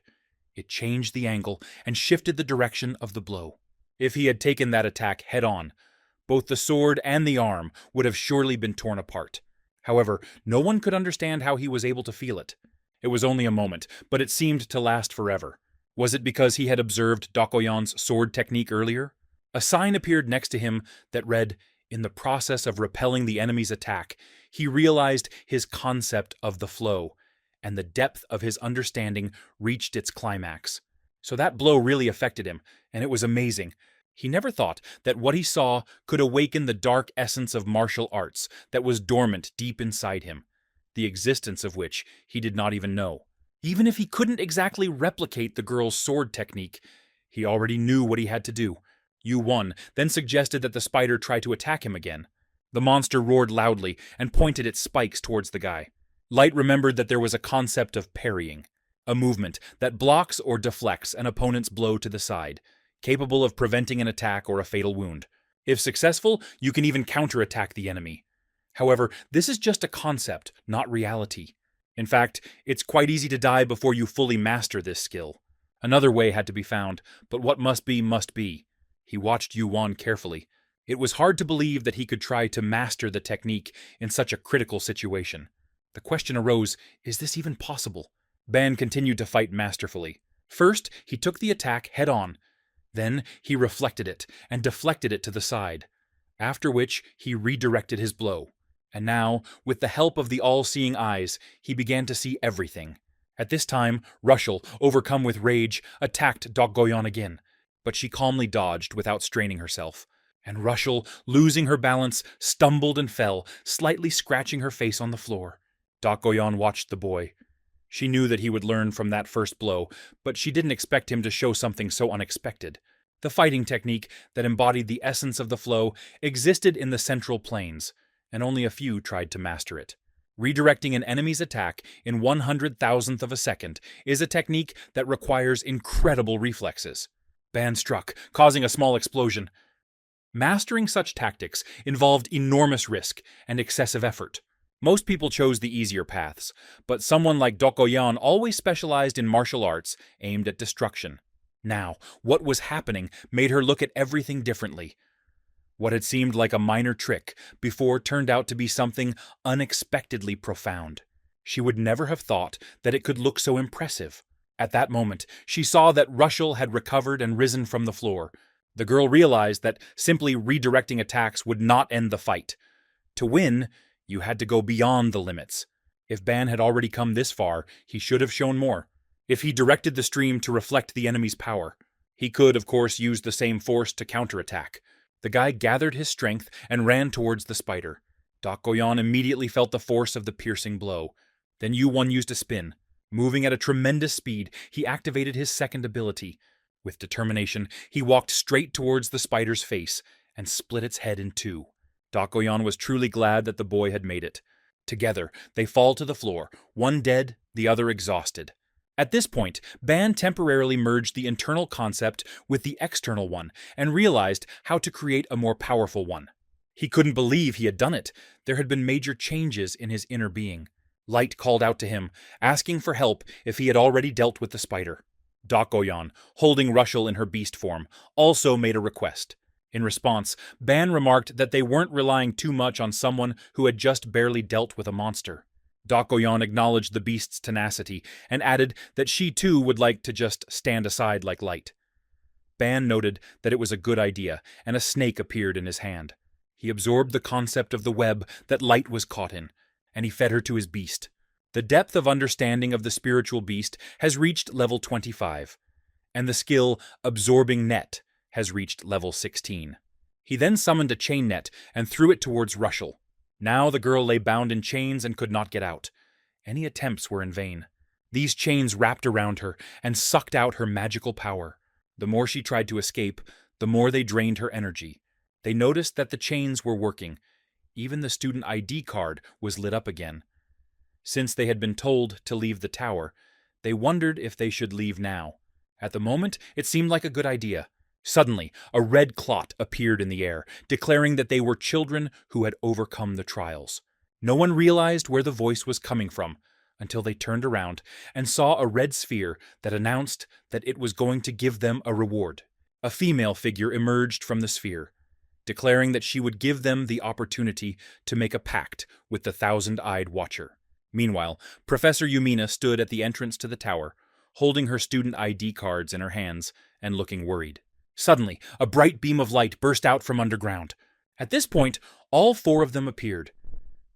it changed the angle and shifted the direction of the blow. If he had taken that attack head-on, both the sword and the arm would have surely been torn apart. However, no one could understand how he was able to feel it. It was only a moment, but it seemed to last forever. Was it because he had observed Dak Goyon's sword technique earlier? A sign appeared next to him that read, "In the process of repelling the enemy's attack, he realized his concept of the flow, and the depth of his understanding reached its climax. So that blow really affected him, and it was amazing. He never thought that what he saw could awaken the dark essence of martial arts that was dormant deep inside him, the existence of which he did not even know. Even if he couldn't exactly replicate the girl's sword technique, he already knew what he had to do. Yu-1 then suggested that the spider try to attack him again. The monster roared loudly and pointed its spikes towards the guy. Light remembered that there was a concept of parrying, a movement that blocks or deflects an opponent's blow to the side, capable of preventing an attack or a fatal wound. If successful, you can even counterattack the enemy. However, this is just a concept, not reality. In fact, it's quite easy to die before you fully master this skill. Another way had to be found, but what must be, must be. He watched Yu-1 carefully. It was hard to believe that he could try to master the technique in such a critical situation. The question arose, is this even possible? Ban continued to fight masterfully. First, he took the attack head-on. Then, he reflected it and deflected it to the side, after which he redirected his blow. And now, with the help of the all-seeing eyes, he began to see everything. At this time, Rushel, overcome with rage, attacked Dokgoyon again, but she calmly dodged without straining herself. And Rushel, losing her balance, stumbled and fell, slightly scratching her face on the floor. Dokgoyon watched the boy. She knew that he would learn from that first blow, but she didn't expect him to show something so unexpected. The fighting technique that embodied the essence of the flow existed in the central planes, and only a few tried to master it. Redirecting an enemy's attack in 100,000th of a second is a technique that requires incredible reflexes. Ban struck, causing a small explosion. Mastering such tactics involved enormous risk and excessive effort. Most people chose the easier paths, but someone like Dokgoyon always specialized in martial arts aimed at destruction. Now, what was happening made her look at everything differently. What had seemed like a minor trick before turned out to be something unexpectedly profound. She would never have thought that it could look so impressive. At that moment, she saw that Rushel had recovered and risen from the floor. The girl realized that simply redirecting attacks would not end the fight. To win, you had to go beyond the limits. If Ban had already come this far, he should have shown more. If he directed the stream to reflect the enemy's power, he could, of course, use the same force to counterattack. The guy gathered his strength and ran towards the spider. Dokgoyon immediately felt the force of the piercing blow. Then Yu-1 used a spin. Moving at a tremendous speed, he activated his second ability. With determination, he walked straight towards the spider's face and split its head in two. Dokgoyon was truly glad that the boy had made it. Together, they fall to the floor, one dead, the other exhausted. At this point, Ban temporarily merged the internal concept with the external one and realized how to create a more powerful one. He couldn't believe he had done it. There had been major changes in his inner being. Light called out to him, asking for help if he had already dealt with the spider. Dokgoyon, holding Rushel in her beast form, also made a request. In response, Ban remarked that they weren't relying too much on someone who had just barely dealt with a monster. Dokgoyon acknowledged the beast's tenacity and added that she too would like to just stand aside like Light. Ban noted that it was a good idea, and a snake appeared in his hand. He absorbed the concept of the web that Light was caught in, and he fed her to his beast. The depth of understanding of the spiritual beast has reached level 25, and the skill Absorbing Net has reached level 16. He then summoned a chain net and threw it towards Rushel. Now the girl lay bound in chains and could not get out. Any attempts were in vain. These chains wrapped around her and sucked out her magical power. The more she tried to escape, the more they drained her energy. They noticed that the chains were working. Even the student ID card was lit up again. Since they had been told to leave the tower, they wondered if they should leave now. At the moment, it seemed like a good idea. Suddenly, a red clot appeared in the air, declaring that they were children who had overcome the trials. No one realized where the voice was coming from until they turned around and saw a red sphere that announced that it was going to give them a reward. A female figure emerged from the sphere, declaring that she would give them the opportunity to make a pact with the thousand-eyed Watcher. Meanwhile, Professor Yumina stood at the entrance to the tower, holding her student ID cards in her hands and looking worried. Suddenly, a bright beam of light burst out from underground. At this point, all four of them appeared.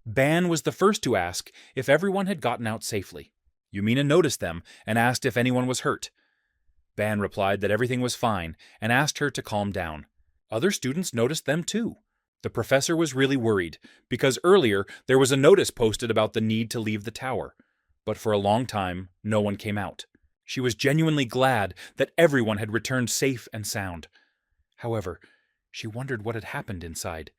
Ban was the first to ask if everyone had gotten out safely. Yumina noticed them and asked if anyone was hurt. Ban replied that everything was fine and asked her to calm down. Other students noticed them too. The professor was really worried, because earlier there was a notice posted about the need to leave the tower. But for a long time, no one came out. She was genuinely glad that everyone had returned safe and sound. However, she wondered what had happened inside.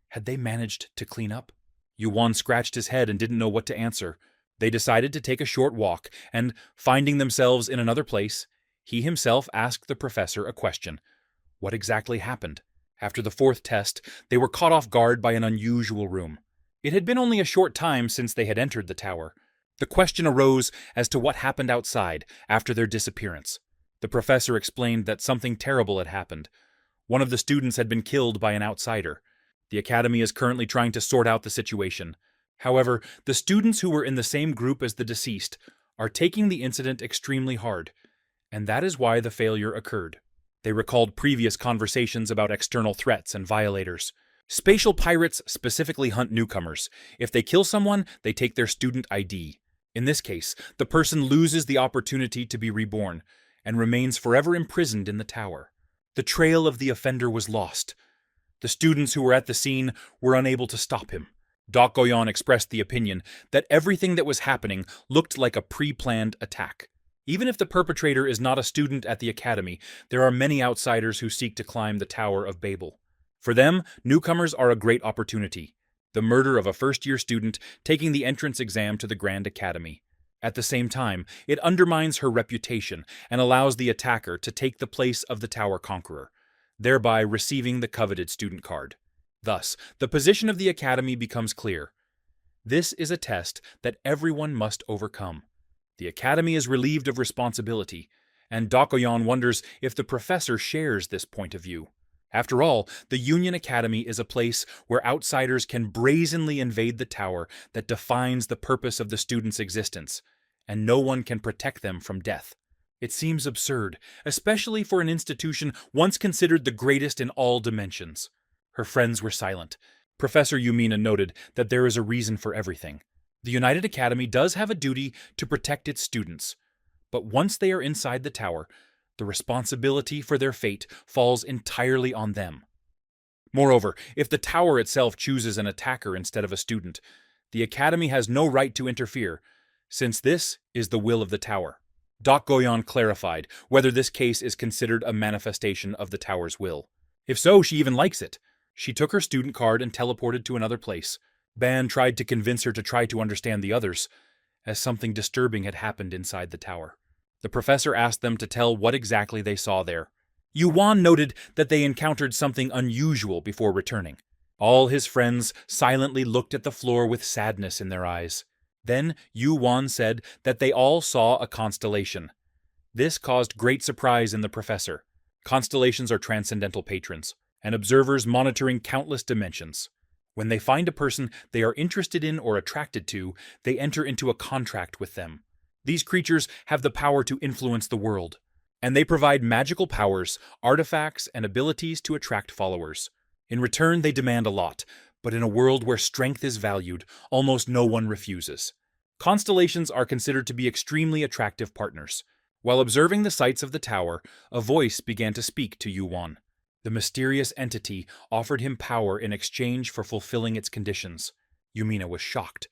Had they managed to clean up? Yuan scratched his head and didn't know what to answer. They decided to take a short walk, and, finding themselves in another place, he himself asked the professor a question. What exactly happened? After the fourth test, they were caught off guard by an unusual room. It had been only a short time since they had entered the tower. The question arose as to what happened outside after their disappearance. The professor explained that something terrible had happened. One of the students had been killed by an outsider. The academy is currently trying to sort out the situation. However, the students who were in the same group as the deceased are taking the incident extremely hard, and that is why the failure occurred. They recalled previous conversations about external threats and violators. Spatial pirates specifically hunt newcomers. If they kill someone, they take their student ID. In this case, the person loses the opportunity to be reborn and remains forever imprisoned in the tower. The trail of the offender was lost. The students who were at the scene were unable to stop him. Doc Goyon expressed the opinion that everything that was happening looked like a pre-planned attack. Even if the perpetrator is not a student at the academy, there are many outsiders who seek to climb the Tower of Babel. For them, newcomers are a great opportunity. The murder of a first-year student taking the entrance exam to the Grand Academy. At the same time, it undermines her reputation and allows the attacker to take the place of the Tower Conqueror, thereby receiving the coveted student card. Thus, the position of the Academy becomes clear. This is a test that everyone must overcome. The Academy is relieved of responsibility, and Dokoyon wonders if the professor shares this point of view. After all, the Union Academy is a place where outsiders can brazenly invade the tower that defines the purpose of the students' existence, and no one can protect them from death. It seems absurd, especially for an institution once considered the greatest in all dimensions. Her friends were silent. Professor Yumina noted that there is a reason for everything. The United Academy does have a duty to protect its students, but once they are inside the tower, the responsibility for their fate falls entirely on them. Moreover, if the tower itself chooses an attacker instead of a student, the Academy has no right to interfere, since this is the will of the tower. Doc Goyon clarified whether this case is considered a manifestation of the tower's will. If so, she even likes it. She took her student card and teleported to another place. Ban tried to convince her to try to understand the others, as something disturbing had happened inside the tower. The professor asked them to tell what exactly they saw there. Yuan noted that they encountered something unusual before returning. All his friends silently looked at the floor with sadness in their eyes. Then Yuan said that they all saw a constellation. This caused great surprise in the professor. Constellations are transcendental patrons, and observers monitoring countless dimensions. When they find a person they are interested in or attracted to, they enter into a contract with them. These creatures have the power to influence the world, and they provide magical powers, artifacts, and abilities to attract followers. In return, they demand a lot, but in a world where strength is valued, almost no one refuses. Constellations are considered to be extremely attractive partners. While observing the sights of the tower, a voice began to speak to Yuan. The mysterious entity offered him power in exchange for fulfilling its conditions. Yumina was shocked.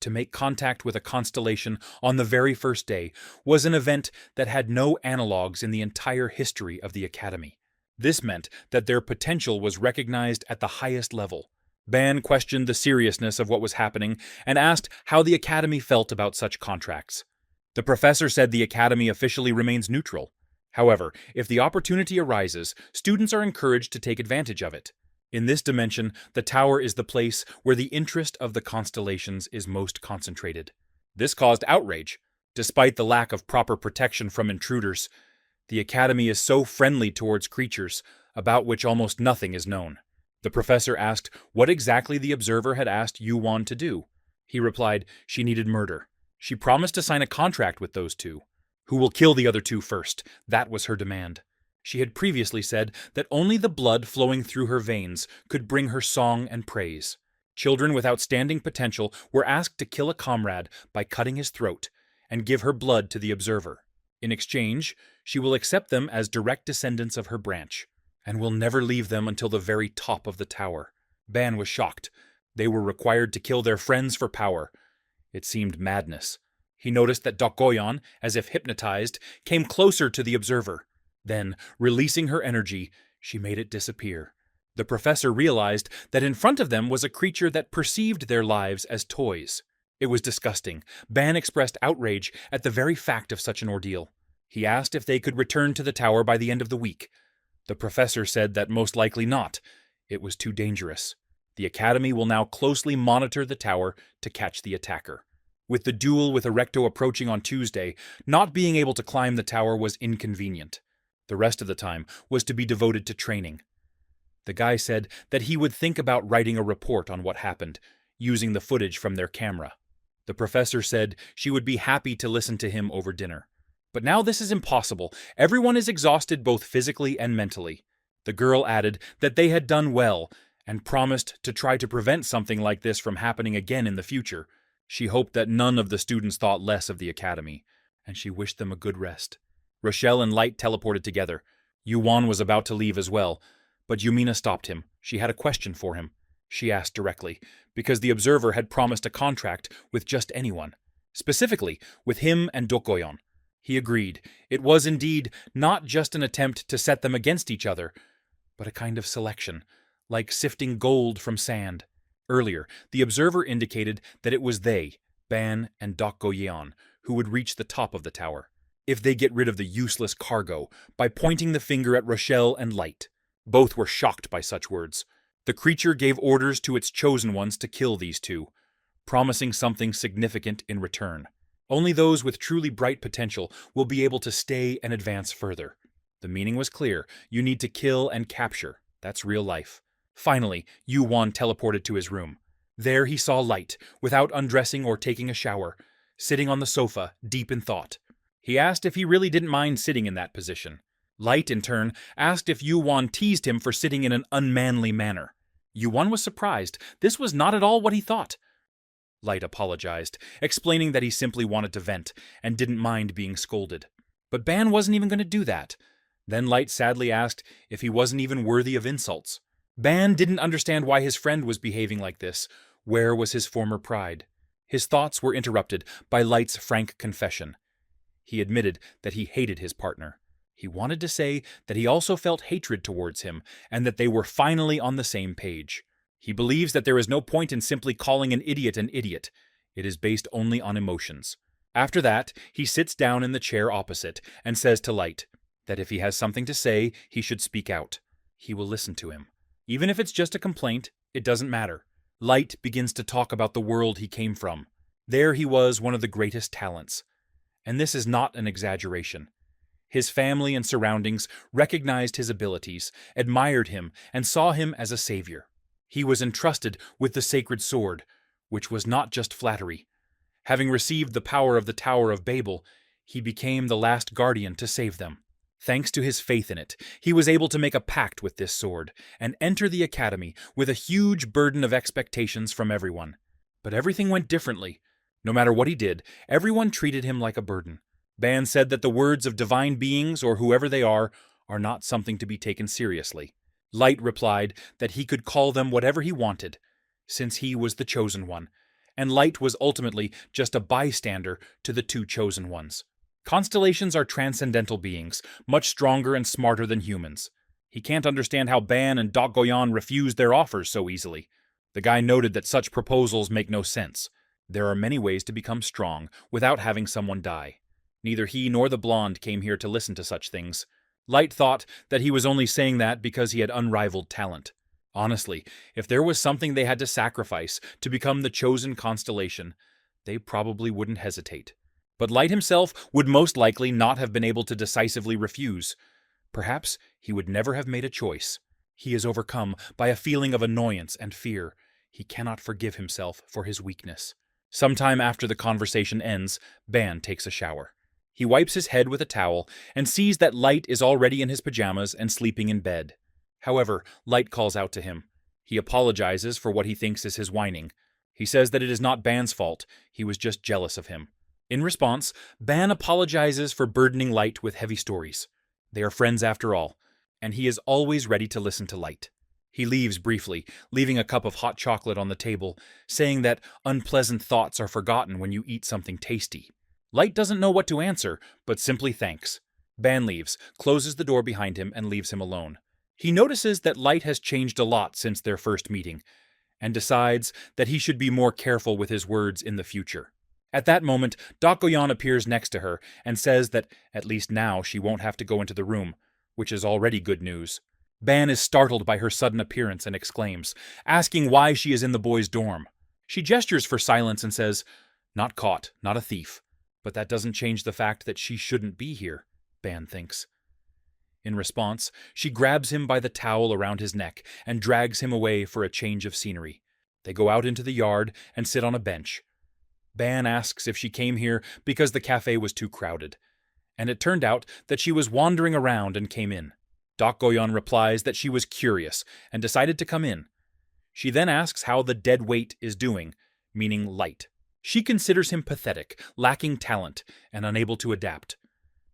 To make contact with a constellation on the very first day was an event that had no analogues in the entire history of the Academy. This meant that their potential was recognized at the highest level. Ban questioned the seriousness of what was happening and asked how the Academy felt about such contracts. The professor said the Academy officially remains neutral. However, if the opportunity arises, students are encouraged to take advantage of it. In this dimension, the tower is the place where the interest of the constellations is most concentrated. This caused outrage. Despite the lack of proper protection from intruders, the Academy is so friendly towards creatures about which almost nothing is known. The professor asked what exactly the observer had asked Yuan to do. He replied she needed murder. She promised to sign a contract with those two. Who will kill the other two first? That was her demand. She had previously said that only the blood flowing through her veins could bring her song and praise. Children with outstanding potential were asked to kill a comrade by cutting his throat and give her blood to the observer. In exchange, she will accept them as direct descendants of her branch, and will never leave them until the very top of the tower. Ban was shocked. They were required to kill their friends for power. It seemed madness. He noticed that Dokgoyon, as if hypnotized, came closer to the observer. Then, releasing her energy, she made it disappear. The professor realized that in front of them was a creature that perceived their lives as toys. It was disgusting. Ban expressed outrage at the very fact of such an ordeal. He asked if they could return to the tower by the end of the week. The professor said that most likely not. It was too dangerous. The academy will now closely monitor the tower to catch the attacker. With the duel with Erecto approaching on Tuesday, not being able to climb the tower was inconvenient. The rest of the time was to be devoted to training. The guy said that he would think about writing a report on what happened, using the footage from their camera. The professor said she would be happy to listen to him over dinner. But now this is impossible. Everyone is exhausted both physically and mentally. The girl added that they had done well, and promised to try to prevent something like this from happening again in the future. She hoped that none of the students thought less of the academy, and she wished them a good rest. Rochelle and Light teleported together. Yuan was about to leave as well, but Yumina stopped him. She had a question for him. She asked directly, because the observer had promised a contract with just anyone. Specifically, with him and Dokgoyon. He agreed. It was indeed not just an attempt to set them against each other, but a kind of selection, like sifting gold from sand. Earlier, the observer indicated that it was they, Ban and Dokgoyon, who would reach the top of the tower, if they get rid of the useless cargo, by pointing the finger at Rochelle and Light. Both were shocked by such words. The creature gave orders to its chosen ones to kill these two, promising something significant in return. Only those with truly bright potential will be able to stay and advance further. The meaning was clear. You need to kill and capture. That's real life. Finally, Yuan teleported to his room. There he saw Light, without undressing or taking a shower, sitting on the sofa, deep in thought. He asked if he really didn't mind sitting in that position. Light, in turn, asked if Yuan teased him for sitting in an unmanly manner. Yuan was surprised. This was not at all what he thought. Light apologized, explaining that he simply wanted to vent and didn't mind being scolded. But Ban wasn't even going to do that. Then Light sadly asked if he wasn't even worthy of insults. Ban didn't understand why his friend was behaving like this. Where was his former pride? His thoughts were interrupted by Light's frank confession. He admitted that he hated his partner. He wanted to say that he also felt hatred towards him, and that they were finally on the same page. He believes that there is no point in simply calling an idiot. It is based only on emotions. After that, he sits down in the chair opposite and says to Light that if he has something to say, he should speak out. He will listen to him. Even if it's just a complaint, it doesn't matter. Light begins to talk about the world he came from. There he was one of the greatest talents. And this is not an exaggeration. His family and surroundings recognized his abilities, admired him, and saw him as a savior. He was entrusted with the sacred sword, which was not just flattery. Having received the power of the Tower of Babel, he became the last guardian to save them. Thanks to his faith in it, he was able to make a pact with this sword and enter the academy with a huge burden of expectations from everyone. But everything went differently. No matter what he did, everyone treated him like a burden. Ban said that the words of divine beings, or whoever they are not something to be taken seriously. Light replied that he could call them whatever he wanted, since he was the chosen one, and Light was ultimately just a bystander to the two chosen ones. Constellations are transcendental beings, much stronger and smarter than humans. He can't understand how Ban and Dokgoyon refused their offers so easily. The guy noted that such proposals make no sense. There are many ways to become strong without having someone die. Neither he nor the blonde came here to listen to such things. Light thought that he was only saying that because he had unrivaled talent. Honestly, if there was something they had to sacrifice to become the chosen constellation, they probably wouldn't hesitate. But Light himself would most likely not have been able to decisively refuse. Perhaps he would never have made a choice. He is overcome by a feeling of annoyance and fear. He cannot forgive himself for his weakness. Sometime after the conversation ends, Ban takes a shower. He wipes his head with a towel and sees that Light is already in his pajamas and sleeping in bed. However, Light calls out to him. He apologizes for what he thinks is his whining. He says that it is not Ban's fault, he was just jealous of him. In response, Ban apologizes for burdening Light with heavy stories. They are friends after all, and he is always ready to listen to Light. He leaves briefly, leaving a cup of hot chocolate on the table, saying that unpleasant thoughts are forgotten when you eat something tasty. Light doesn't know what to answer, but simply thanks. Ban leaves, closes the door behind him, and leaves him alone. He notices that Light has changed a lot since their first meeting, and decides that he should be more careful with his words in the future. At that moment, Dokoyan appears next to her and says that at least now she won't have to go into the room, which is already good news. Ban is startled by her sudden appearance and exclaims, asking why she is in the boys' dorm. She gestures for silence and says, "Not caught, not a thief. But that doesn't change the fact that she shouldn't be here," Ban thinks. In response, she grabs him by the towel around his neck and drags him away for a change of scenery. They go out into the yard and sit on a bench. Ban asks if she came here because the cafe was too crowded, and it turned out that she was wandering around and came in. Dokoyan replies that she was curious and decided to come in. She then asks how the dead weight is doing, meaning Light. She considers him pathetic, lacking talent, and unable to adapt.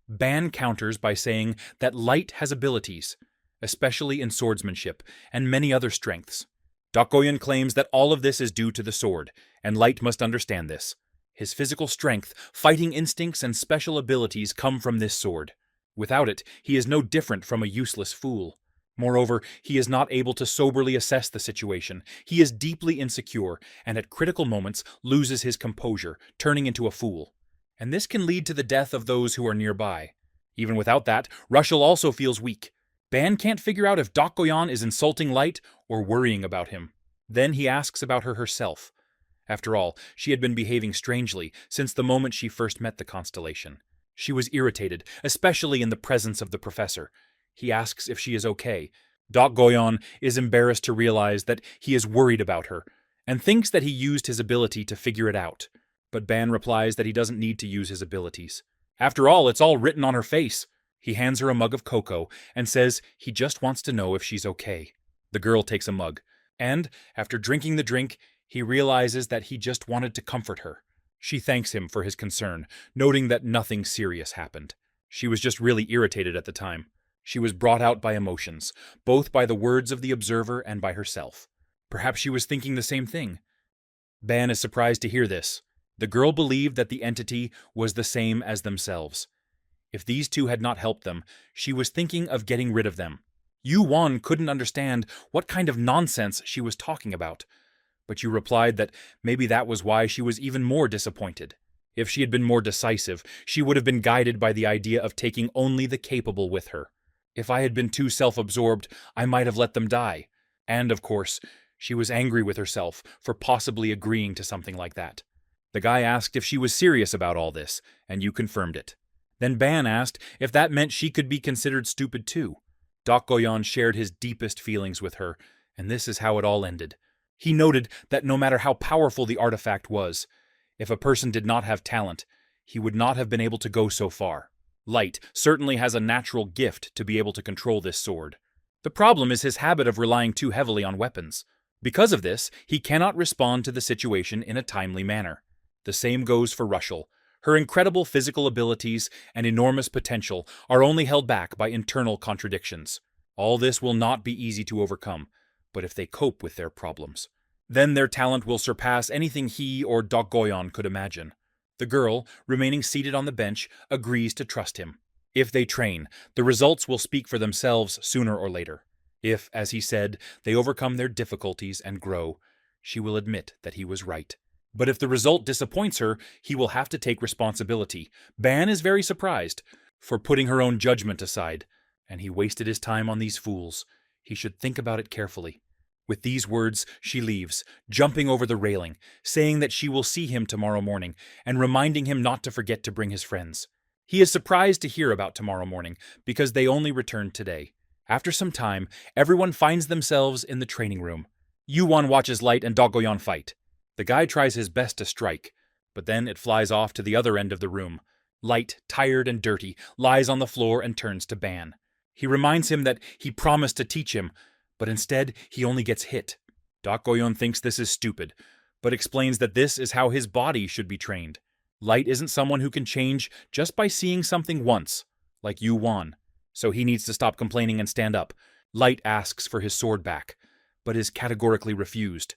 Ban counters by saying that Light has abilities, especially in swordsmanship, and many other strengths. Dokoyan claims that all of this is due to the sword, and Light must understand this. His physical strength, fighting instincts, and special abilities come from this sword. Without it, he is no different from a useless fool. Moreover, he is not able to soberly assess the situation. He is deeply insecure, and at critical moments loses his composure, turning into a fool. And this can lead to the death of those who are nearby. Even without that, Rushel also feels weak. Ban can't figure out if Dokoyan is insulting Light or worrying about him. Then he asks about her herself. After all, she had been behaving strangely since the moment she first met the constellation. She was irritated, especially in the presence of the professor. He asks if she is okay. Dokoyan is embarrassed to realize that he is worried about her, and thinks that he used his ability to figure it out. But Ban replies that he doesn't need to use his abilities. After all, it's all written on her face. He hands her a mug of cocoa and says he just wants to know if she's okay. The girl takes a mug, and, after drinking the drink, he realizes that he just wanted to comfort her. She thanks him for his concern, noting that nothing serious happened. She was just really irritated at the time. She was brought out by emotions, both by the words of the observer and by herself. Perhaps she was thinking the same thing. Ban is surprised to hear this. The girl believed that the entity was the same as themselves. If these two had not helped them, she was thinking of getting rid of them. Yu Wan couldn't understand what kind of nonsense she was talking about, but you replied that maybe that was why she was even more disappointed. If she had been more decisive, she would have been guided by the idea of taking only the capable with her. If I had been too self-absorbed, I might have let them die. And, of course, she was angry with herself for possibly agreeing to something like that. The guy asked if she was serious about all this, and you confirmed it. Then Ban asked if that meant she could be considered stupid too. Dokoyan shared his deepest feelings with her, and this is how it all ended. He noted that no matter how powerful the artifact was, if a person did not have talent, he would not have been able to go so far. Light certainly has a natural gift to be able to control this sword. The problem is his habit of relying too heavily on weapons. Because of this, he cannot respond to the situation in a timely manner. The same goes for Rushel. Her incredible physical abilities and enormous potential are only held back by internal contradictions. All this will not be easy to overcome, but if they cope with their problems, then their talent will surpass anything he or Dokoyan could imagine. The girl, remaining seated on the bench, agrees to trust him. If they train, the results will speak for themselves sooner or later. If, as he said, they overcome their difficulties and grow, she will admit that he was right. But if the result disappoints her, he will have to take responsibility. Ban is very surprised for putting her own judgment aside, and he wasted his time on these fools. He should think about it carefully. With these words, she leaves, jumping over the railing, saying that she will see him tomorrow morning, and reminding him not to forget to bring his friends. He is surprised to hear about tomorrow morning, because they only returned today. After some time, everyone finds themselves in the training room. Yu-Wan watches Light and Dokoyan fight. The guy tries his best to strike, but then it flies off to the other end of the room. Light, tired and dirty, lies on the floor and turns to Ban. He reminds him that he promised to teach him, but instead he only gets hit. Goyon thinks this is stupid, but explains that this is how his body should be trained. Light isn't someone who can change just by seeing something once, like Yu Wan, so he needs to stop complaining and stand up. Light asks for his sword back, but is categorically refused.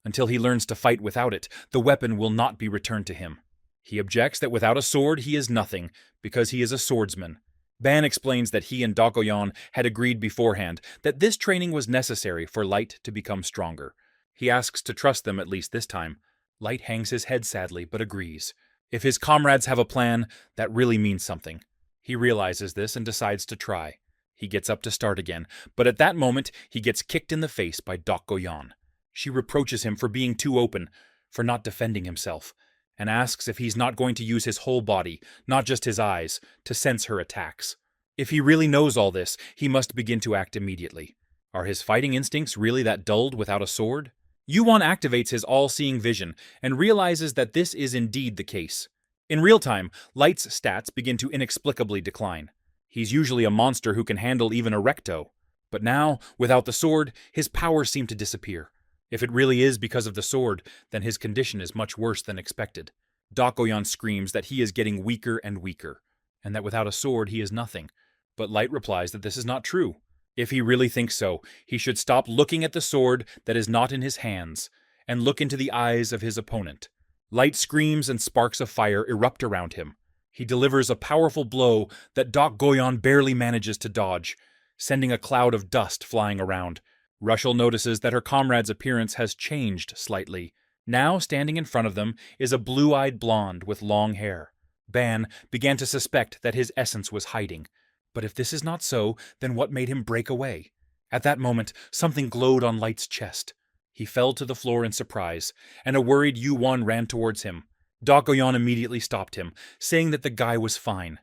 Until he learns to fight without it, the weapon will not be returned to him. He objects that without a sword he is nothing, because he is a swordsman. Ban explains that he and Goyon had agreed beforehand that this training was necessary for Light to become stronger. He asks to trust them at least this time. Light hangs his head sadly, but agrees. If his comrades have a plan, that really means something. He realizes this and decides to try. He gets up to start again, but at that moment he gets kicked in the face by Goyon. She reproaches him for being too open, for not defending himself, and asks if he's not going to use his whole body, not just his eyes, to sense her attacks. If he really knows all this, he must begin to act immediately. Are his fighting instincts really that dulled without a sword? Yu-Wan activates his all-seeing vision and realizes that this is indeed the case. In real time, Light's stats begin to inexplicably decline. He's usually a monster who can handle even a recto, but now, without the sword, his powers seem to disappear. If it really is because of the sword, then his condition is much worse than expected. Goyon screams that he is getting weaker and weaker, and that without a sword he is nothing. But Light replies that this is not true. If he really thinks so, he should stop looking at the sword that is not in his hands, and look into the eyes of his opponent. Light screams and sparks of fire erupt around him. He delivers a powerful blow that Goyon barely manages to dodge, sending a cloud of dust flying around. Rushel notices that her comrade's appearance has changed slightly. Now, standing in front of them, is a blue-eyed blonde with long hair. Ban began to suspect that his essence was hiding. But if this is not so, then what made him break away? At that moment, something glowed on Light's chest. He fell to the floor in surprise, and a worried Yu-Wan ran towards him. Goyon immediately stopped him, saying that the guy was fine.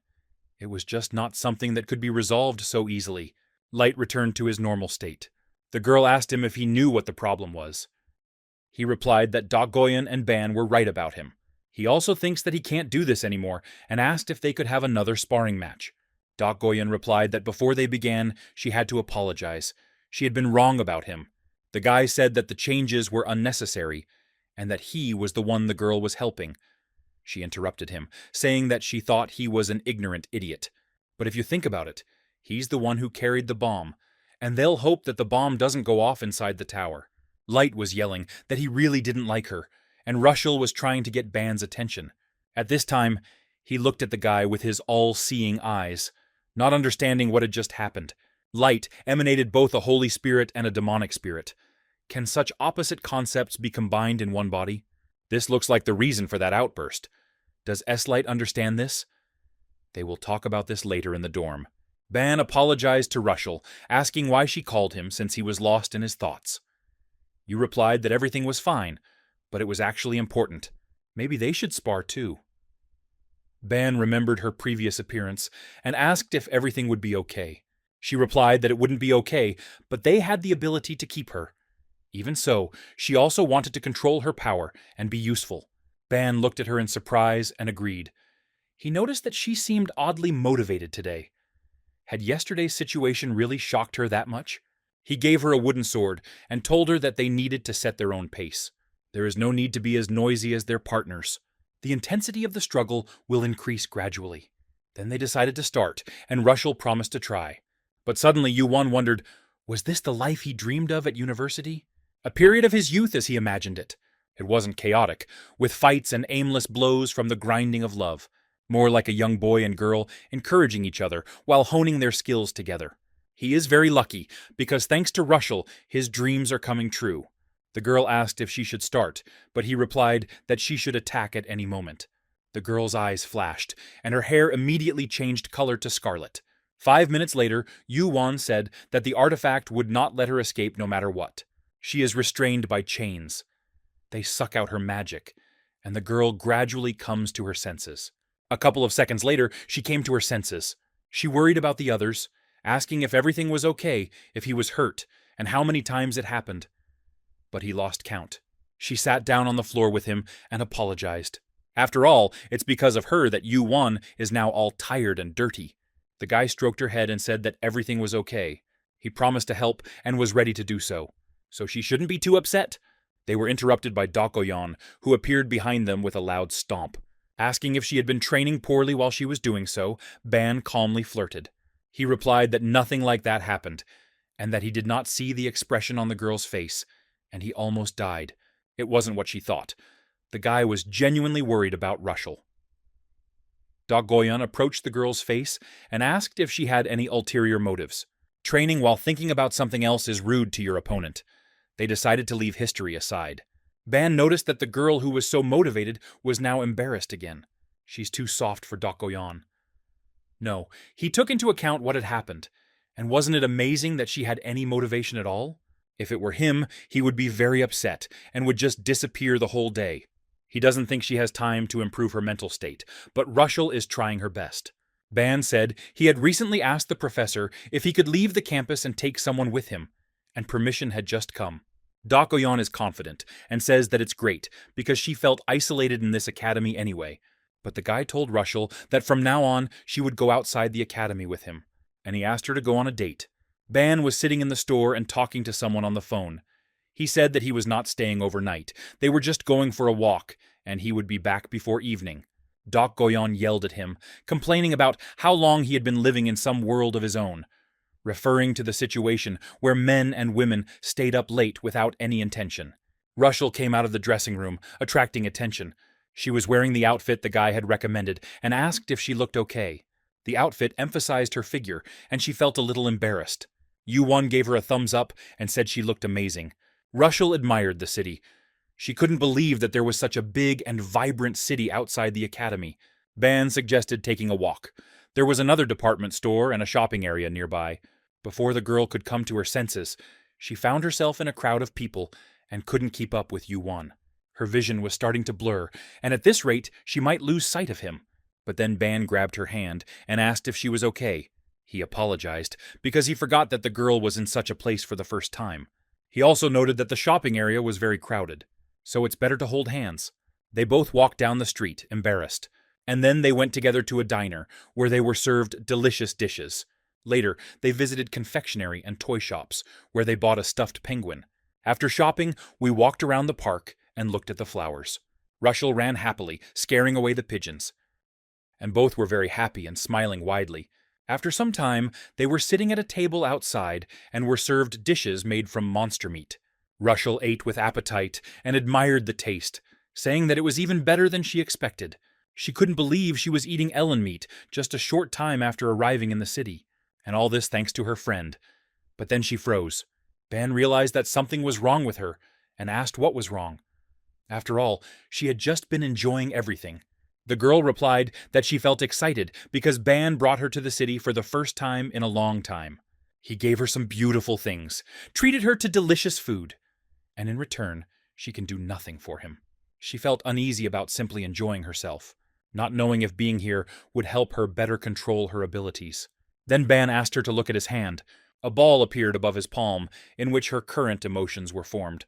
It was just not something that could be resolved so easily. Light returned to his normal state. The girl asked him if he knew what the problem was. He replied that Goyon and Ban were right about him. He also thinks that he can't do this anymore, and asked if they could have another sparring match. Goyon replied that before they began, she had to apologize. She had been wrong about him. The guy said that the changes were unnecessary, and that he was the one the girl was helping. She interrupted him, saying that she thought he was an ignorant idiot. But if you think about it, he's the one who carried the bomb, and they'll hope that the bomb doesn't go off inside the tower. Light was yelling that he really didn't like her, and Rushel was trying to get Ban's attention. At this time, he looked at the guy with his all-seeing eyes, not understanding what had just happened. Light emanated both a holy spirit and a demonic spirit. Can such opposite concepts be combined in one body? This looks like the reason for that outburst. Does S-Light understand this? They will talk about this later in the dorm. Ban apologized to Rushel, asking why she called him since he was lost in his thoughts. You replied that everything was fine, but it was actually important. Maybe they should spar too. Ban remembered her previous appearance and asked if everything would be okay. She replied that it wouldn't be okay, but they had the ability to keep her. Even so, she also wanted to control her power and be useful. Ban looked at her in surprise and agreed. He noticed that she seemed oddly motivated today. Had yesterday's situation really shocked her that much? He gave her a wooden sword and told her that they needed to set their own pace. There is no need to be as noisy as their partners. The intensity of the struggle will increase gradually. Then they decided to start, and Rushel promised to try. But suddenly Yu-Wan wondered, was this the life he dreamed of at university? A period of his youth as he imagined it. It wasn't chaotic, with fights and aimless blows from the grinding of love. More like a young boy and girl encouraging each other while honing their skills together. He is very lucky, because thanks to Rushel, his dreams are coming true. The girl asked if she should start, but he replied that she should attack at any moment. The girl's eyes flashed, and her hair immediately changed color to scarlet. 5 minutes later, Yu-Wan said that the artifact would not let her escape no matter what. She is restrained by chains. They suck out her magic, and the girl gradually comes to her senses. A couple of seconds later, she came to her senses. She worried about the others, asking if everything was okay, if he was hurt, and how many times it happened. But he lost count. She sat down on the floor with him and apologized. After all, it's because of her that Yu-Wan is now all tired and dirty. The guy stroked her head and said that everything was okay. He promised to help and was ready to do so. so she shouldn't be too upset. They were interrupted by Dokoyon, who appeared behind them with a loud stomp. Asking if she had been training poorly while she was doing so, Ban calmly flirted. He replied that nothing like that happened, and that he did not see the expression on the girl's face, and he almost died. It wasn't what she thought. The guy was genuinely worried about Russell. Dokoyon approached the girl's face and asked if she had any ulterior motives. Training while thinking about something else is rude to your opponent. They decided to leave history aside. Ban noticed that the girl who was so motivated was now embarrassed again. She's too soft for Dokoyon. No, he took into account what had happened, and wasn't it amazing that she had any motivation at all? If it were him, he would be very upset and would just disappear the whole day. He doesn't think she has time to improve her mental state, but Russell is trying her best. Ban said he had recently asked the professor if he could leave the campus and take someone with him, and permission had just come. Dokoyon is confident and says that it's great because she felt isolated in this academy anyway, but the guy told Russell that from now on she would go outside the academy with him, and he asked her to go on a date. Ban was sitting in the store and talking to someone on the phone. He said that he was not staying overnight. They were just going for a walk, and he would be back before evening. Dokoyon yelled at him, complaining about how long he had been living in some world of his own, referring to the situation where men and women stayed up late without any intention. Russell came out of the dressing room, attracting attention. She was wearing the outfit the guy had recommended and asked if she looked okay. The outfit emphasized her figure, and she felt a little embarrassed. Yu-won gave her a thumbs up and said she looked amazing. Russell admired the city. She couldn't believe that there was such a big and vibrant city outside the academy. Ban suggested taking a walk. There was another department store and a shopping area nearby. Before the girl could come to her senses, she found herself in a crowd of people and couldn't keep up with Yu-won. Her vision was starting to blur, and at this rate she might lose sight of him. But then Ban grabbed her hand and asked if she was okay. He apologized, because he forgot that the girl was in such a place for the first time. He also noted that the shopping area was very crowded, so it's better to hold hands. They both walked down the street, embarrassed, and then they went together to a diner, where they were served delicious dishes. Later, they visited confectionery and toy shops, where they bought a stuffed penguin. After shopping, we walked around the park and looked at the flowers. Russell ran happily, scaring away the pigeons, and both were very happy and smiling widely. After some time, they were sitting at a table outside and were served dishes made from monster meat. Russell ate with appetite and admired the taste, saying that it was even better than she expected. She couldn't believe she was eating Ellen meat just a short time after arriving in the city, and all this thanks to her friend. But then she froze. Ban realized that something was wrong with her and asked what was wrong. After all, she had just been enjoying everything. The girl replied that she felt excited because Ban brought her to the city for the first time in a long time. He gave her some beautiful things, treated her to delicious food, and in return, she can do nothing for him. She felt uneasy about simply enjoying herself, not knowing if being here would help her better control her abilities. Then Ban asked her to look at his hand. A ball appeared above his palm, in which her current emotions were formed,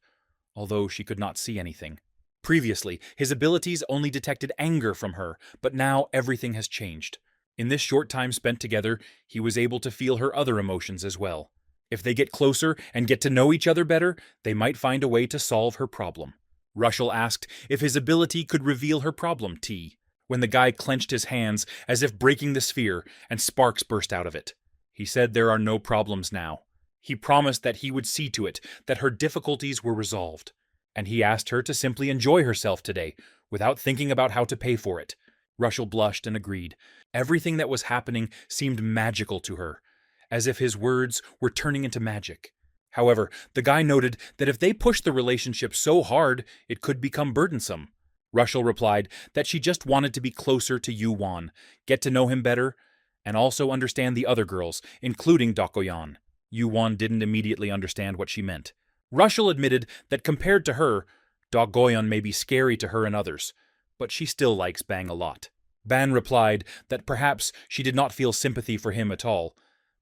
although she could not see anything. Previously, his abilities only detected anger from her, but now everything has changed. In this short time spent together, he was able to feel her other emotions as well. If they get closer and get to know each other better, they might find a way to solve her problem. Russell asked if his ability could reveal her problem, T, when the guy clenched his hands as if breaking the sphere, and sparks burst out of it. He said there are no problems now. He promised that he would see to it that her difficulties were resolved. And he asked her to simply enjoy herself today, without thinking about how to pay for it. Russell blushed and agreed. Everything that was happening seemed magical to her, as if his words were turning into magic. However, the guy noted that if they pushed the relationship so hard, it could become burdensome. Russell replied that she just wanted to be closer to Yu-won, get to know him better, and also understand the other girls, including Dokoyon. Yu-won didn't immediately understand what she meant. Russell admitted that compared to her, Dokoyon may be scary to her and others, but she still likes Bang a lot. Ban replied that perhaps she did not feel sympathy for him at all,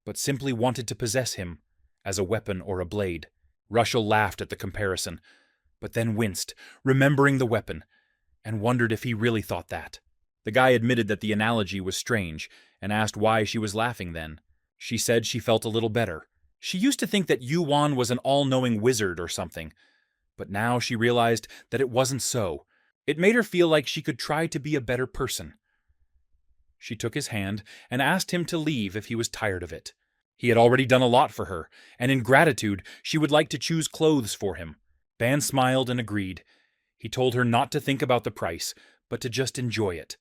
but simply wanted to possess him as a weapon or a blade. Russell laughed at the comparison, but then winced, remembering the weapon, and wondered if he really thought that. The guy admitted that the analogy was strange, and asked why she was laughing then. She said she felt a little better. She used to think that Yuan was an all-knowing wizard or something, but now she realized that it wasn't so. It made her feel like she could try to be a better person. She took his hand and asked him to leave if he was tired of it. He had already done a lot for her, and in gratitude she would like to choose clothes for him. Ban smiled and agreed. He told her not to think about the price, but to just enjoy it.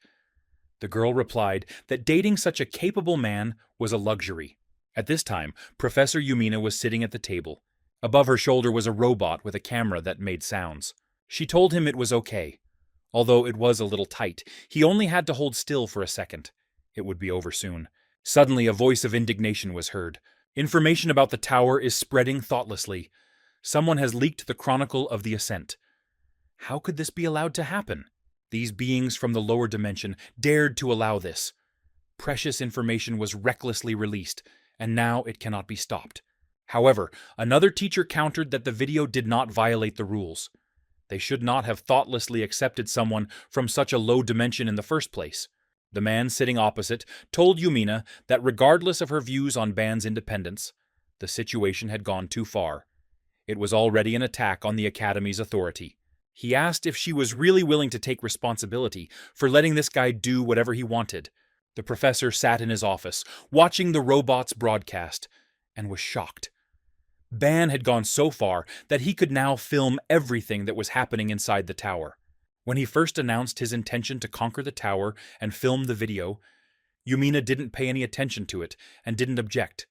The girl replied that dating such a capable man was a luxury. At this time, Professor Yumina was sitting at the table. Above her shoulder was a robot with a camera that made sounds. She told him it was okay. Although it was a little tight, he only had to hold still for a second. It would be over soon. Suddenly, a voice of indignation was heard. Information about the tower is spreading thoughtlessly. Someone has leaked the Chronicle of the Ascent. How could this be allowed to happen? These beings from the lower dimension dared to allow this. Precious information was recklessly released, and now it cannot be stopped. However, another teacher countered that the video did not violate the rules. They should not have thoughtlessly accepted someone from such a low dimension in the first place. The man sitting opposite told Yumina that regardless of her views on Ban's independence, the situation had gone too far. It was already an attack on the Academy's authority. He asked if she was really willing to take responsibility for letting this guy do whatever he wanted. The professor sat in his office, watching the robot's broadcast, and was shocked. Ban had gone so far that he could now film everything that was happening inside the tower. When he first announced his intention to conquer the tower and film the video, Yumina didn't pay any attention to it and didn't object.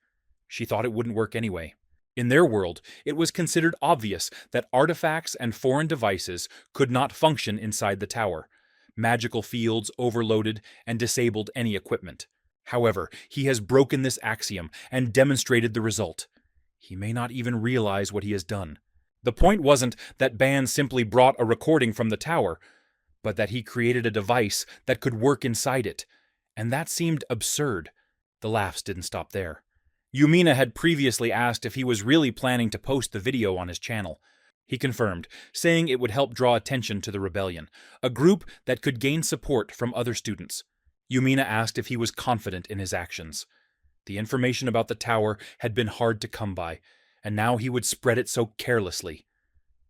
She thought it wouldn't work anyway. In their world, it was considered obvious that artifacts and foreign devices could not function inside the tower. Magical fields overloaded and disabled any equipment. However, he has broken this axiom and demonstrated the result. He may not even realize what he has done. The point wasn't that Ban simply brought a recording from the tower, but that he created a device that could work inside it, and that seemed absurd. The laughs didn't stop there. Yumina had previously asked if he was really planning to post the video on his channel. He confirmed, saying it would help draw attention to the rebellion, a group that could gain support from other students. Yumina asked if he was confident in his actions. The information about the tower had been hard to come by, and now he would spread it so carelessly.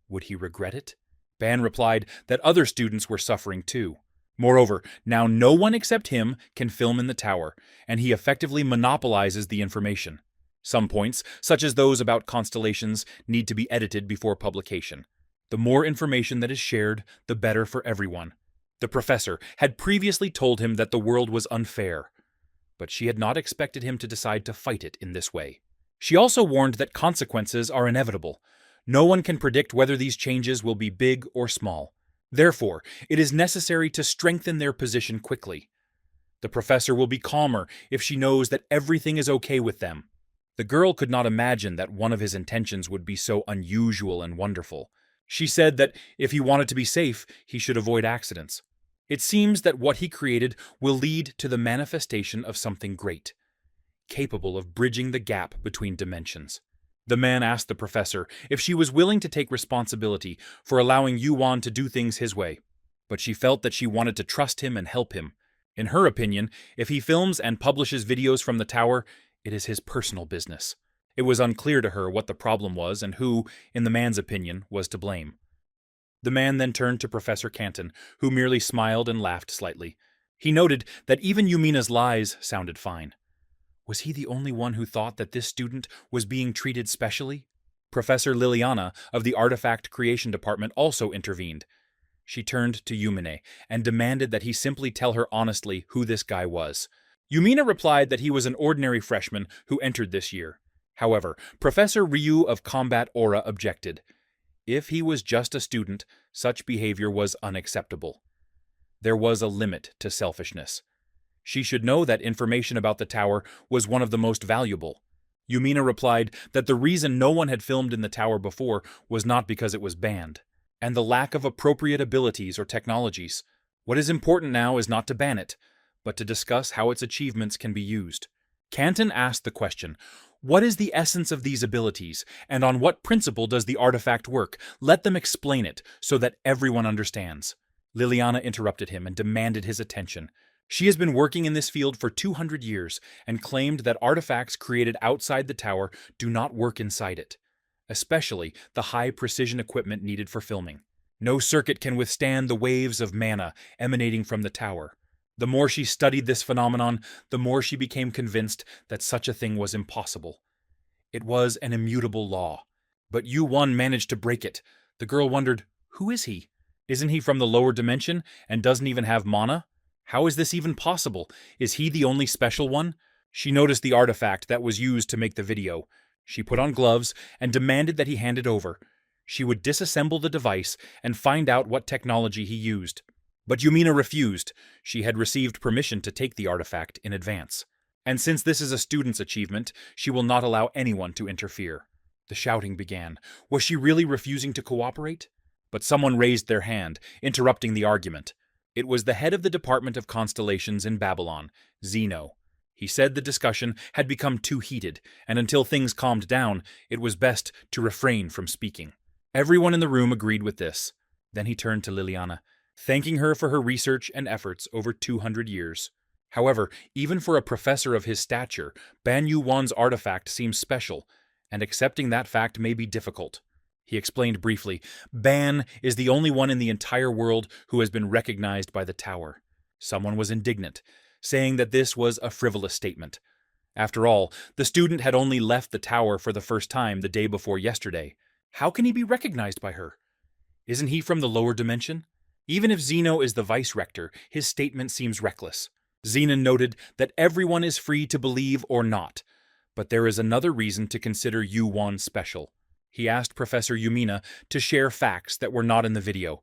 Would he regret it? Ban replied that other students were suffering too. Moreover, now no one except him can film in the tower, and he effectively monopolizes the information. Some points, such as those about constellations, need to be edited before publication. The more information that is shared, the better for everyone. The professor had previously told him that the world was unfair, but she had not expected him to decide to fight it in this way. She also warned that consequences are inevitable. No one can predict whether these changes will be big or small. Therefore, it is necessary to strengthen their position quickly. The professor will be calmer if she knows that everything is okay with them. The girl could not imagine that one of his intentions would be so unusual and wonderful. She said that if he wanted to be safe, he should avoid accidents. It seems that what he created will lead to the manifestation of something great, capable of bridging the gap between dimensions. The man asked the professor if she was willing to take responsibility for allowing Yuan to do things his way, but she felt that she wanted to trust him and help him. In her opinion, if he films and publishes videos from the tower, it is his personal business. It was unclear to her what the problem was and who, in the man's opinion, was to blame. The man then turned to Professor Canton, who merely smiled and laughed slightly. He noted that even Yumina's lies sounded fine. Was he the only one who thought that this student was being treated specially? Professor Liliana of the Artifact Creation Department also intervened. She turned to Yumine and demanded that he simply tell her honestly who this guy was. Yumina replied that he was an ordinary freshman who entered this year. However, Professor Ryu of Combat Aura objected. If he was just a student, such behavior was unacceptable. There was a limit to selfishness. She should know that information about the tower was one of the most valuable. Yumina replied that the reason no one had filmed in the tower before was not because it was banned, and the lack of appropriate abilities or technologies. What is important now is not to ban it, but to discuss how its achievements can be used. Canton asked the question, what is the essence of these abilities, and on what principle does the artifact work? Let them explain it, so that everyone understands. Liliana interrupted him and demanded his attention. She has been working in this field for 200 years and claimed that artifacts created outside the tower do not work inside it, especially the high-precision equipment needed for filming. No circuit can withstand the waves of mana emanating from the tower. The more she studied this phenomenon, the more she became convinced that such a thing was impossible. It was an immutable law. But Yu-1 managed to break it. The girl wondered, who is he? Isn't he from the lower dimension and doesn't even have mana? How is this even possible? Is he the only special one? She noticed the artifact that was used to make the video. She put on gloves and demanded that he hand it over. She would disassemble the device and find out what technology he used. But Yumina refused. She had received permission to take the artifact in advance. And since this is a student's achievement, she will not allow anyone to interfere. The shouting began. Was she really refusing to cooperate? But someone raised their hand, interrupting the argument. It was the head of the Department of Constellations in Babylon, Zeno. He said the discussion had become too heated, and until things calmed down, it was best to refrain from speaking. Everyone in the room agreed with this. Then he turned to Liliana, thanking her for her research and efforts over 200 years. However, even for a professor of his stature, Ban Yu-Wan's artifact seems special, and accepting that fact may be difficult. He explained briefly, Ban is the only one in the entire world who has been recognized by the tower. Someone was indignant, saying that this was a frivolous statement. After all, the student had only left the tower for the first time the day before yesterday. How can he be recognized by her? Isn't he from the lower dimension? Even if Zeno is the vice-rector, his statement seems reckless. Zenon noted that everyone is free to believe or not, but there is another reason to consider Yu-1 special. He asked Professor Yumina to share facts that were not in the video.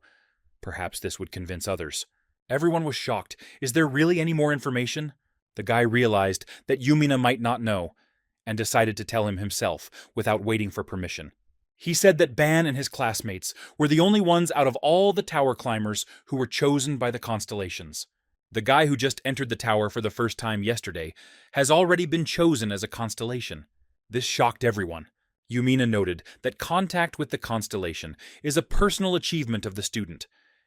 Perhaps this would convince others. Everyone was shocked. Is there really any more information? The guy realized that Yumina might not know, and decided to tell him himself, without waiting for permission. He said that Ban and his classmates were the only ones out of all the tower climbers who were chosen by the constellations. The guy who just entered the tower for the first time yesterday has already been chosen as a constellation. This shocked everyone. Yumina noted that contact with the constellation is a personal achievement of the student,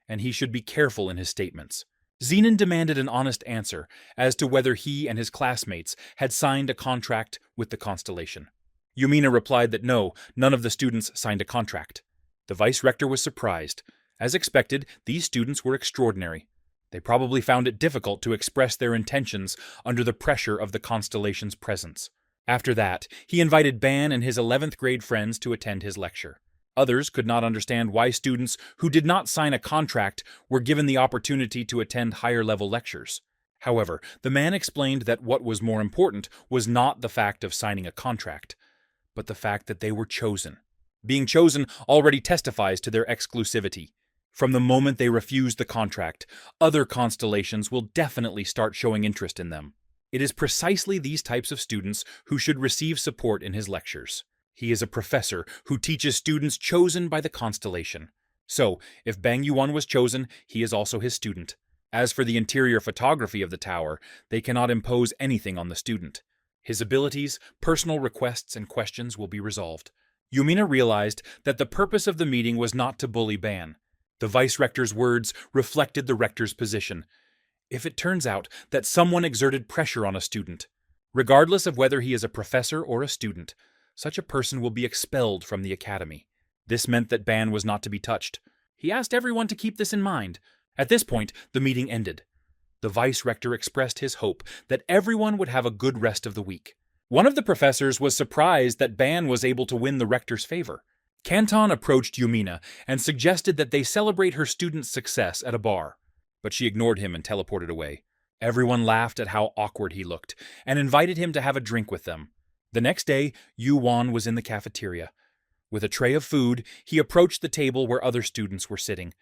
and he should be careful in his statements. Zenon demanded an honest answer as to whether he and his classmates had signed a contract with the constellation. Yumina replied that no, none of the students signed a contract. The vice-rector was surprised. As expected, these students were extraordinary. They probably found it difficult to express their intentions under the pressure of the constellation's presence. After that, he invited Ban and his 11th grade friends to attend his lecture. Others could not understand why students who did not sign a contract were given the opportunity to attend higher-level lectures. However, the man explained that what was more important was not the fact of signing a contract, but the fact that they were chosen. Being chosen already testifies to their exclusivity. From the moment they refuse the contract, other constellations will definitely start showing interest in them. It is precisely these types of students who should receive support in his lectures. He is a professor who teaches students chosen by the constellation. So, if Bang Yuan was chosen, he is also his student. As for the interior photography of the tower, they cannot impose anything on the student. His abilities, personal requests, and questions will be resolved. Yumina realized that the purpose of the meeting was not to bully Ban. The vice-rector's words reflected the rector's position. If it turns out that someone exerted pressure on a student, regardless of whether he is a professor or a student, such a person will be expelled from the academy. This meant that Ban was not to be touched. He asked everyone to keep this in mind. At this point, the meeting ended. The vice-rector expressed his hope that everyone would have a good rest of the week. One of the professors was surprised that Ban was able to win the rector's favor. Canton approached Yumina and suggested that they celebrate her student's success at a bar, but she ignored him and teleported away. Everyone laughed at how awkward he looked and invited him to have a drink with them. The next day, Yu-Wan was in the cafeteria. With a tray of food, he approached the table where other students were sitting.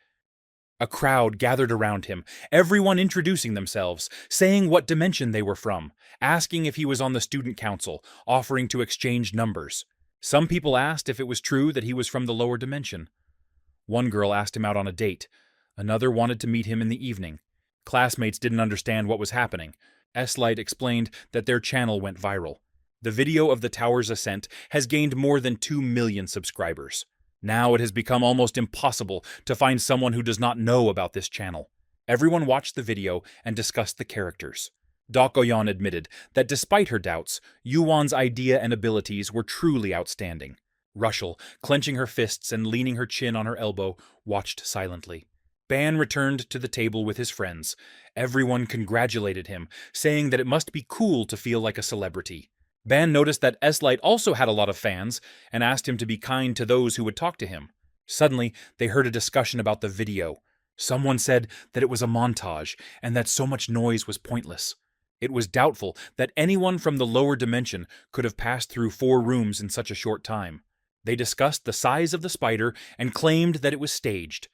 A crowd gathered around him, everyone introducing themselves, saying what dimension they were from, asking if he was on the student council, offering to exchange numbers. Some people asked if it was true that he was from the lower dimension. One girl asked him out on a date. Another wanted to meet him in the evening. Classmates didn't understand what was happening. S-Light explained that their channel went viral. The video of the tower's ascent has gained more than 2 million subscribers. Now it has become almost impossible to find someone who does not know about this channel. Everyone watched the video and discussed the characters. Dokoyon admitted that despite her doubts, Yuan's idea and abilities were truly outstanding. Rushel, clenching her fists and leaning her chin on her elbow, watched silently. Ban returned to the table with his friends. Everyone congratulated him, saying that it must be cool to feel like a celebrity. Ban noticed that S-Light also had a lot of fans and asked him to be kind to those who would talk to him. Suddenly, they heard a discussion about the video. Someone said that it was a montage and that so much noise was pointless. It was doubtful that anyone from the lower dimension could have passed through 4 rooms in such a short time. They discussed the size of the spider and claimed that it was staged.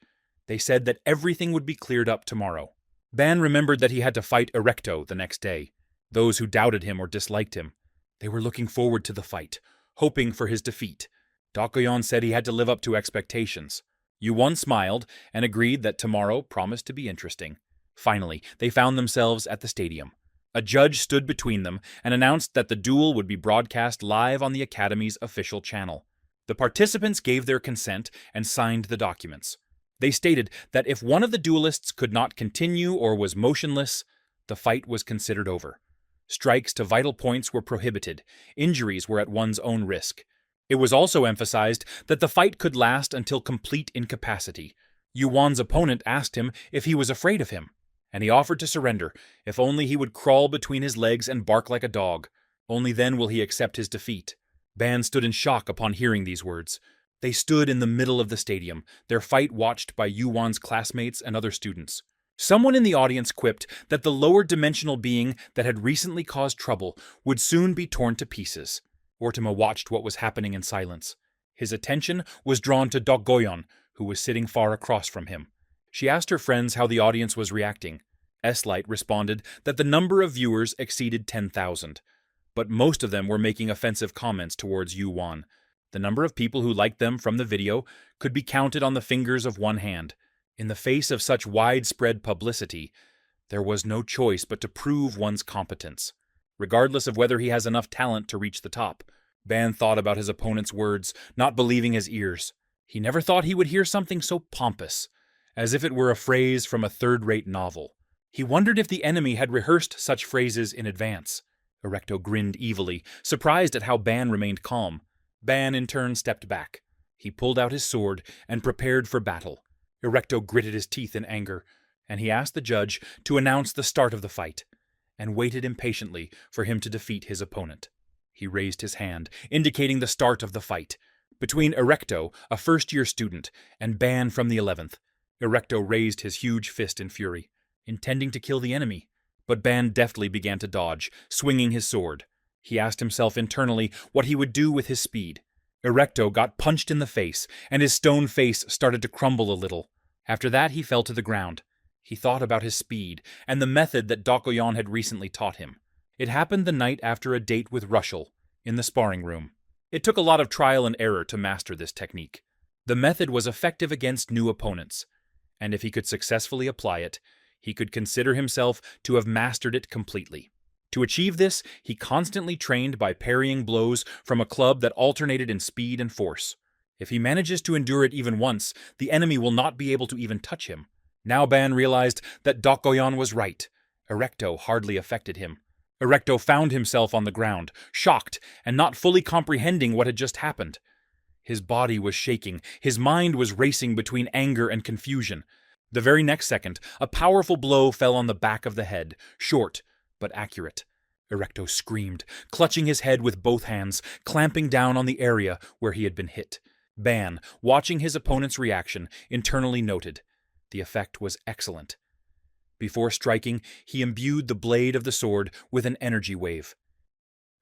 They said that everything would be cleared up tomorrow. Ban remembered that he had to fight Erecto the next day. Those who doubted him or disliked him, they were looking forward to the fight, hoping for his defeat. Dokoyon said he had to live up to expectations. Yuan smiled and agreed that tomorrow promised to be interesting. Finally, they found themselves at the stadium. A judge stood between them and announced that the duel would be broadcast live on the Academy's official channel. The participants gave their consent and signed the documents. They stated that if one of the duelists could not continue or was motionless, the fight was considered over. Strikes to vital points were prohibited. Injuries were at one's own risk. It was also emphasized that the fight could last until complete incapacity. Yuan's opponent asked him if he was afraid of him, and he offered to surrender if only he would crawl between his legs and bark like a dog. Only then will he accept his defeat. Ban stood in shock upon hearing these words. They stood in the middle of the stadium, their fight watched by Yuan's classmates and other students. Someone in the audience quipped that the lower dimensional being that had recently caused trouble would soon be torn to pieces. Ortima watched what was happening in silence. His attention was drawn to Dokoyon, who was sitting far across from him. She asked her friends how the audience was reacting. S-Light responded that the number of viewers exceeded 10,000, but most of them were making offensive comments towards Yuan. The number of people who liked them from the video could be counted on the fingers of one hand. In the face of such widespread publicity, there was no choice but to prove one's competence, regardless of whether he has enough talent to reach the top. Ban thought about his opponent's words, not believing his ears. He never thought he would hear something so pompous, as if it were a phrase from a third-rate novel. He wondered if the enemy had rehearsed such phrases in advance. Erecto grinned evilly, surprised at how Ban remained calm. Ban in turn stepped back. He pulled out his sword and prepared for battle. Erecto gritted his teeth in anger, and he asked the judge to announce the start of the fight, and waited impatiently for him to defeat his opponent. He raised his hand, indicating the start of the fight, between Erecto, a first-year student, and Ban from the 11th. Erecto raised his huge fist in fury, intending to kill the enemy, but Ban deftly began to dodge, swinging his sword. He asked himself internally what he would do with his speed. Erecto got punched in the face, and his stone face started to crumble a little. After that, he fell to the ground. He thought about his speed, and the method that Dokoyon had recently taught him. It happened the night after a date with Rushel, in the sparring room. It took a lot of trial and error to master this technique. The method was effective against new opponents, and if he could successfully apply it, he could consider himself to have mastered it completely. To achieve this, he constantly trained by parrying blows from a club that alternated in speed and force. If he manages to endure it even once, the enemy will not be able to even touch him. Now Ban realized that Dokoyon was right. Erecto hardly affected him. Erecto found himself on the ground, shocked and not fully comprehending what had just happened. His body was shaking, his mind was racing between anger and confusion. The very next second, a powerful blow fell on the back of the head, short but accurate. Erecto screamed, clutching his head with both hands, clamping down on the area where he had been hit. Ban, watching his opponent's reaction, internally noted, the effect was excellent. Before striking, he imbued the blade of the sword with an energy wave.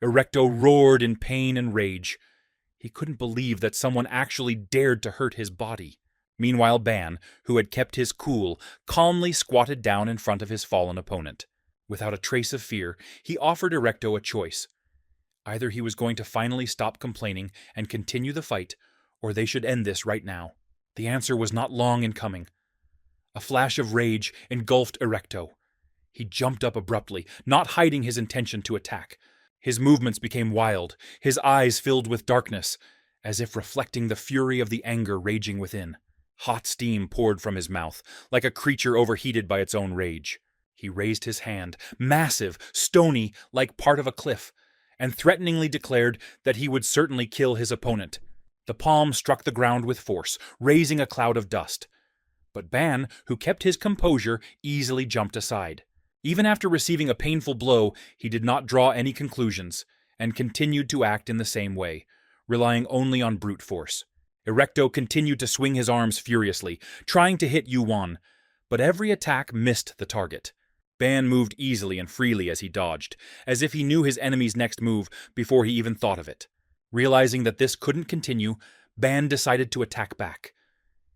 Erecto roared in pain and rage. He couldn't believe that someone actually dared to hurt his body. Meanwhile, Ban, who had kept his cool, calmly squatted down in front of his fallen opponent. Without a trace of fear, he offered Erecto a choice. Either he was going to finally stop complaining and continue the fight, or they should end this right now. The answer was not long in coming. A flash of rage engulfed Erecto. He jumped up abruptly, not hiding his intention to attack. His movements became wild, his eyes filled with darkness, as if reflecting the fury of the anger raging within. Hot steam poured from his mouth, like a creature overheated by its own rage. He raised his hand, massive, stony, like part of a cliff, and threateningly declared that he would certainly kill his opponent. The palm struck the ground with force, raising a cloud of dust. But Ban, who kept his composure, easily jumped aside. Even after receiving a painful blow, he did not draw any conclusions, and continued to act in the same way, relying only on brute force. Erecto continued to swing his arms furiously, trying to hit Yuan, but every attack missed the target. Ban moved easily and freely as he dodged, as if he knew his enemy's next move before he even thought of it. Realizing that this couldn't continue, Ban decided to attack back.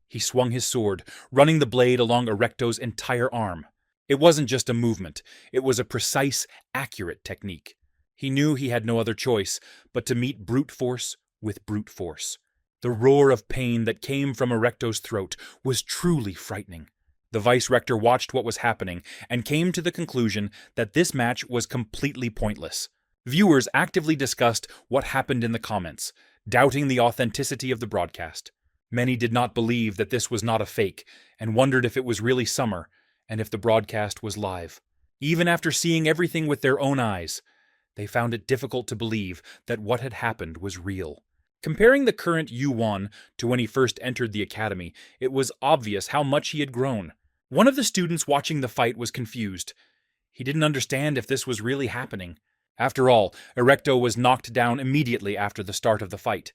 He swung his sword, running the blade along Erecto's entire arm. It wasn't just a movement, it was a precise, accurate technique. He knew he had no other choice but to meet brute force with brute force. The roar of pain that came from Erecto's throat was truly frightening. The Vice-Rector watched what was happening and came to the conclusion that this match was completely pointless. Viewers actively discussed what happened in the comments, doubting the authenticity of the broadcast. Many did not believe that this was not a fake and wondered if it was really summer and if the broadcast was live. Even after seeing everything with their own eyes, they found it difficult to believe that what had happened was real. Comparing the current Yuan to when he first entered the academy, it was obvious how much he had grown. One of the students watching the fight was confused. He didn't understand if this was really happening. After all, Erecto was knocked down immediately after the start of the fight,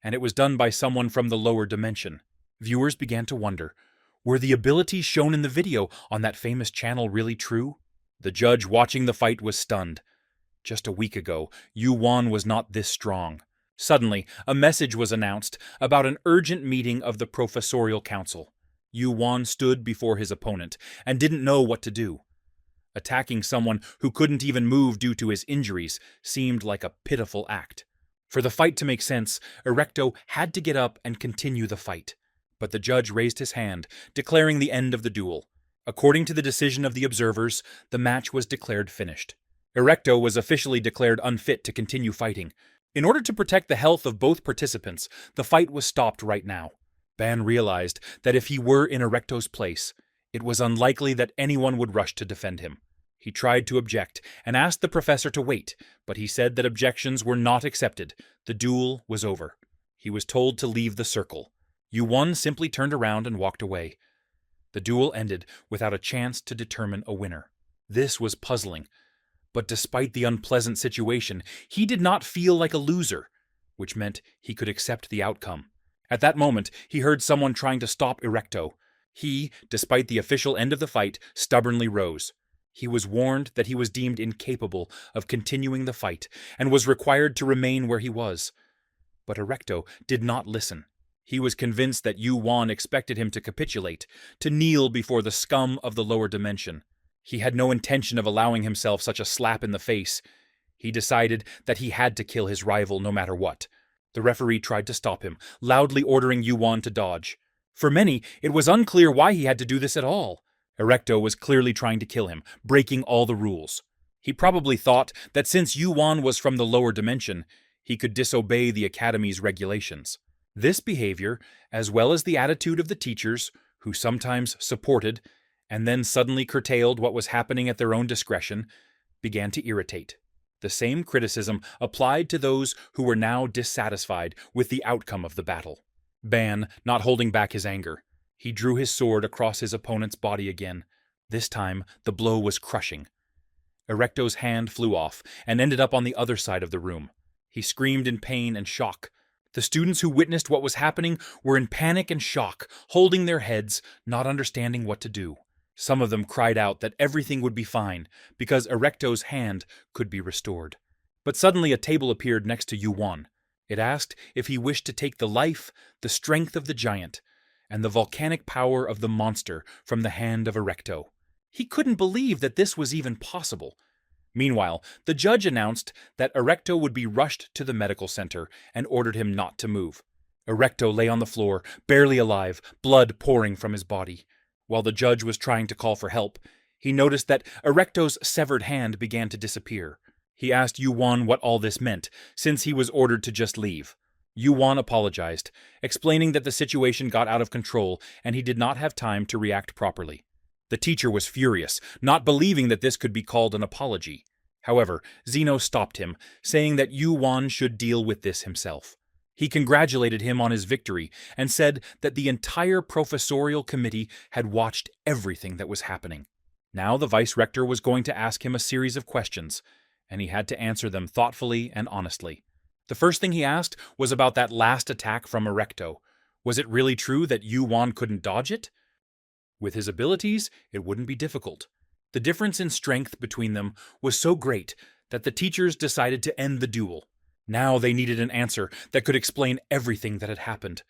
and it was done by someone from the lower dimension. Viewers began to wonder, were the abilities shown in the video on that famous channel really true? The judge watching the fight was stunned. Just a week ago, Yuan was not this strong. Suddenly, a message was announced about an urgent meeting of the Professorial Council. Yuan stood before his opponent and didn't know what to do. Attacking someone who couldn't even move due to his injuries seemed like a pitiful act. For the fight to make sense, Erecto had to get up and continue the fight. But the judge raised his hand, declaring the end of the duel. According to the decision of the observers, the match was declared finished. Erecto was officially declared unfit to continue fighting. In order to protect the health of both participants, the fight was stopped right now. Ban realized that if he were in Erecto's place, it was unlikely that anyone would rush to defend him. He tried to object and asked the professor to wait, but he said that objections were not accepted. The duel was over. He was told to leave the circle. Yuan simply turned around and walked away. The duel ended without a chance to determine a winner. This was puzzling. But despite the unpleasant situation, he did not feel like a loser, which meant he could accept the outcome. At that moment, he heard someone trying to stop Erecto. He, despite the official end of the fight, stubbornly rose. He was warned that he was deemed incapable of continuing the fight and was required to remain where he was. But Erecto did not listen. He was convinced that Yuan expected him to capitulate, to kneel before the scum of the lower dimension. He had no intention of allowing himself such a slap in the face. He decided that he had to kill his rival no matter what. The referee tried to stop him, loudly ordering Yuan to dodge. For many, it was unclear why he had to do this at all. Erecto was clearly trying to kill him, breaking all the rules. He probably thought that since Yuan was from the lower dimension, he could disobey the Academy's regulations. This behavior, as well as the attitude of the teachers, who sometimes supported and then suddenly curtailed what was happening at their own discretion, began to irritate. The same criticism applied to those who were now dissatisfied with the outcome of the battle. Ban, not holding back his anger, he drew his sword across his opponent's body again. This time, the blow was crushing. Erecto's hand flew off and ended up on the other side of the room. He screamed in pain and shock. The students who witnessed what was happening were in panic and shock, holding their heads, not understanding what to do. Some of them cried out that everything would be fine, because Erecto's hand could be restored. But suddenly a table appeared next to Yuan. It asked if he wished to take the life, the strength of the giant, and the volcanic power of the monster from the hand of Erecto. He couldn't believe that this was even possible. Meanwhile, the judge announced that Erecto would be rushed to the medical center and ordered him not to move. Erecto lay on the floor, barely alive, blood pouring from his body. While the judge was trying to call for help, he noticed that Erecto's severed hand began to disappear. He asked Yuan what all this meant, since he was ordered to just leave. Yuan apologized, explaining that the situation got out of control and he did not have time to react properly. The teacher was furious, not believing that this could be called an apology. However, Zeno stopped him, saying that Yuan should deal with this himself. He congratulated him on his victory and said that the entire professorial committee had watched everything that was happening. Now the vice-rector was going to ask him a series of questions, and he had to answer them thoughtfully and honestly. The first thing he asked was about that last attack from Erecto. Was it really true that Yuan couldn't dodge it? With his abilities, it wouldn't be difficult. The difference in strength between them was so great that the teachers decided to end the duel. Now they needed an answer that could explain everything that had happened.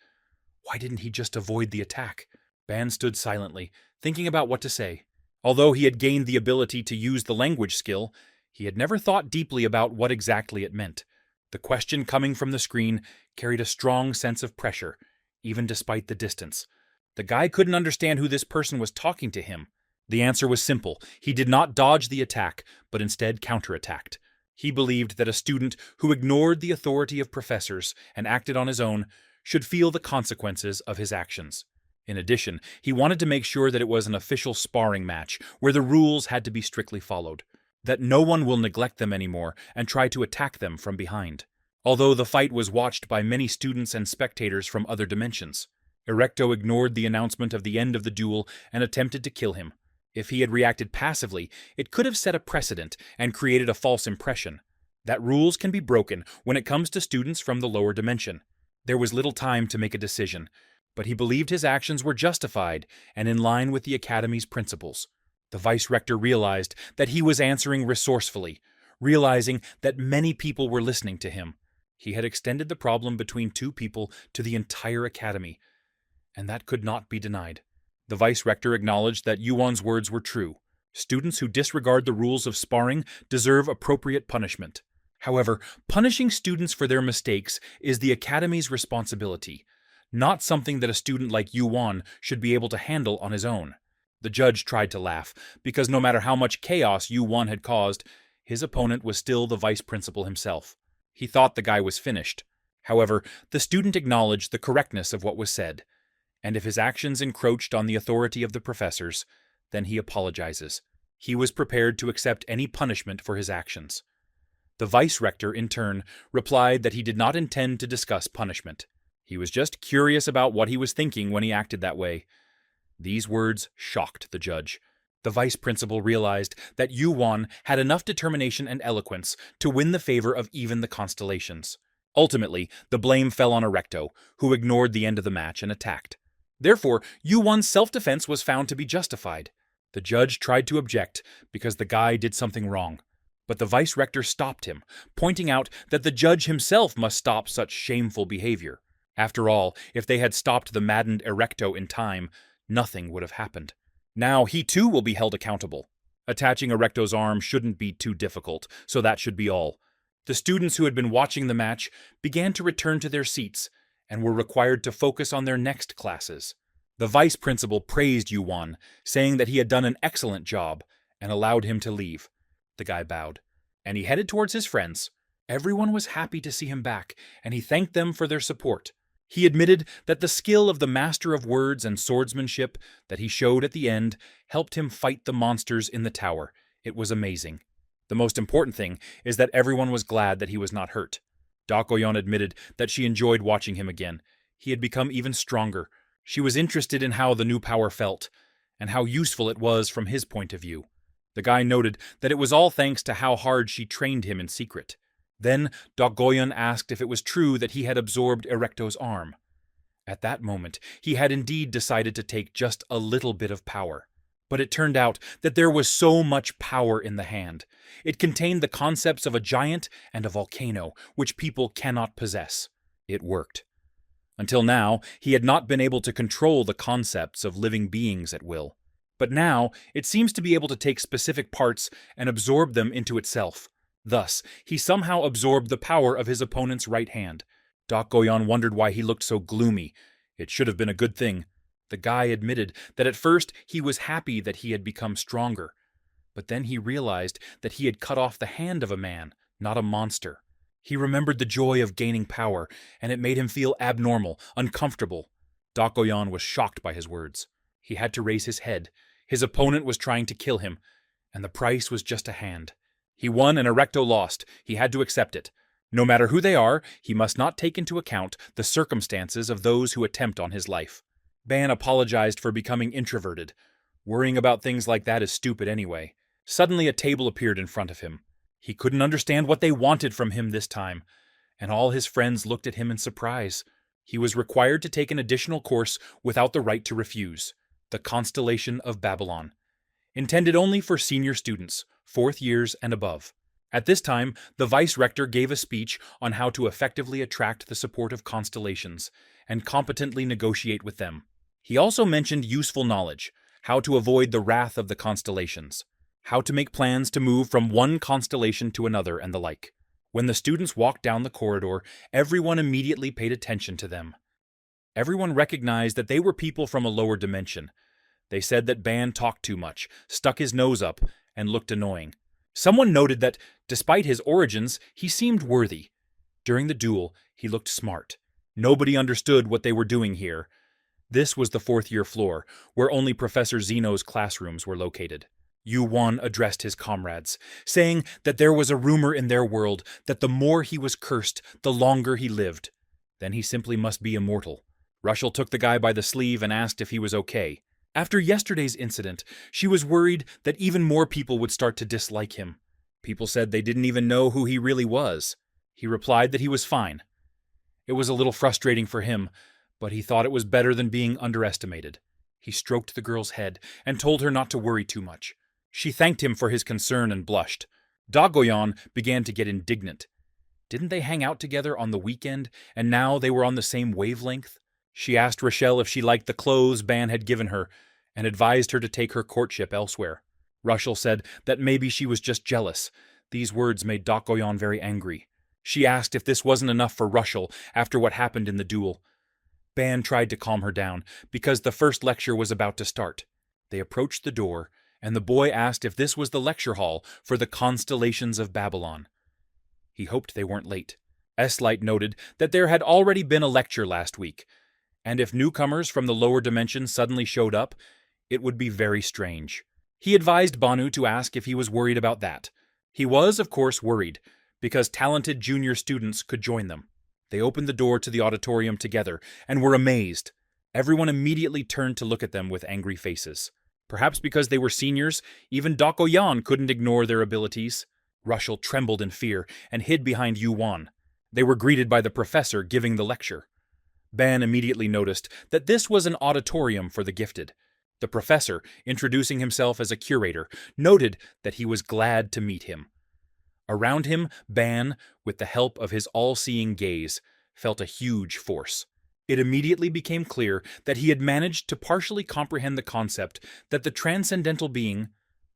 Why didn't he just avoid the attack? Ban stood silently, thinking about what to say. Although he had gained the ability to use the language skill, he had never thought deeply about what exactly it meant. The question coming from the screen carried a strong sense of pressure, even despite the distance. The guy couldn't understand who this person was talking to him. The answer was simple. He did not dodge the attack, but instead counterattacked. He believed that a student who ignored the authority of professors and acted on his own should feel the consequences of his actions. In addition, he wanted to make sure that it was an official sparring match, where the rules had to be strictly followed, that no one will neglect them anymore and try to attack them from behind. Although the fight was watched by many students and spectators from other dimensions, Erecto ignored the announcement of the end of the duel and attempted to kill him. If he had reacted passively, it could have set a precedent and created a false impression. That rules can be broken when it comes to students from the lower dimension. There was little time to make a decision, but he believed his actions were justified and in line with the Academy's principles. The vice-rector realized that he was answering resourcefully, realizing that many people were listening to him. He had extended the problem between two people to the entire Academy, and that could not be denied. The vice-rector acknowledged that Yuan's words were true. Students who disregard the rules of sparring deserve appropriate punishment. However, punishing students for their mistakes is the Academy's responsibility, not something that a student like Yuan should be able to handle on his own. The judge tried to laugh, because no matter how much chaos Yuan had caused, his opponent was still the vice principal himself. He thought the guy was finished. However, the student acknowledged the correctness of what was said, and if his actions encroached on the authority of the professors, then he apologizes. He was prepared to accept any punishment for his actions. The vice-rector, in turn, replied that he did not intend to discuss punishment. He was just curious about what he was thinking when he acted that way. These words shocked the judge. The vice-principal realized that Yuan had enough determination and eloquence to win the favor of even the constellations. Ultimately, the blame fell on Erecto, who ignored the end of the match and attacked. Therefore, Yuan's self-defense was found to be justified. The judge tried to object because the guy did something wrong, but the vice-rector stopped him, pointing out that the judge himself must stop such shameful behavior. After all, if they had stopped the maddened Erecto in time, nothing would have happened. Now he too will be held accountable. Attaching Erecto's arm shouldn't be too difficult, so that should be all. The students who had been watching the match began to return to their seats and were required to focus on their next classes. The vice principal praised Yuan, saying that he had done an excellent job, and allowed him to leave. The guy bowed, and he headed towards his friends. Everyone was happy to see him back, and he thanked them for their support. He admitted that the skill of the master of words and swordsmanship that he showed at the end helped him fight the monsters in the tower. It was amazing. The most important thing is that everyone was glad that he was not hurt. Dakoyon admitted that she enjoyed watching him again. He had become even stronger. She was interested in how the new power felt, and how useful it was from his point of view. The guy noted that it was all thanks to how hard she trained him in secret. Then Dakoyon asked if it was true that he had absorbed Erecto's arm. At that moment, he had indeed decided to take just a little bit of power. But it turned out that there was so much power in the hand. It contained the concepts of a giant and a volcano, which people cannot possess. It worked. Until now, he had not been able to control the concepts of living beings at will. But now, it seems to be able to take specific parts and absorb them into itself. Thus, he somehow absorbed the power of his opponent's right hand. Dakoyon wondered why he looked so gloomy. It should have been a good thing. The guy admitted that at first he was happy that he had become stronger. But then he realized that he had cut off the hand of a man, not a monster. He remembered the joy of gaining power, and it made him feel abnormal, uncomfortable. Dakoyan was shocked by his words. He had to raise his head. His opponent was trying to kill him, and the price was just a hand. He won and Erecto lost. He had to accept it. No matter who they are, he must not take into account the circumstances of those who attempt on his life. Ban apologized for becoming introverted. Worrying about things like that is stupid anyway. Suddenly a table appeared in front of him. He couldn't understand what they wanted from him this time, and all his friends looked at him in surprise. He was required to take an additional course without the right to refuse, the Constellation of Babylon, intended only for senior students, 4th years and above. At this time, the vice-rector gave a speech on how to effectively attract the support of constellations and competently negotiate with them. He also mentioned useful knowledge, how to avoid the wrath of the constellations, how to make plans to move from one constellation to another, and the like. When the students walked down the corridor, everyone immediately paid attention to them. Everyone recognized that they were people from a lower dimension. They said that Ban talked too much, stuck his nose up, and looked annoying. Someone noted that, despite his origins, he seemed worthy. During the duel, he looked smart. Nobody understood what they were doing here. This was the 4th-year floor, where only Professor Zeno's classrooms were located. Yu-Wan addressed his comrades, saying that there was a rumor in their world that the more he was cursed, the longer he lived. Then he simply must be immortal. Rushel took the guy by the sleeve and asked if he was okay. After yesterday's incident, she was worried that even more people would start to dislike him. People said they didn't even know who he really was. He replied that he was fine. It was a little frustrating for him, but he thought it was better than being underestimated. He stroked the girl's head and told her not to worry too much. She thanked him for his concern and blushed. Dagoyan began to get indignant. Didn't they hang out together on the weekend, and now they were on the same wavelength? She asked Rochelle if she liked the clothes Ban had given her, and advised her to take her courtship elsewhere. Rushel said that maybe she was just jealous. These words made Dakoyan very angry. She asked if this wasn't enough for Rushel after what happened in the duel. Ban tried to calm her down, because the first lecture was about to start. They approached the door, and the boy asked if this was the lecture hall for the Constellations of Babylon. He hoped they weren't late. S-Light noted that there had already been a lecture last week, and if newcomers from the lower dimension suddenly showed up, it would be very strange. He advised Banu to ask if he was worried about that. He was, of course, worried, because talented junior students could join them. They opened the door to the auditorium together and were amazed. Everyone immediately turned to look at them with angry faces. Perhaps because they were seniors, even Dakoyan couldn't ignore their abilities. Rushel trembled in fear and hid behind Yu-Wan. They were greeted by the professor giving the lecture. Ban immediately noticed that this was an auditorium for the gifted. The professor, introducing himself as a curator, noted that he was glad to meet him. Around him, Ban, with the help of his all-seeing gaze, felt a huge force. It immediately became clear that he had managed to partially comprehend the concept that the transcendental being,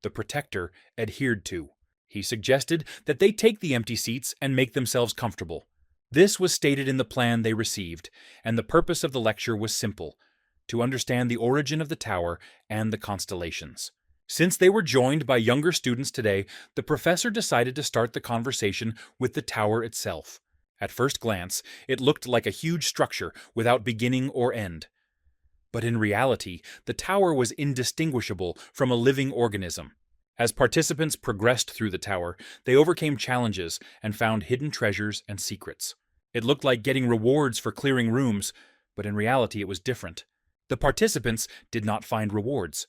the protector, adhered to. He suggested that they take the empty seats and make themselves comfortable. This was stated in the plan they received, and the purpose of the lecture was simple: to understand the origin of the tower and the constellations. Since they were joined by younger students today, the professor decided to start the conversation with the tower itself. At first glance, it looked like a huge structure without beginning or end. But in reality, the tower was indistinguishable from a living organism. As participants progressed through the tower, they overcame challenges and found hidden treasures and secrets. It looked like getting rewards for clearing rooms, but in reality it was different. The participants did not find rewards.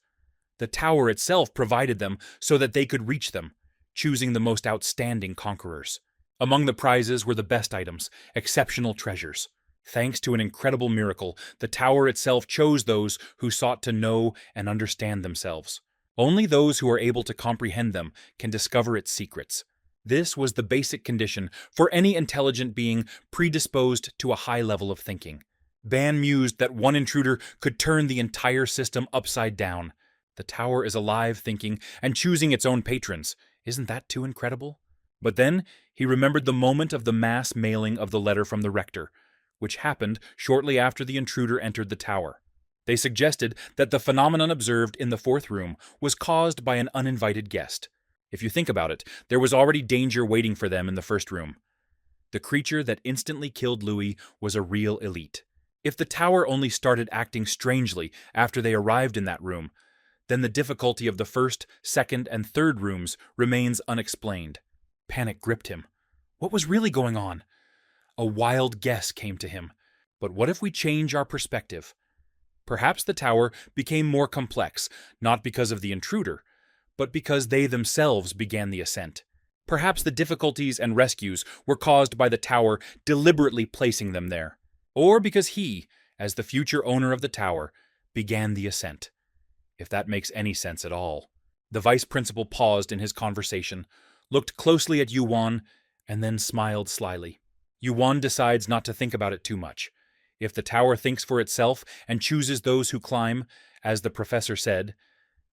The tower itself provided them so that they could reach them, choosing the most outstanding conquerors. Among the prizes were the best items, exceptional treasures. Thanks to an incredible miracle, the tower itself chose those who sought to know and understand themselves. Only those who are able to comprehend them can discover its secrets. This was the basic condition for any intelligent being predisposed to a high level of thinking. Ban mused that one intruder could turn the entire system upside down. The tower is alive, thinking, and choosing its own patrons. Isn't that too incredible? But then he remembered the moment of the mass mailing of the letter from the rector, which happened shortly after the intruder entered the tower. They suggested that the phenomenon observed in the 4th room was caused by an uninvited guest. If you think about it, there was already danger waiting for them in the 1st room. The creature that instantly killed Louis was a real elite. If the tower only started acting strangely after they arrived in that room, then the difficulty of the first, second, and third rooms remains unexplained. Panic gripped him. What was really going on? A wild guess came to him. But what if we change our perspective? Perhaps the tower became more complex, not because of the intruder, but because they themselves began the ascent. Perhaps the difficulties and rescues were caused by the tower deliberately placing them there, or because he, as the future owner of the tower, began the ascent. If that makes any sense at all. The vice principal paused in his conversation, looked closely at Yuan, and then smiled slyly. Yuan decides not to think about it too much. If the tower thinks for itself and chooses those who climb, as the professor said,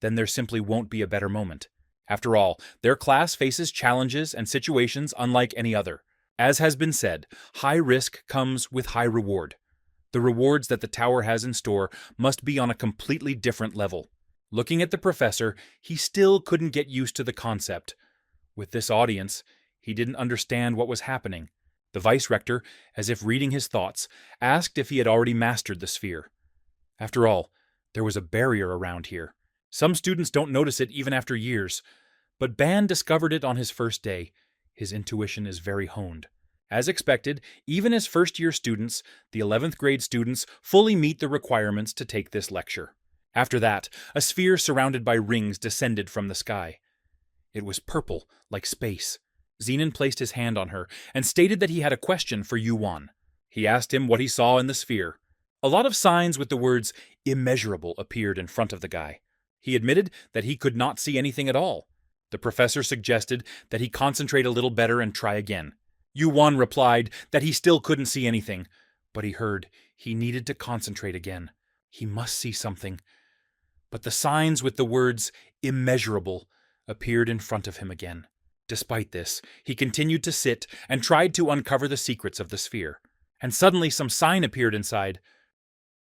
then there simply won't be a better moment. After all, their class faces challenges and situations unlike any other. As has been said, high risk comes with high reward. The rewards that the tower has in store must be on a completely different level. Looking at the professor, he still couldn't get used to the concept. With this audience, he didn't understand what was happening. The vice-rector, as if reading his thoughts, asked if he had already mastered the sphere. After all, there was a barrier around here. Some students don't notice it even after years, but Ban discovered it on his first day. His intuition is very honed. As expected, even as first-year students, the 11th grade students fully meet the requirements to take this lecture. After that, a sphere surrounded by rings descended from the sky. It was purple, like space. Zenon placed his hand on her and stated that he had a question for Yuan. He asked him what he saw in the sphere. A lot of signs with the words immeasurable appeared in front of the guy. He admitted that he could not see anything at all. The professor suggested that he concentrate a little better and try again. Yuan replied that he still couldn't see anything, but he heard he needed to concentrate again. He must see something. But the signs with the words immeasurable appeared in front of him again. Despite this, he continued to sit and tried to uncover the secrets of the sphere. And suddenly some sign appeared inside.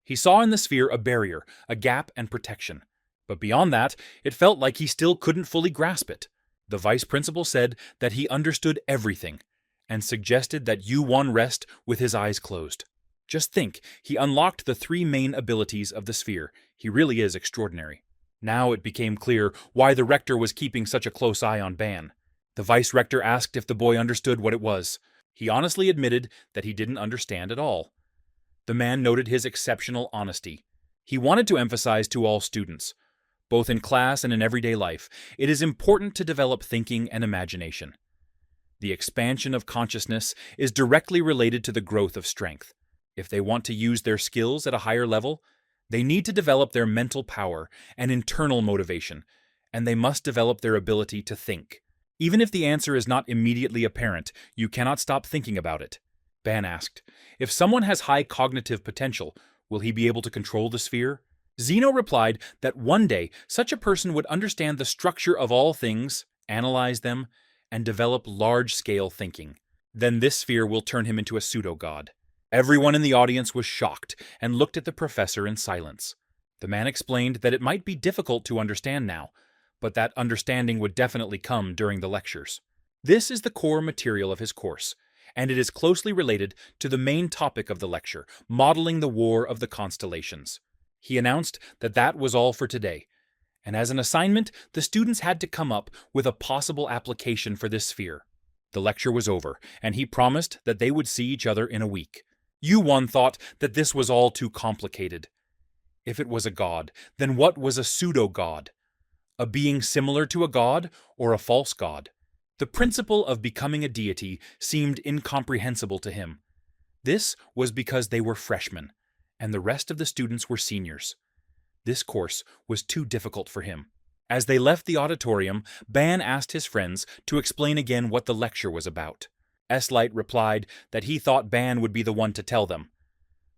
He saw in the sphere a barrier, a gap and protection. But beyond that, it felt like he still couldn't fully grasp it. The vice principal said that he understood everything, and suggested that Yuan rest with his eyes closed. Just think, he unlocked the 3 main abilities of the sphere. He really is extraordinary. Now it became clear why the rector was keeping such a close eye on Ban. The vice-rector asked if the boy understood what it was. He honestly admitted that he didn't understand at all. The man noted his exceptional honesty. He wanted to emphasize to all students, both in class and in everyday life, it is important to develop thinking and imagination. The expansion of consciousness is directly related to the growth of strength. If they want to use their skills at a higher level, they need to develop their mental power and internal motivation, and they must develop their ability to think. Even if the answer is not immediately apparent, you cannot stop thinking about it. Ban asked, if someone has high cognitive potential, will he be able to control the sphere? Zeno replied that one day such a person would understand the structure of all things, analyze them, and develop large-scale thinking. Then this sphere will turn him into a pseudo-god. Everyone in the audience was shocked and looked at the professor in silence. The man explained that it might be difficult to understand now, but that understanding would definitely come during the lectures. This is the core material of his course, and it is closely related to the main topic of the lecture, modeling the War of the Constellations. He announced that that was all for today, and as an assignment, the students had to come up with a possible application for this sphere. The lecture was over, and he promised that they would see each other in a week. Yuan thought that this was all too complicated. If it was a god, then what was a pseudo-god? A being similar to a god or a false god? The principle of becoming a deity seemed incomprehensible to him. This was because they were freshmen, and the rest of the students were seniors. This course was too difficult for him. As they left the auditorium, Ban asked his friends to explain again what the lecture was about. S-Light replied that he thought Ban would be the one to tell them.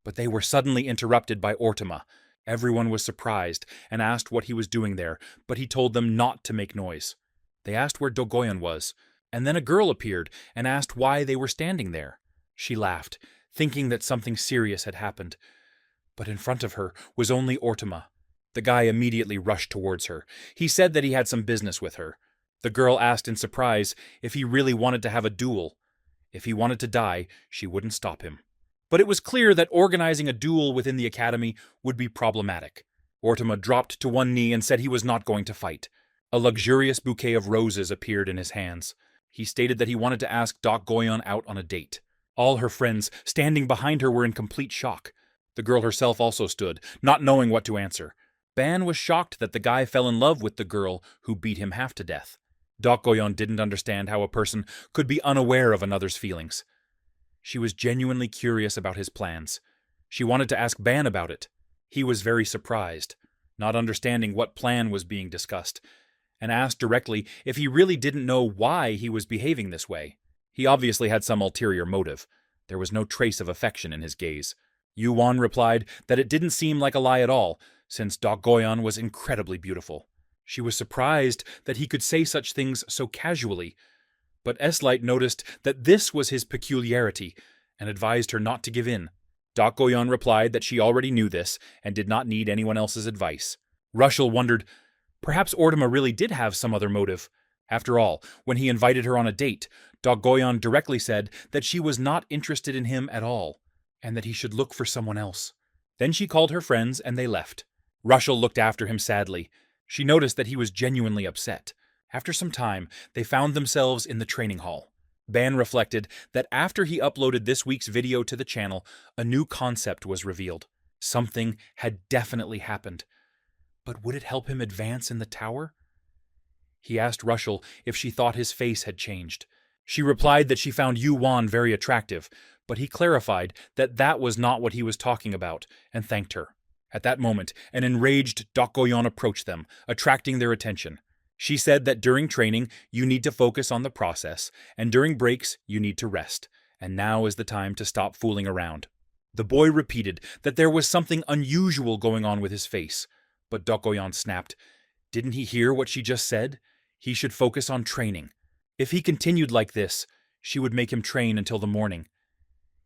But they were suddenly interrupted by Ortama. Everyone was surprised and asked what he was doing there, but he told them not to make noise. They asked where Dogoyan was, and then a girl appeared and asked why they were standing there. She laughed, thinking that something serious had happened. But in front of her was only Ortama. The guy immediately rushed towards her. He said that he had some business with her. The girl asked in surprise if he really wanted to have a duel. If he wanted to die, she wouldn't stop him. But it was clear that organizing a duel within the academy would be problematic. Ortama dropped to one knee and said he was not going to fight. A luxurious bouquet of roses appeared in his hands. He stated that he wanted to ask Doc Goyon out on a date. All her friends standing behind her were in complete shock. The girl herself also stood, not knowing what to answer. Ban was shocked that the guy fell in love with the girl who beat him half to death. Doc Goyon didn't understand how a person could be unaware of another's feelings. She was genuinely curious about his plans. She wanted to ask Ban about it. He was very surprised, not understanding what plan was being discussed, and asked directly if he really didn't know why he was behaving this way. He obviously had some ulterior motive. There was no trace of affection in his gaze. Yuan replied that it didn't seem like a lie at all, since Doc Goyon was incredibly beautiful. She was surprised that he could say such things so casually, but S-Light noticed that this was his peculiarity and advised her not to give in. Doc Goyon replied that she already knew this and did not need anyone else's advice. Rushel wondered, perhaps Ortama really did have some other motive. After all, when he invited her on a date, Doc Goyon directly said that she was not interested in him at all, and that he should look for someone else. Then she called her friends and they left. Rushel looked after him sadly. She noticed that he was genuinely upset. After some time, they found themselves in the training hall. Ban reflected that after he uploaded this week's video to the channel, a new concept was revealed. Something had definitely happened. But would it help him advance in the tower? He asked Rushel if she thought his face had changed. She replied that she found Yuan very attractive, but he clarified that that was not what he was talking about, and thanked her. At that moment, an enraged Doc Goyon approached them, attracting their attention. She said that during training, you need to focus on the process, and during breaks, you need to rest, and now is the time to stop fooling around. The boy repeated that there was something unusual going on with his face, but Doc Goyon snapped. Didn't he hear what she just said? He should focus on training. If he continued like this, she would make him train until the morning.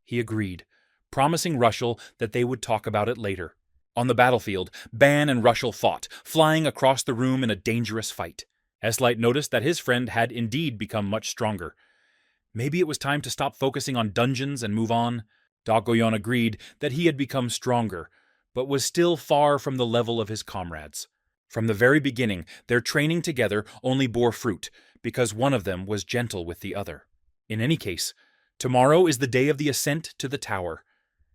He agreed, promising Rushel that they would talk about it later. On the battlefield, Ban and Rushel fought, flying across the room in a dangerous fight. S-Light noticed that his friend had indeed become much stronger. Maybe it was time to stop focusing on dungeons and move on. Doc Goyon agreed that he had become stronger, but was still far from the level of his comrades. From the very beginning, their training together only bore fruit, because one of them was gentle with the other. In any case, tomorrow is the day of the ascent to the tower.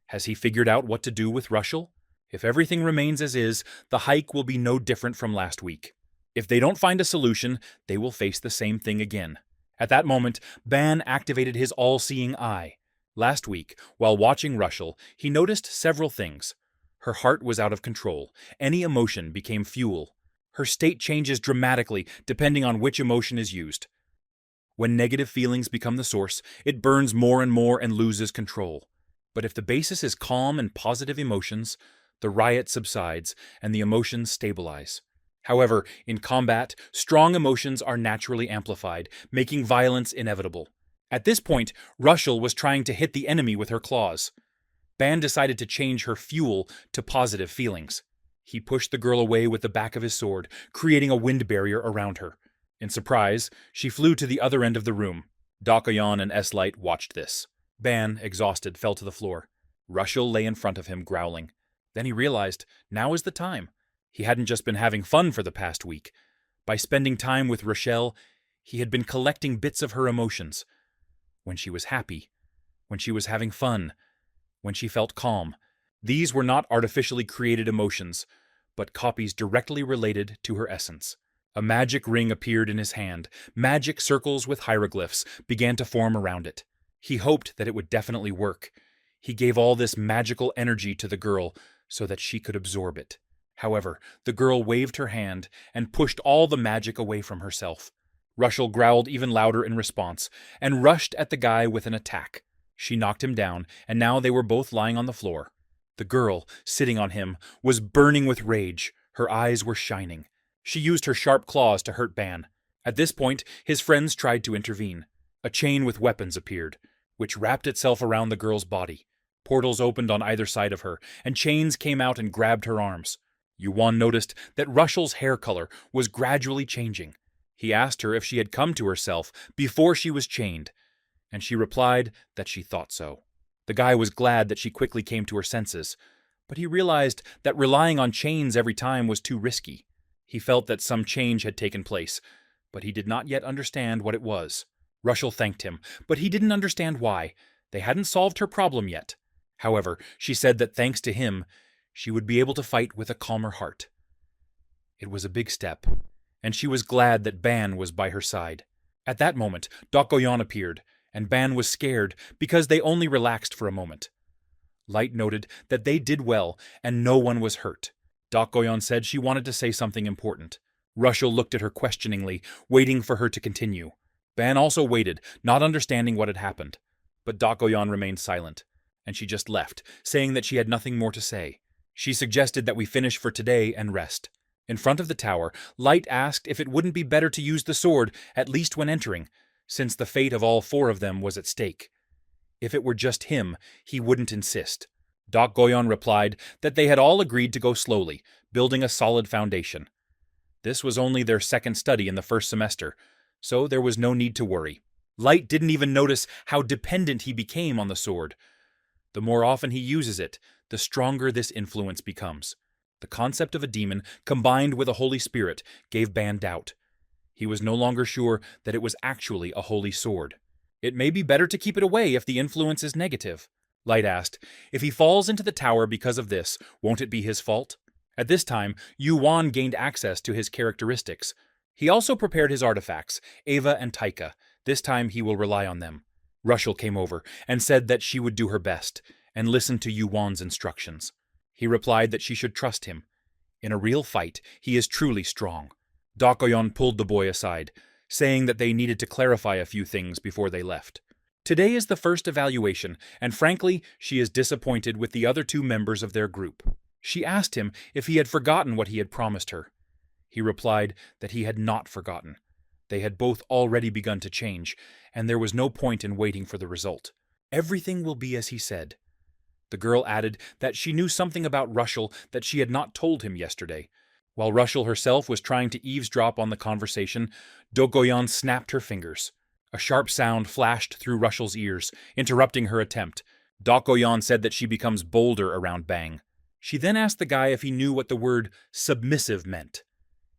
Has he figured out what to do with Rushel? If everything remains as is, the hike will be no different from last week. If they don't find a solution, they will face the same thing again. At that moment, Ban activated his all-seeing eye. Last week, while watching Rushel, he noticed several things. Her heart was out of control. Any emotion became fuel. Her state changes dramatically depending on which emotion is used. When negative feelings become the source, it burns more and more and loses control. But if the basis is calm and positive emotions, the riot subsides and the emotions stabilize. However, in combat, strong emotions are naturally amplified, making violence inevitable. At this point, Rushel was trying to hit the enemy with her claws. Ban decided to change her fuel to positive feelings. He pushed the girl away with the back of his sword, creating a wind barrier around her. In surprise, she flew to the other end of the room. Doc Goyon and S-Light watched this. Ban, exhausted, fell to the floor. Rushel lay in front of him, growling. Then he realized now is the time. He hadn't just been having fun for the past week. By spending time with Rochelle, he had been collecting bits of her emotions. When she was happy, when she was having fun, when she felt calm. These were not artificially created emotions, but copies directly related to her essence. A magic ring appeared in his hand. Magic circles with hieroglyphs began to form around it. He hoped that it would definitely work. He gave all this magical energy to the girl so that she could absorb it. However, the girl waved her hand and pushed all the magic away from herself. Rushel growled even louder in response and rushed at the guy with an attack. She knocked him down, and now they were both lying on the floor. The girl, sitting on him, was burning with rage. Her eyes were shining. She used her sharp claws to hurt Ban. At this point, his friends tried to intervene. A chain with weapons appeared, which wrapped itself around the girl's body. Portals opened on either side of her, and chains came out and grabbed her arms. Yuan noticed that Rushel's hair color was gradually changing. He asked her if she had come to herself before she was chained, and she replied that she thought so. The guy was glad that she quickly came to her senses, but he realized that relying on chains every time was too risky. He felt that some change had taken place, but he did not yet understand what it was. Russell thanked him, but he didn't understand why. They hadn't solved her problem yet. However, she said that thanks to him, she would be able to fight with a calmer heart. It was a big step, and she was glad that Ban was by her side. At that moment, Dokgoyon appeared, and Ban was scared because they only relaxed for a moment. Light noted that they did well, and no one was hurt. Dokgoyon said she wanted to say something important. Russell looked at her questioningly, waiting for her to continue. Ban also waited, not understanding what had happened. But Dokgoyon remained silent, and she just left, saying that she had nothing more to say. She suggested that we finish for today and rest. In front of the tower, Light asked if it wouldn't be better to use the sword, at least when entering, since the fate of all 4 of them was at stake. If it were just him, he wouldn't insist. Dokgoyon replied that they had all agreed to go slowly, building a solid foundation. This was only their second study in the first semester, so there was no need to worry. Light didn't even notice how dependent he became on the sword. The more often he uses it, the stronger this influence becomes. The concept of a demon, combined with a Holy Spirit, gave Ban doubt. He was no longer sure that it was actually a holy sword. It may be better to keep it away if the influence is negative. Light asked, if he falls into the tower because of this, won't it be his fault? At this time, Yuan gained access to his characteristics. He also prepared his artifacts, Ava and Taika. This time he will rely on them. Russell came over and said that she would do her best, and listen to Yuan's instructions. He replied that she should trust him. In a real fight, he is truly strong. Dokgoyon pulled the boy aside, saying that they needed to clarify a few things before they left. Today is the first evaluation, and frankly, she is disappointed with the other 2 members of their group. She asked him if he had forgotten what he had promised her. He replied that he had not forgotten. They had both already begun to change, and there was no point in waiting for the result. Everything will be as he said. The girl added that she knew something about Russell that she had not told him yesterday. While Russell herself was trying to eavesdrop on the conversation, Dokgoyon snapped her fingers. A sharp sound flashed through Russell's ears, interrupting her attempt. Dokgoyon said that she becomes bolder around Bang. She then asked the guy if he knew what the word submissive meant,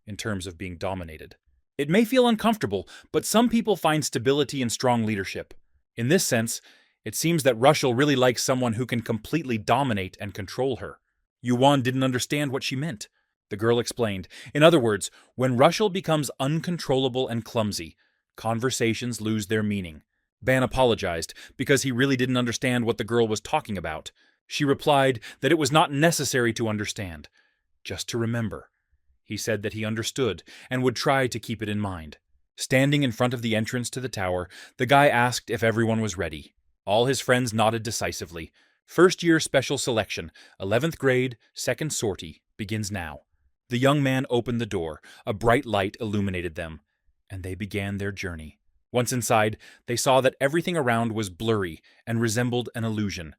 in terms of being dominated. It may feel uncomfortable, but some people find stability in strong leadership. In this sense, it seems that Russell really likes someone who can completely dominate and control her. Yuan didn't understand what she meant. The girl explained. In other words, when Russell becomes uncontrollable and clumsy, conversations lose their meaning. Ban apologized because he really didn't understand what the girl was talking about. She replied that it was not necessary to understand, just to remember. He said that he understood and would try to keep it in mind. Standing in front of the entrance to the tower, the guy asked if everyone was ready. All his friends nodded decisively. First-year special selection, 11th grade, second sortie, begins now. The young man opened the door. A bright light illuminated them, and they began their journey. Once inside, they saw that everything around was blurry and resembled an illusion.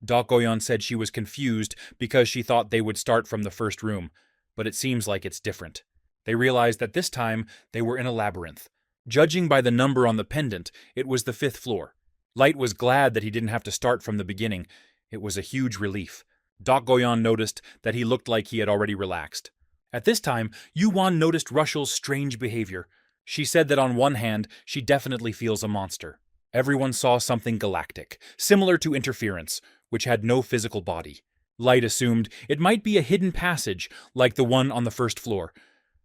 Dokgoyon said she was confused because she thought they would start from the first room, but it seems like it's different. They realized that this time they were in a labyrinth. Judging by the number on the pendant, it was the 5th floor. Light was glad that he didn't have to start from the beginning. It was a huge relief. Dokgoyon noticed that he looked like he had already relaxed. At this time, Yuan noticed Russell's strange behavior. She said that on one hand, she definitely feels a monster. Everyone saw something galactic, similar to interference, which had no physical body. Light assumed it might be a hidden passage, like the one on the 1st floor,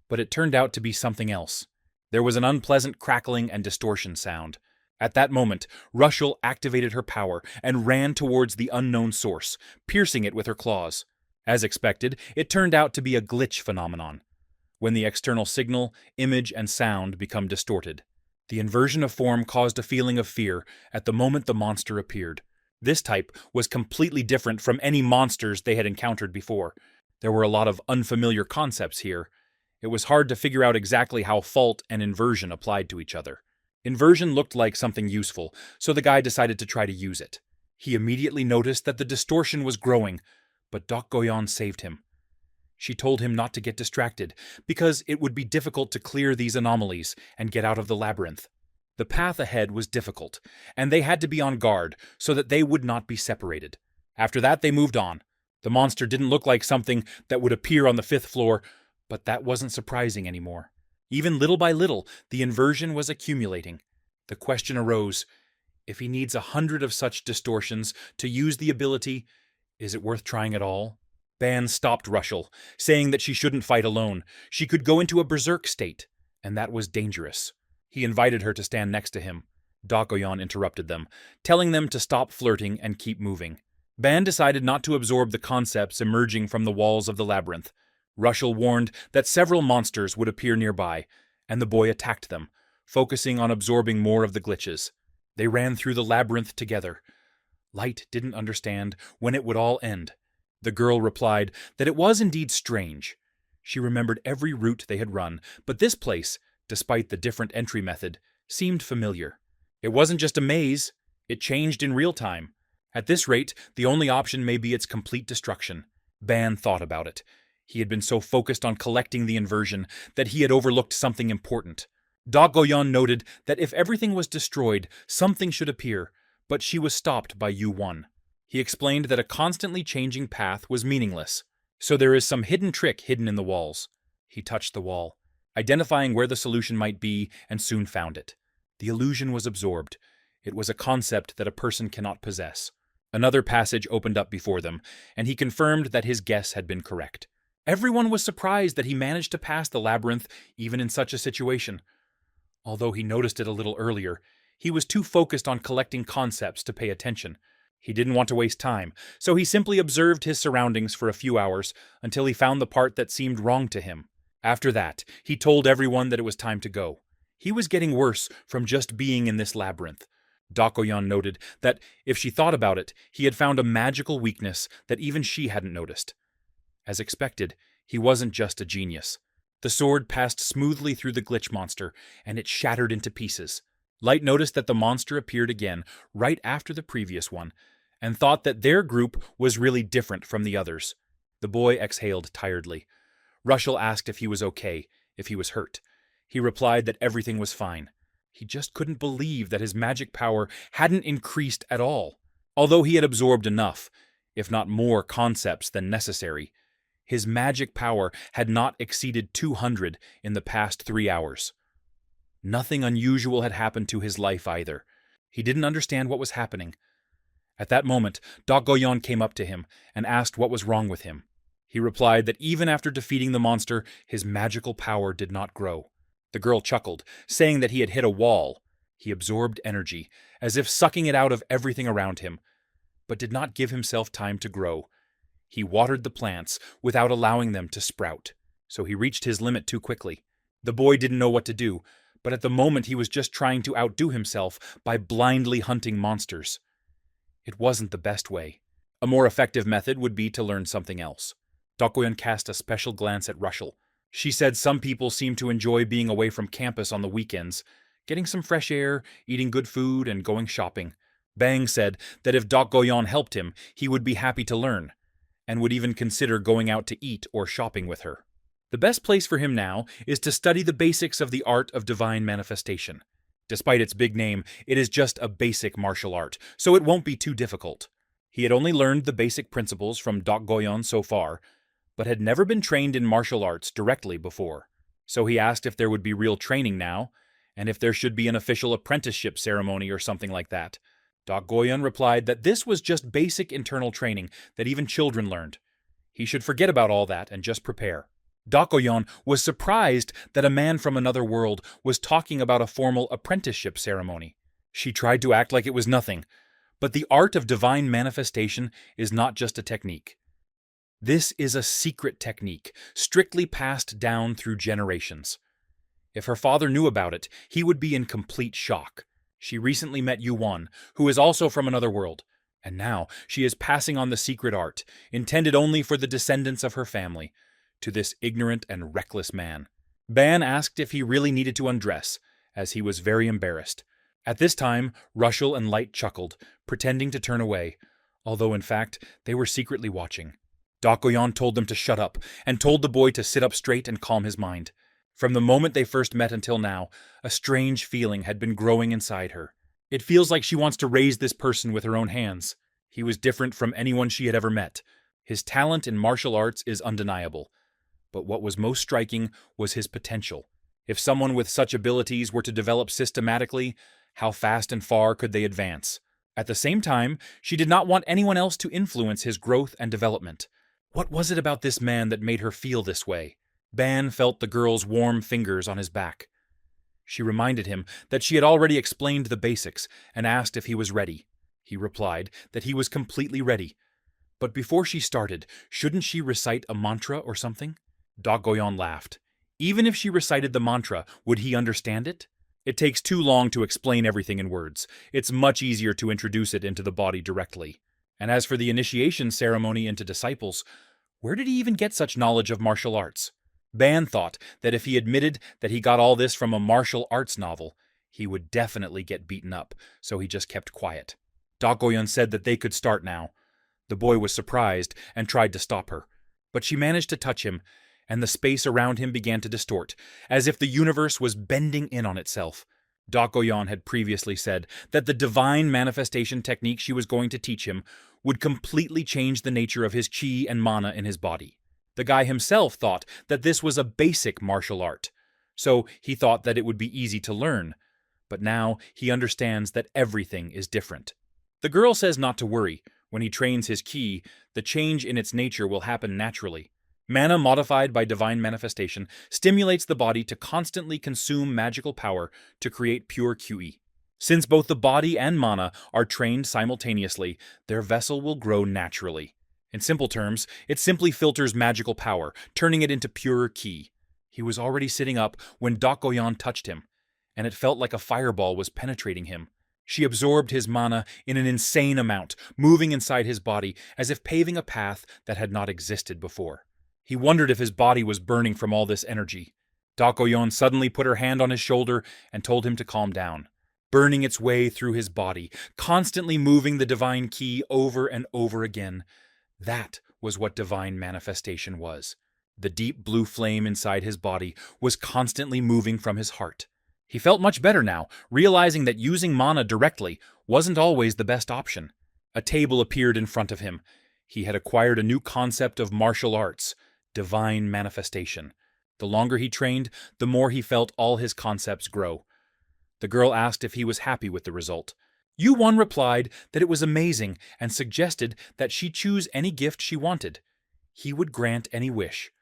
but it turned out to be something else. There was an unpleasant crackling and distortion sound. At that moment, Russell activated her power and ran towards the unknown source, piercing it with her claws. As expected, it turned out to be a glitch phenomenon, when the external signal, image, and sound become distorted. The inversion of form caused a feeling of fear at the moment the monster appeared. This type was completely different from any monsters they had encountered before. There were a lot of unfamiliar concepts here. It was hard to figure out exactly how fault and inversion applied to each other. Inversion looked like something useful, so the guy decided to try to use it. He immediately noticed that the distortion was growing, but Dokgoyon saved him. She told him not to get distracted, because it would be difficult to clear these anomalies and get out of the labyrinth. The path ahead was difficult, and they had to be on guard so that they would not be separated. After that, they moved on. The monster didn't look like something that would appear on the 5th floor, but that wasn't surprising anymore. Even little by little, the inversion was accumulating. The question arose, if he needs 100 of such distortions to use the ability, is it worth trying at all? Ban stopped Rushel, saying that she shouldn't fight alone. She could go into a berserk state, and that was dangerous. He invited her to stand next to him. Dakoyan interrupted them, telling them to stop flirting and keep moving. Ban decided not to absorb the concepts emerging from the walls of the labyrinth. Rushel warned that several monsters would appear nearby, and the boy attacked them, focusing on absorbing more of the glitches. They ran through the labyrinth together. Light didn't understand when it would all end. The girl replied that it was indeed strange. She remembered every route they had run, but this place, despite the different entry method, seemed familiar. It wasn't just a maze, it changed in real time. At this rate, the only option may be its complete destruction. Ban thought about it. He had been so focused on collecting the inversion that he had overlooked something important. Dakoyan noted that if everything was destroyed, something should appear, but she was stopped by U1. He explained that a constantly changing path was meaningless, so there is some hidden trick hidden in the walls. He touched the wall, identifying where the solution might be, and soon found it. The illusion was absorbed. It was a concept that a person cannot possess. Another passage opened up before them, and he confirmed that his guess had been correct. Everyone was surprised that he managed to pass the labyrinth even in such a situation. Although he noticed it a little earlier, he was too focused on collecting concepts to pay attention. He didn't want to waste time, so he simply observed his surroundings for a few hours until he found the part that seemed wrong to him. After that, he told everyone that it was time to go. He was getting worse from just being in this labyrinth. Dakoyan noted that, if she thought about it, he had found a magical weakness that even she hadn't noticed. As expected, he wasn't just a genius. The sword passed smoothly through the glitch monster, and it shattered into pieces. Light noticed that the monster appeared again right after the previous one, and thought that their group was really different from the others. The boy exhaled tiredly. Rushel asked if he was okay, if he was hurt. He replied that everything was fine. He just couldn't believe that his magic power hadn't increased at all. Although he had absorbed enough, if not more concepts than necessary, his magic power had not exceeded 200 in the past 3 hours. Nothing unusual had happened to his life either. He didn't understand what was happening. At that moment, Dakoyan came up to him and asked what was wrong with him. He replied that even after defeating the monster, his magical power did not grow. The girl chuckled, saying that he had hit a wall. He absorbed energy, as if sucking it out of everything around him, but did not give himself time to grow. He watered the plants without allowing them to sprout, so he reached his limit too quickly. The boy didn't know what to do, but at the moment he was just trying to outdo himself by blindly hunting monsters. It wasn't the best way. A more effective method would be to learn something else. Dakoyan cast a special glance at Rushel. She said some people seem to enjoy being away from campus on the weekends, getting some fresh air, eating good food, and going shopping. Bang said that if Dakoyan helped him, he would be happy to learn, and would even consider going out to eat or shopping with her. The best place for him now is to study the basics of the art of divine manifestation. Despite its big name, it is just a basic martial art, so it won't be too difficult. He had only learned the basic principles from Dakoyan so far, but had never been trained in martial arts directly before. So he asked if there would be real training now, and if there should be an official apprenticeship ceremony or something like that. Dakoyan replied that this was just basic internal training that even children learned. He should forget about all that and just prepare. Dakoyan was surprised that a man from another world was talking about a formal apprenticeship ceremony. She tried to act like it was nothing, but the art of divine manifestation is not just a technique. This is a secret technique, strictly passed down through generations. If her father knew about it, he would be in complete shock. She recently met Yuan, who is also from another world, and now she is passing on the secret art, intended only for the descendants of her family, to this ignorant and reckless man. Ban asked if he really needed to undress, as he was very embarrassed. At this time, Rushel and Light chuckled, pretending to turn away, although in fact they were secretly watching. Dakoyan told them to shut up, and told the boy to sit up straight and calm his mind. From the moment they first met until now, a strange feeling had been growing inside her. It feels like she wants to raise this person with her own hands. He was different from anyone she had ever met. His talent in martial arts is undeniable. But what was most striking was his potential. If someone with such abilities were to develop systematically, how fast and far could they advance? At the same time, she did not want anyone else to influence his growth and development. What was it about this man that made her feel this way? Ban felt the girl's warm fingers on his back. She reminded him that she had already explained the basics and asked if he was ready. He replied that he was completely ready. But before she started, shouldn't she recite a mantra or something? Dak Goyon laughed. Even if she recited the mantra, would he understand it? It takes too long to explain everything in words. It's much easier to introduce it into the body directly. And as for the initiation ceremony into disciples, where did he even get such knowledge of martial arts? Ban thought that if he admitted that he got all this from a martial arts novel, he would definitely get beaten up, so he just kept quiet. Dak Goyon said that they could start now. The boy was surprised and tried to stop her, but she managed to touch him, and the space around him began to distort, as if the universe was bending in on itself. Dak Goyon had previously said that the divine manifestation technique she was going to teach him would completely change the nature of his chi and mana in his body. The guy himself thought that this was a basic martial art, so he thought that it would be easy to learn, but now he understands that everything is different. The girl says not to worry. When he trains his ki, the change in its nature will happen naturally. Mana modified by divine manifestation stimulates the body to constantly consume magical power to create pure QE. Since both the body and mana are trained simultaneously, their vessel will grow naturally. In simple terms, it simply filters magical power, turning it into pure ki. He was already sitting up when Dak Goyon touched him, and it felt like a fireball was penetrating him. She absorbed his mana in an insane amount, moving inside his body as if paving a path that had not existed before. He wondered if his body was burning from all this energy. Dak Goyon suddenly put her hand on his shoulder and told him to calm down, burning its way through his body, constantly moving the divine ki over and over again. That was what divine manifestation was. The deep blue flame inside his body was constantly moving from his heart. He felt much better now, realizing that using mana directly wasn't always the best option. A table appeared in front of him. He had acquired a new concept of martial arts, divine manifestation. The longer he trained, the more he felt all his concepts grow. The girl asked if he was happy with the result. Yu-won replied that it was amazing and suggested that she choose any gift she wanted. He would grant any wish.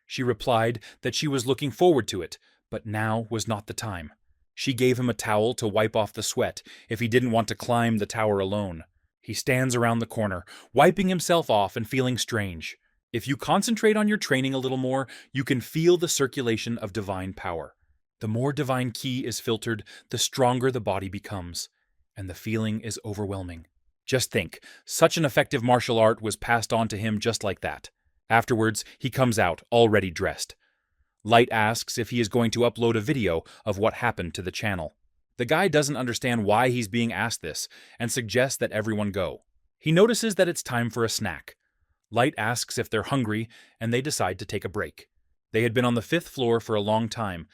She replied that she was looking forward to it, but now was not the time. She gave him a towel to wipe off the sweat if he didn't want to climb the tower alone. He stands around the corner, wiping himself off and feeling strange. If you concentrate on your training a little more, you can feel the circulation of divine power. The more divine ki is filtered, the stronger the body becomes, and the feeling is overwhelming. Just think, such an effective martial art was passed on to him just like that. Afterwards, he comes out, already dressed. Light asks if he is going to upload a video of what happened to the channel. The guy doesn't understand why he's being asked this, and suggests that everyone go. He notices that it's time for a snack. Light asks if they're hungry, and they decide to take a break. They had been on the 5th floor for a long time,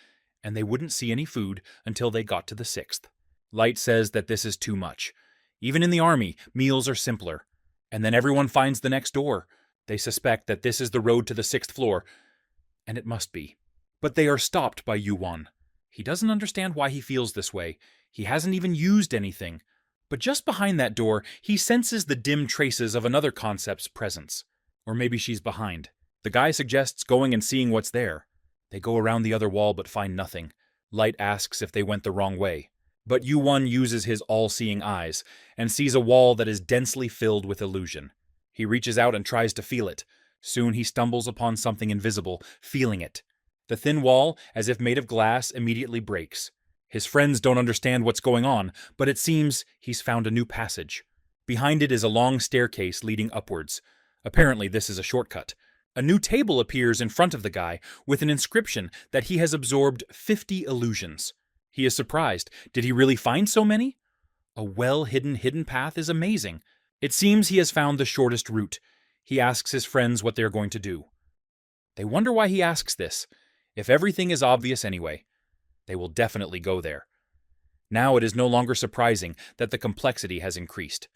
and they wouldn't see any food until they got to the 6th. Light says that this is too much. Even in the army, meals are simpler. And then everyone finds the next door. They suspect that this is the road to the 6th floor, and it must be. But they are stopped by Yu-won. He doesn't understand why he feels this way. He hasn't even used anything. But just behind that door, he senses the dim traces of another concept's presence. Or maybe she's behind. The guy suggests going and seeing what's there. They go around the other wall but find nothing. Light asks if they went the wrong way. But Yu-won uses his all-seeing eyes and sees a wall that is densely filled with illusion. He reaches out and tries to feel it. Soon he stumbles upon something invisible, feeling it. The thin wall, as if made of glass, immediately breaks. His friends don't understand what's going on, but it seems he's found a new passage. Behind it is a long staircase leading upwards. Apparently this is a shortcut. A new table appears in front of the guy with an inscription that he has absorbed 50 illusions. He is surprised. Did he really find so many? A well-hidden path is amazing. It seems he has found the shortest route. He asks his friends what they are going to do. They wonder why he asks this. If everything is obvious anyway, they will definitely go there. Now it is no longer surprising that the complexity has increased.